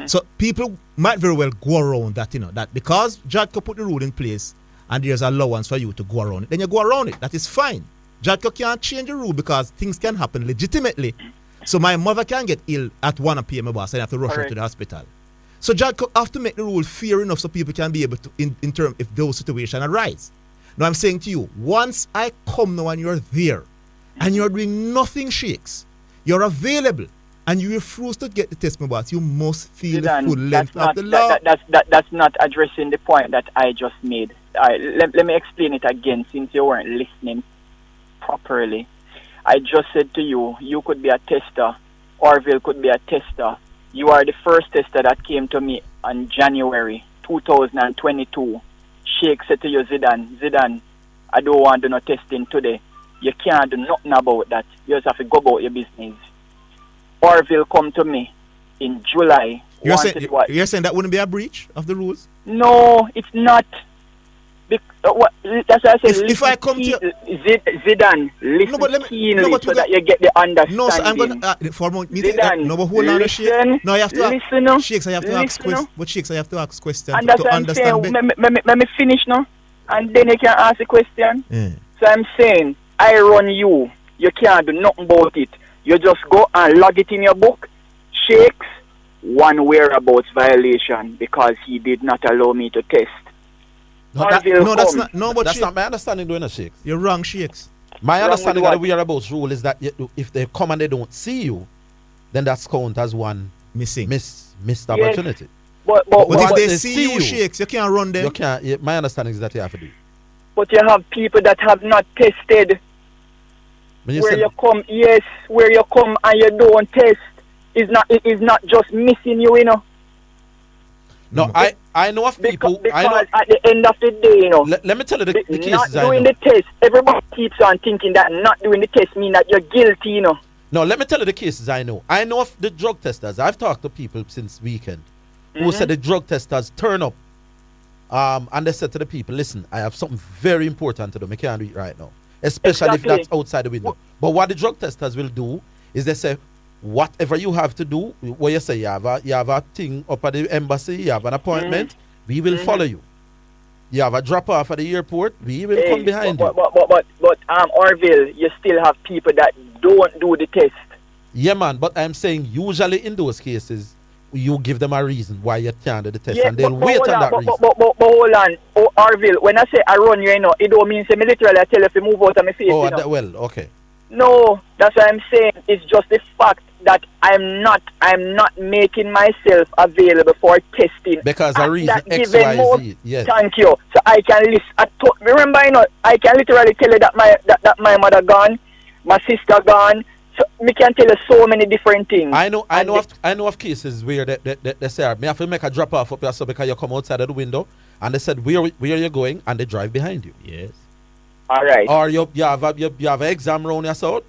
So people might very well go around that, that because Jadco put the rule in place and there's allowance for you to go around it, then you go around it. That is fine. Jadco can't change the rule because things can happen legitimately. So my mother can get ill at 1 p.m. my boss, and I have to rush her to the hospital. So Jadco have to make the rule fair enough so people can be able to, in terms if those situations arise. Now I'm saying to you, once I come now and you're there, and you're doing nothing, Shakes, you're available, and you refuse to get the test, my boss, you must feel the full length of the law. That's not addressing the point that I just made. Let me explain it again since you weren't listening properly. I just said to you, you could be a tester. Orville could be a tester. You are the first tester that came to me on January 2022. Sheikh said to you, Zidane, I don't want to do no testing today. You can't do nothing about that. You just have to go about your business. Orville come to me in July. You're saying that wouldn't be a breach of the rules? No, it's not. That's why I said, if I come to Zidane, listen keenly so that you get the understanding. No, so I'm going to for a moment. Zidane, no, but hold on, listen. No, I have to listen. Ask. Shakes, I have to ask questions. But Shakes, I have to ask questions and that's to understand. Let me finish now, and then you can ask a question. Yeah. So I'm saying, I run you. You can't do nothing about it. You just go and log it in your book. Shakes, 1 whereabouts violation because he did not allow me to test. That's not my understanding doing a Shakes. You're wrong, Shakes. My understanding of the whereabouts rule is that if they come and they don't see you, then that's count as one missed opportunity. But if they see you, Shakes, you can't run them. You can't. My understanding is that you have to do it. But you have people that have not tested. Where you come and you don't test it is not just missing you, you know. No, I know of people. Because at the end of the day, let me tell you the cases not doing the test. Everybody keeps on thinking that not doing the test means that you're guilty, you know. No, let me tell you the cases I know. I know of the drug testers. I've talked to people since weekend who said the drug testers turn up, and they said to the people, "Listen, I have something very important to do. I can't do it right now, especially if that's outside the window." But what the drug testers will do is they say, whatever you have to do, what you say, you have a thing up at the embassy, you have an appointment, we will follow you. You have a drop off at the airport, we will come behind you. But Orville, you still have people that don't do the test. Yeah, man, but I'm saying usually in those cases, you give them a reason why you can't do the test, and they'll wait on that reason. But hold on, Orville, when I say I run you, it don't mean say me literally I tell you to move out of my face. Well, okay. No, that's what I'm saying. It's just the fact that I'm not making myself available for testing. Because a reason X, Y, Z. Yes. Thank you. So I can list. Remember, I can literally tell you that my mother gone, my sister gone. So we can tell you so many different things. I know of cases where they say, "Me have to make a drop off up here so because you come outside of the window," and they said, "Where are you going?" and they drive behind you. Yes. All right. Or you have an exam round yourself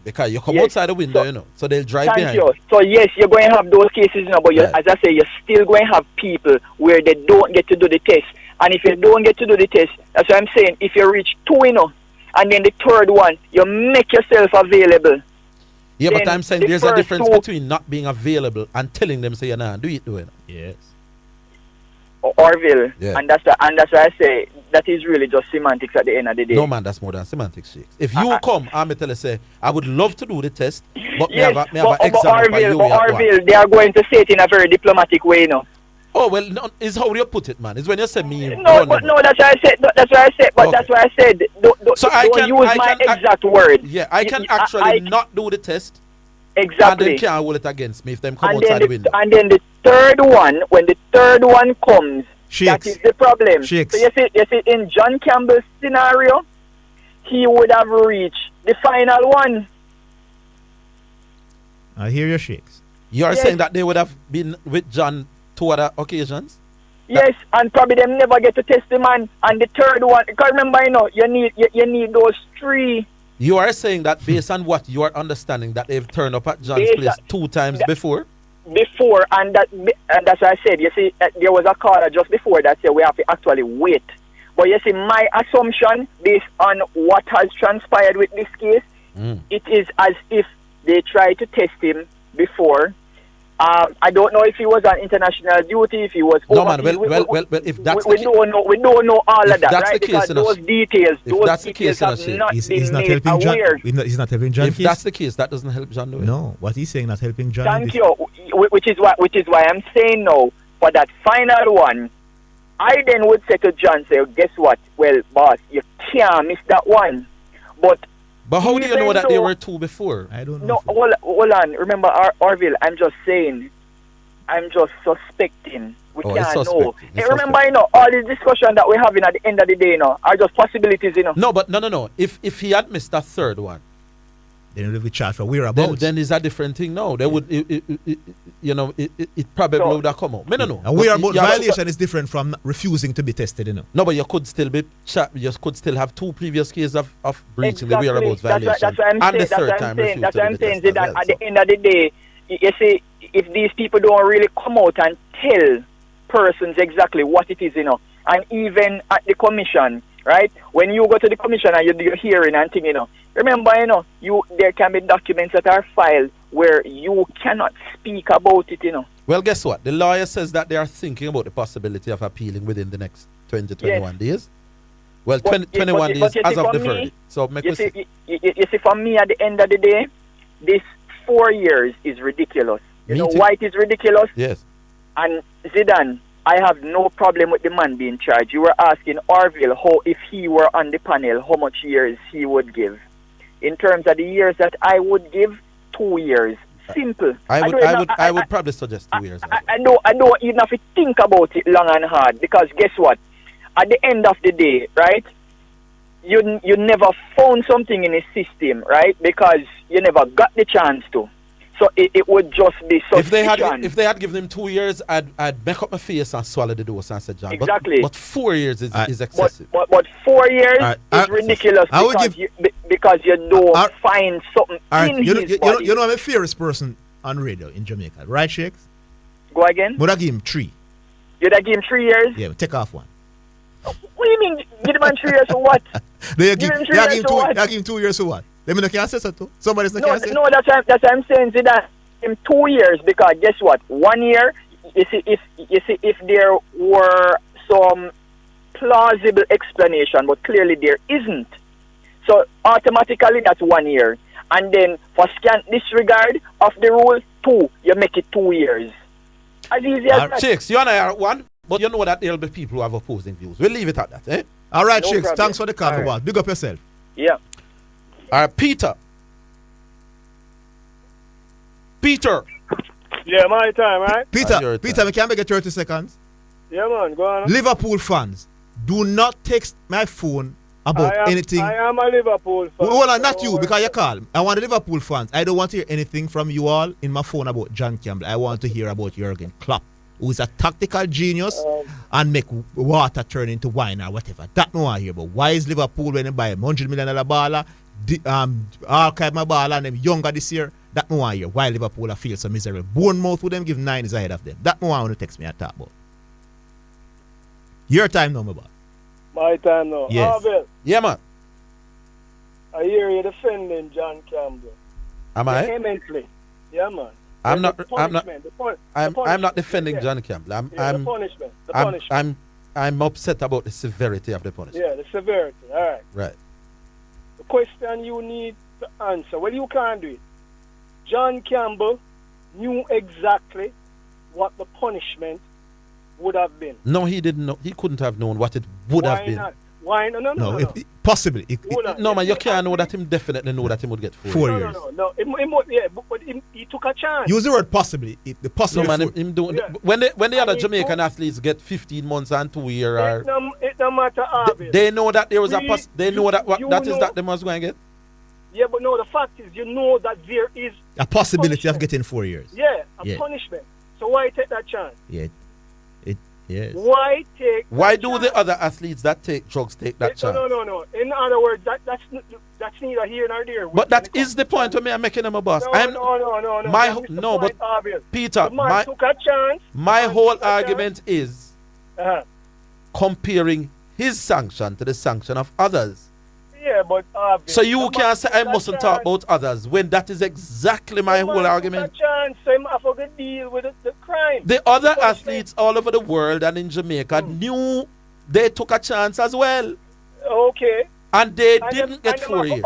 because you come outside the window, you know. So they'll drive Thank behind you. So yes, you're going to have those cases, you know, but Right. as I say, you're still going to have people where they don't get to do the test. And if you don't get to do the test, that's what I'm saying. If you reach 2, you know, and then the third one, you make yourself available. Yeah, Then but I'm saying the there's a first difference 2 between not being available and telling them say you're not do it doing. Yes. Orville, Yeah. and that's why I say that is really just semantics at the end of the day. No man, that's more than semantics, Shakes. If you come, I'm tell you say I would love to do the test, but Yes, me have an exam but for you. Orville, they are going to say it in a very diplomatic way, you know. Oh well, no, it's how you put it, man. It's when you say me. No, but no, that's why I said. That's why I said. But Okay. that's why I said. Don't use my exact word. Yeah, I can actually not do the test. Exactly. And they can't hold it against me if them come outside the window. And then the third one, when the third one comes, that is the problem. So you see, in John Campbell's scenario, he would have reached the final one. I hear your Shakes. You are Yes. saying that they would have been with John 2 other occasions? Yes, and probably them never get to test the man. And the third one, because remember, you know, you need those 3. You are saying that based on what you are understanding that they've turned up at John's Based place on- 2 times before? Before, and that's why I said, you see, there was a caller just before that said we have to actually wait. But you see, my assumption, based on what has transpired with this case, it is as if they tried to test him before. I don't know if he was on international duty, if he was No man, overseas. well, if that's we the don't know. We don't know all if of that, that's right? the case, Because you know, those details, if that's the details case, you know, have Shay, not He's been not made helping John. aware. He's not helping John. If that's the case, that doesn't help John do it. No, what he's saying not helping John. Thank you. Which is why I'm saying no. For that final one, I then would say to John, say, guess what? Well, boss, you can't miss that one. But how do you know even that there though- were 2 before? I don't know. No, hold on. Remember, Orville, I'm just saying, I'm just suspecting. We Oh, it's can't know. suspecting. It's Hey, remember, you know, all the discussion that we're having at the end of the day, you know, are just possibilities, you know. No, but no. If he had missed that third one, then we charge for whereabouts. Then it's a different thing. No, they would, it probably would have come out. No. A whereabouts violation is different from refusing to be tested, you know. No, but you could still have 2 previous cases of breaching the whereabouts violation. That's what I'm and saying. the third time That's what I'm saying. refused to do the test That as at well, the end of the day, you see, if these people don't really come out and tell persons exactly what it is, you know, and even at the commission, right? When you go to the commission and you do your hearing and thing, you know, remember, you know, there can be documents that are filed where you cannot speak about it, you know. Well, guess what? The lawyer says that they are thinking about the possibility of appealing within the next 20, 21 days. Well, 21 days you as see, of for the me, verdict. So make you us see, you see, for me, at the end of the day, this 4 years is ridiculous. You know why it is ridiculous? Yes. And Zidane, I have no problem with the man being charged. You were asking Orville how, if he were on the panel, how much years he would give. In terms of the years that I would give, 2 years. Simple. I would probably suggest 2 years. I don't even have to think about it long and hard, because guess what? At the end of the day, right? You never found something in his system, right? Because you never got the chance to. So it would just be suspicion. If they had given him 2 years, I'd make up my face and swallow the dose and say, John. Exactly. But 4 years is excessive. But 4 years is ridiculous because you don't find something in his body. You know, I'm a fierce person on radio in Jamaica, right, Shakes? Go again? Would I give him 3? You'd have give him 3 years? Yeah, take off 1. What do you mean? Give the man 3 years for what? Give Give him 2 years for what? Let me know, can say so too. Somebody's not No, can say. no, that's what I'm saying. Zidane, in 2 years, because guess what? 1 year, if there were some plausible explanation, but clearly there isn't. So automatically that's 1 year. And then for scant disregard of the rule, 2, you make it 2 years. As easy as that. Shakes, you and I are one, but you know that there'll be people who have opposing views. We'll leave it at that, eh? All right, No Shakes, problem. thanks for the call. Right. Big up yourself. Yeah. All right, Peter. Yeah, my time, right? Peter, we can make it 30 seconds. Yeah, man, go on. Liverpool fans, do not text my phone about anything. I am a Liverpool fan. Hold on, not you, because you call. I want the Liverpool fans. I don't want to hear anything from you all in my phone about John Campbell. I want to hear about Jurgen Klopp. who is a tactical genius and make water turn into wine or whatever. That no one here. But why is Liverpool when they buy a $100 million baller, all kind of baller and them younger this year? That no one here. Why Liverpool feel so miserable? Bournemouth would them give 9 is ahead of them. That no one want to text me and talk about. Your time now, my boy. My time now. Yes. Orville, Yeah, man. I hear you defending John Campbell. Am I? Vehemently. Yeah, man. I'm not defending John Campbell. The punishment. I'm upset about the severity of the punishment. Yeah, the severity. All right. Right. The question you need to answer. Well, you can't do it. John Campbell knew exactly what the punishment would have been. No, he didn't know. He couldn't have known what it would have been. Not? Why not? No. Possibly. No, man, you can't know that him definitely know that he would get 4 years. No. But he took a chance. Use the word possibly. The possible. No, man, him doing when the other Jamaican athletes get 15 months and 2 years, it no matter how. they know that there was they know that that they must go and get. Yeah, but no, the fact is, you know that there is a possibility of getting 4 years. Yeah, punishment. So why take that chance? Yeah. Yes. Why do the other athletes that take drugs take that chance? No. In other words, that's neither here nor there. But that is the point where I'm making him a boss. No. But Peter, took a chance. My whole argument is comparing his sanction to the sanction of others. Yeah, but so you can't say I mustn't talk about others when that is exactly my whole argument. To deal with the crime. The other athletes all over the world and in Jamaica knew they took a chance as well. Okay. And they didn't get 4 years.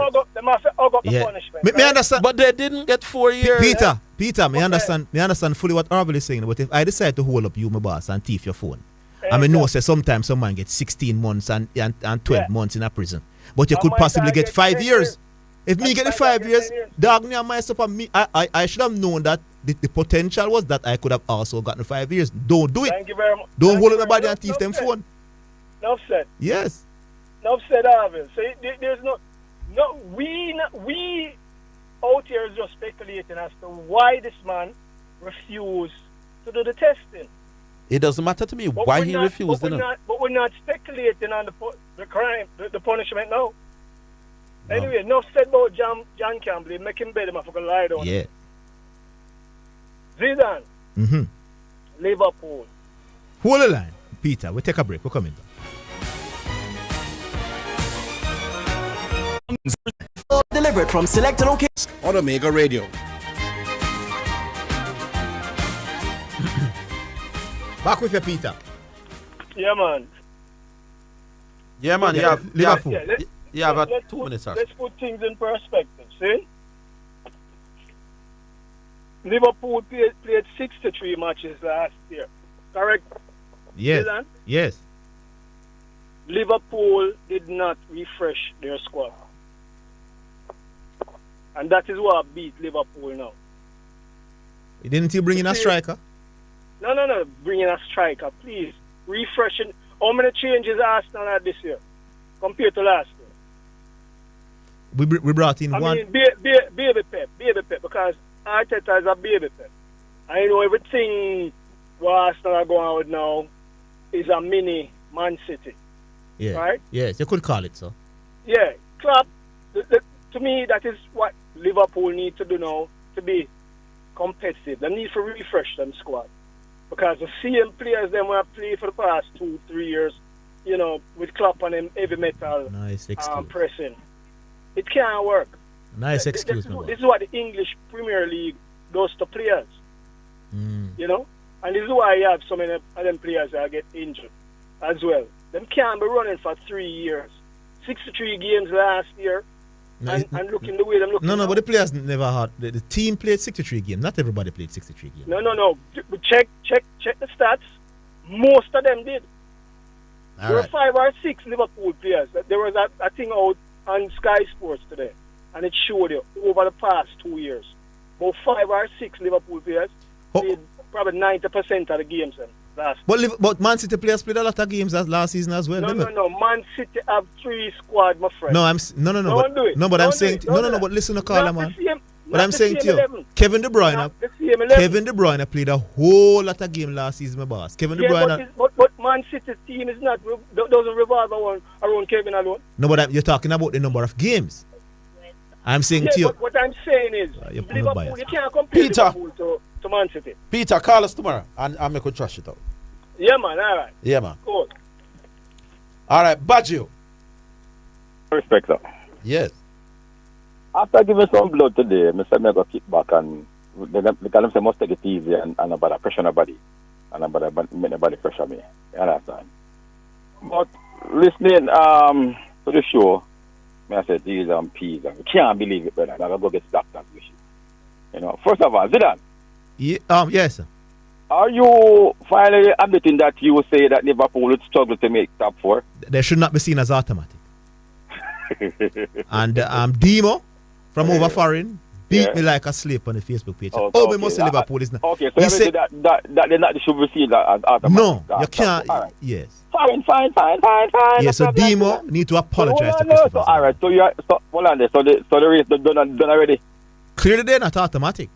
Me understand. But they didn't get 4 years. Peter, me understand fully what Orville is saying. But if I decide to hold up you, my boss, and thief your phone, I mean, know say sometimes someone gets 16 months and 12 months in a prison. But you could possibly get 5 years. If me get the 5 years, dog me and myself and me, I should have known that the potential was that I could have also gotten 5 years. Don't do it. Thank you very much. Don't hold anybody and thief them phone. Enough said. Yes. Enough said, Arvin. So there's we out here is just speculating as to why this man refused to do the testing. It doesn't matter to me why he refused. But we're not speculating on the crime, the punishment now. No. Anyway, enough said about John Campbell. Make him bed him if I can lie down. Yeah. Zidane. Mm-hmm. Liverpool. Hold the line, Peter. We'll take a break. We're coming back. Delivered from selected locations on Omega Radio. Back with you, Peter. Yeah, man. Yeah, man. Liverpool. You have 2 minutes. Let's put things in perspective. See? Liverpool played 63 matches last year. Correct? Yes. Yes. Liverpool did not refresh their squad. And that is what beat Liverpool now. Didn't you bring in a striker? No. Bring in a striker, please. Refreshing. How many changes Arsenal had this year compared to last year? We brought in one. I mean, baby Pep, because Arteta is a baby Pep. I know everything what Arsenal are going on with now is a mini Man City. Yeah. Right? Yes, you could call it so. Yeah. Klopp, to me, that is what Liverpool need to do now to be competitive. They need to refresh them squad. Because the same players them have played for the past 2-3 years, you know, with Klopp and them heavy metal pressing. It can't work. Nice excuse. This is what the English Premier League does to players. You know? And this is why you have so many of them players that get injured as well. Them can't be running for 3 years. 63 games last year. And looking the way them looking. No, but the players never had. The team played 63 games. Not everybody played 63 games. No. Check the stats. Most of them did. There were 5 or 6 Liverpool players. There was a thing out on Sky Sports today, and it showed you over the past 2 years. About 5 or 6 Liverpool players played probably 90% of the games last. But Man City players played a lot of games last season as well. No. Man City have 3 squad, my friend. No, I'm no. Don't do it. No, but Don't I'm saying no. But listen to caller, man. But I'm saying to you, 11. Kevin De Bruyne, Not the same 11. Kevin De Bruyne played a whole lot of game last season, my boss. Kevin De Bruyne. But Man City's team is not doesn't revolve around Kevin alone. No, but you're talking about the number of games. I'm saying to you. But what I'm saying is, Liverpool, you can't compare Liverpool to Man City. Peter, call us tomorrow and I'll make you trash it out. Yeah, man. All right. Yeah, man. Cool. All right, Baggio. Respect, sir. Yes. After giving some blood today, Mr. Mega kick back and because they must take it easy and about pressure nobody. And about make nobody pressure me. You understand? But listening to the show, I said, G's and P's, and we can't believe it, brother. I'm going to go get stopped that wishes. You know, first of all, Zidane. Yeah, yes, sir. Are you finally admitting that you say that Liverpool would struggle to make top 4? They should not be seen as automatic. And Demo from over foreign beat me like a slave on the Facebook page. We must say Liverpool is not. Okay, so you say that they not should be seen as automatic. No, you can't. Right. Yes. Fine. Yeah, so Demo need to apologize to Christopher. All right, so hold on there. So the race done already. Clearly, they're not automatic.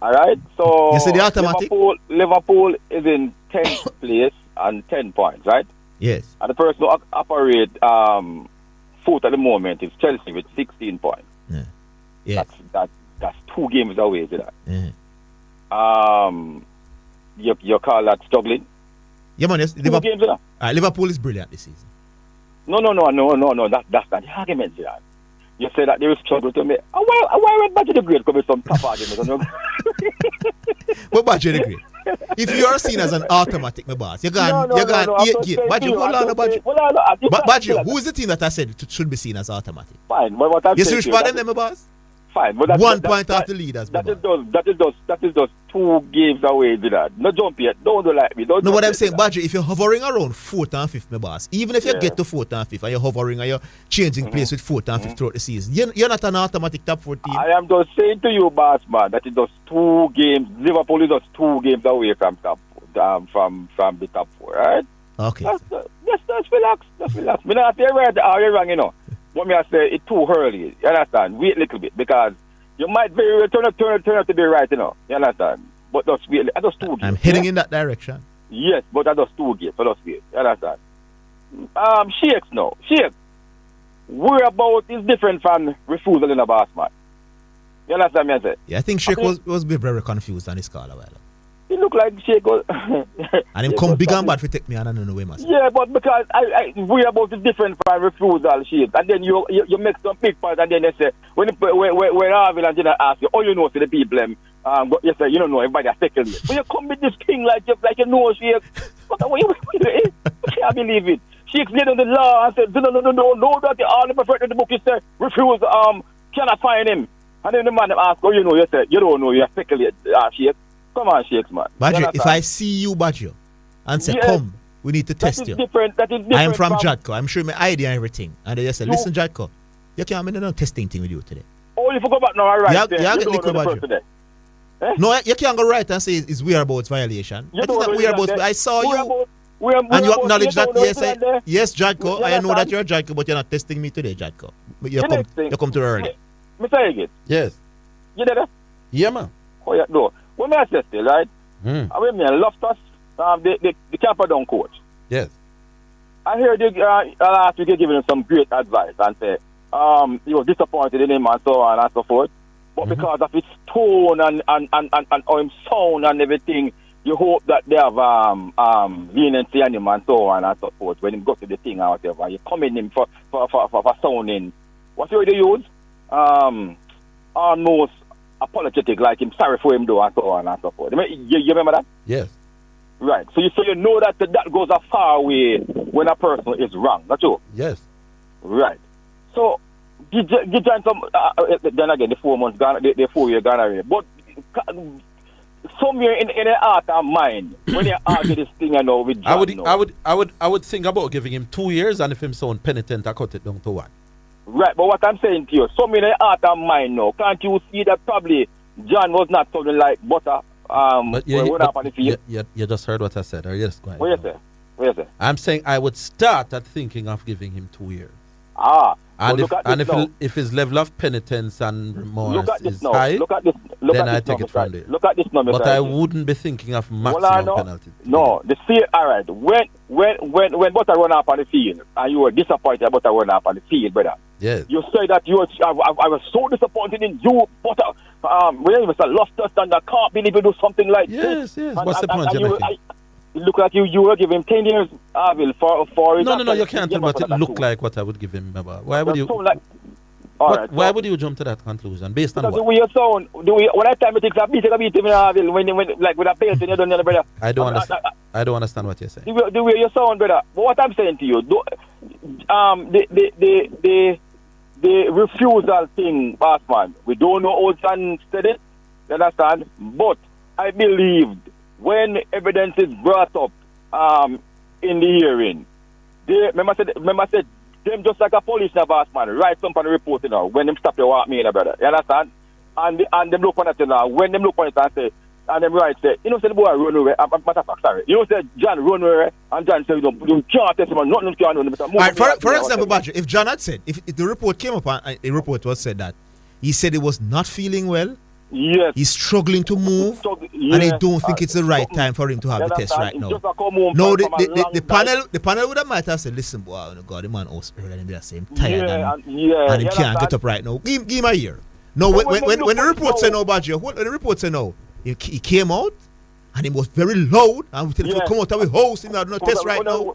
All right, so you see the automatic? Liverpool is in 10th place and 10 points, right? Yes. And the person who operate fourth at the moment is Chelsea with 16 points. Yeah. That's 2 games away to that. Yeah. You call that struggling? Yeah, man. Yes. Liverpool is brilliant this season. No. That's not the argument, Zidane. You say that they will struggle to make. Why went back to the grade? Come with some tough arguments. But back to the grade. If you are seen as an automatic, my boss, you're going 8 games. Badger, hold on, Badger, who is the team that I said should be seen as automatic? Fine, but what I'm saying. You serious them, my boss? Fine, but 1 point off the leaders. That is just 2 games away, Zidane. No jump yet. Don't do like me. No, what I'm saying, Badger, if you're hovering around 4th and 5th, my boss, even if you get to 4th and 5th and you're hovering and you're changing place with 4th and 5th throughout the season, you're not an automatic top 4 team. I am just saying to you, boss man, that it just 2 games. Liverpool is just 2 games away from from the top 4, right? Okay. Just relax. Me not say right or you're wrong, you know. What me I say, it's too early. You understand? Wait a little bit because you might very well turn out to be right, you know. You understand? But just wait. I just 2 games. I'm heading in that direction. Yes, but I just 2 games. So just wait. You understand? Shakes now. Shakes. Whereabout is different from refusal in a boss man. You understand me I say? Yeah, I think Shake was very confused on his call a while. He look like Shake was and him come big and bad for take me and I don't know where myself. Yeah, but because whereabout is different from refusal, Shake. And then you make some big part and then they say when Orville and Jenna ask you, all you know to the people you say you don't know everybody a second year. But you come with this thing like you know Shake. What you can't believe it. Shake laid on the law and said, no, that the all the preferred in the book is say refuse cannot find him. And then the man ask, oh you know, you say you don't know, you're second Shake. Come on, Shakes, man. Badger, if I see you, Badger, and say, come, we need to test you. That is different. I am from Jadco. I'm showing my ID and everything. And they just say, listen, Jadco, you can't make no testing thing with you today. Oh, you forgot about now, all right. You get liquid, Badger. No, you can't go right and say it's whereabouts violation. That is not whereabouts. I saw you. And you acknowledge that, yes, Jadco, I know that you're Jadco, but you're not testing me today, Jadco. You come too early. Mr. Higgins. Yes. You did that? Yeah, man. Oh, yeah, no. When I say still, right? I mean, Loftus, the camper down coach. Yes. I heard last week giving him some great advice and say he was disappointed in him and so on and so forth. But because of his tone and his sound and everything, you hope that they have leniency on him and so on and so forth. When he goes to the thing or whatever, you come in him for sounding. What's the word they use? Almost apologetic, like him sorry for him though and so on and so forth. You remember that? Yes. Right. So you know that goes a far way when a person is wrong. That's true? Yes. Right. So give John some then again the 4 months gone, the 4 year gone away. But somewhere in the heart and mind when you argue this thing you know with John I would think about giving him 2 years and if him sound penitent I cut it down to 1. Right, but what I'm saying to you, some in the heart and mind now, can't you see that probably John was not something like butter? You just heard what I said, or yes, go ahead. What you say? I'm saying I would start at thinking of giving him 2 years. And But if his level of penitence and remorse is now. high, Look at this. then I take it from there. Look at this now, But Mr. I Higgins. wouldn't be thinking of maximum penalty. No, all right. When Butter run up on the field and you were disappointed about Butter run up on the field, brother. Yes. You say that I was so disappointed in you, Butter. When you lost us and I can't believe you do something like this. Yes. What's the point you're making? It look like you will give him 10 years, Orville, for his No, you can't tell me what it look like what I would give him. Why would you? Why would you jump to that conclusion? Based on because what? the way you sound, when I time it takes a beat him in Orville, when like with a belt and you don't know, brother. I don't understand what you're saying. The way you sound, brother. But what I'm saying to you, the refusal thing, Bassman, we don't know how Stan said it, you understand? But I believed when evidence is brought up in the hearing, remember I said them just like a police now, Bassman, write some on the report, when them stop you walk me, brother. You understand? And them look on it now, when them look on it and say, and them right say, say the boy run away, matter of fact, sorry. Say John run away, and John say, you can't test him, nothing can do. All right, for example, Badger, if John had said, if the report came up and a report was said that he said he was not feeling well, yes, he's struggling to move, and he don't think it's the right time for him to have the test right now. No, the panel would have might have said, listen, boy, oh God, the man was early and they're saying tired and he can't get up right now. Give him a year. No, when the report said no, Badger, when the report said no, he came out and he was very loud and we tell him to come out of the house, he had no test right now.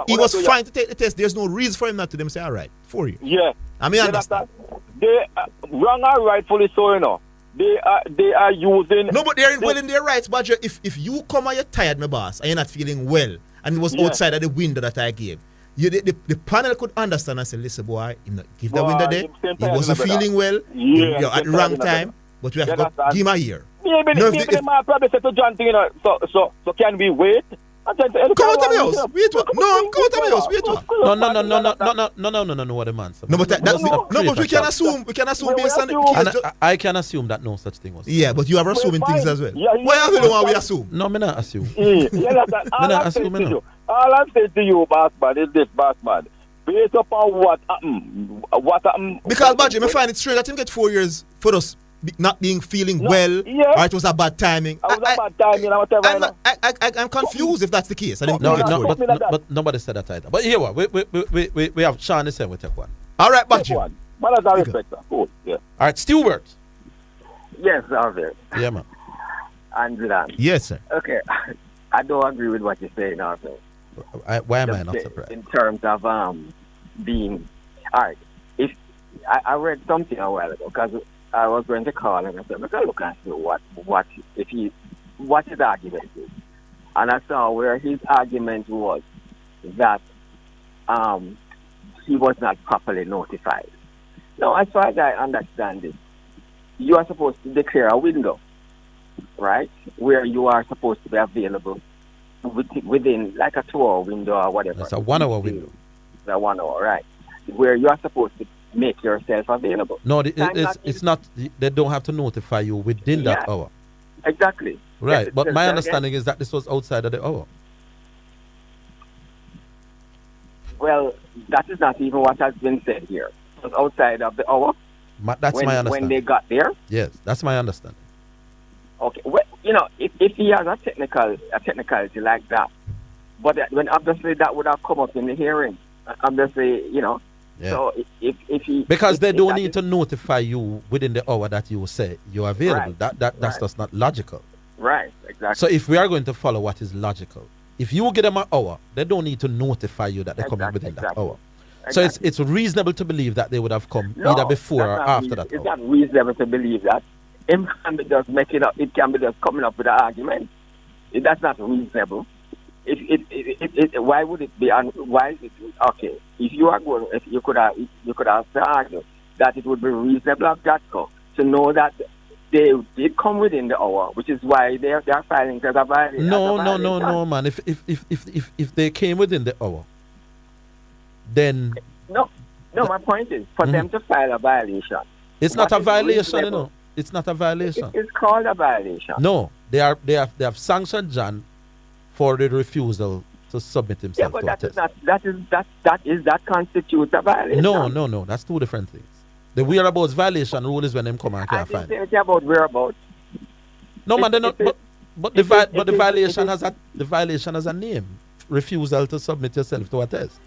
He was fine to take the test. There's no reason for him not to them say, all right, for you. Yeah. I mean, understand. They wrong or rightfully so, They are using. No, but they're well in their rights, Badger. If you come and you're tired, my boss, and you're not feeling well, and it was outside of the window that I gave, the panel could understand and say, listen, boy, give the window there. He wasn't feeling well. You're at the wrong time, but we have to give him a year. Maybe they might probably say to John, so can we wait? Come out of my house. Wait what? No, come out of my house. Wait what? No, what the man said. No, but we can assume based on the case. I can assume that no such thing was. Yeah, but you are assuming things as well. Why are we the one we assume? No, me not assume. All I'm saying to you, Bassman, is this, Bassman. Based upon what happened. Because, Badger, I find it strange that him get 4 years for us not being feeling well, or it was a bad timing. I'm confused if that's the case. But nobody said that either. But here we have Sean the same. We take one. All right, Badger. Cool. Yeah. All right, Stewart. Yes, Orville. Yeah, man. And yes, sir. Okay, I don't agree with what you're saying, Orville. Why am I not surprised? In terms of being, all right. If I read something a while ago because I was going to call and I said, look and see what his argument is. And I saw where his argument was that he was not properly notified. Now, as far as I understand it, you are supposed to declare a window, right, where you are supposed to be available within like a 2-hour window or whatever. It's a 1 hour window. It's a 1 hour, right, where you are supposed to make yourself available. No, it's not. They don't have to notify you within that hour. Exactly. Right, yes, but my understanding is that this was outside of the hour. Well, that is not even what has been said here. It was outside of the hour. That's my understanding. When they got there? Yes, that's my understanding. Okay, well, if he has a technicality like that, but when obviously that would have come up in the hearing, obviously, Yeah. So if he because they don't need to notify you within the hour that you say you're available. Right. That's just not logical. Right, exactly. So if we are going to follow what is logical, if you give them an hour, they don't need to notify you that they're coming within that hour. Exactly. So it's reasonable to believe that they would have come either before or after that. It's not reasonable to believe that. It can be just making up. It can be just coming up with an argument. That's not reasonable. Why would it be? Why is it okay? If you are going, if you could have argued that it would be reasonable of Jatco to know that they did come within the hour, which is why they are filing as a violation. No, man. If they came within the hour, then no. My point is for them to file a violation. It's not a violation, you know. It's not a violation. It's called a violation. No, they have sanctioned John for the refusal to submit himself but to a test. that constitutes a violation. No. That's two different things. The whereabouts violation rule is when them come and can't find. I didn't say about whereabouts. No, man, they're not. But the violation has a name. Refusal to submit yourself to a test.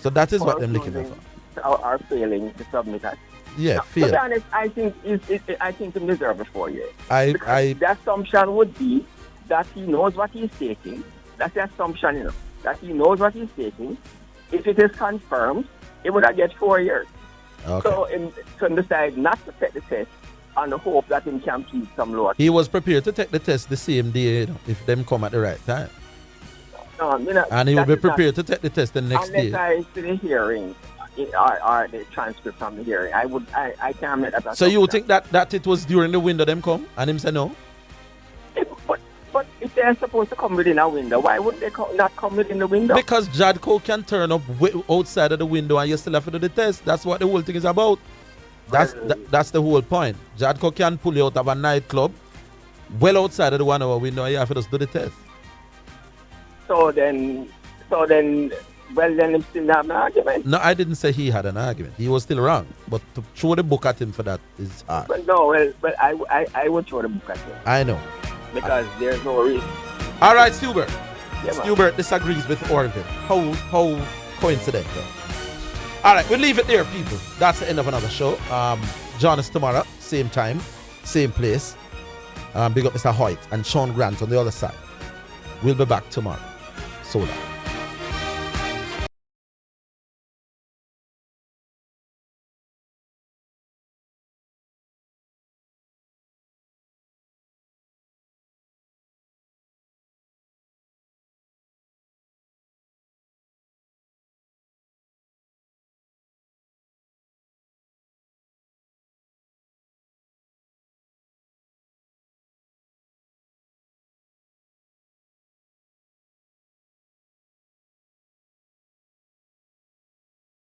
So that is what they're looking for. Are failing to submit that. Yeah, now, fail. To be honest, I think he deserves it 4 years. The assumption would be that he knows what he's taking. That's the assumption, you know, that he knows what he's taking. If it is confirmed, it would have get 4 years. Okay. So in decide not to take the test on the hope that he can keep some lower. He was prepared to take the test the same day, you know, if them come at the right time. And he will be prepared to take the test the next day. Unless I see the hearing or the transcript from the hearing, I can't make that. So you think that it was during the window them come and him say no? But if they're supposed to come within a window, why would they not come within the window? Because Jadco can turn up outside of the window and you still have to do the test. That's what the whole thing is about. That's the whole point. Jadco can pull you out of a nightclub well outside of the 1 hour window and you have to just do the test. So then, him still have an argument. No, I didn't say he had an argument. He was still wrong. But to throw the book at him for that is hard. I would throw the book at him. I know. Because there's no reason. All right, Stubert. Yeah, Stubert disagrees with Orville. How coincidental. All right, we'll leave it there, people. That's the end of another show. Join us tomorrow, same time, same place. Big up Mr. Hoyt and Sean Grant on the other side. We'll be back tomorrow. So long.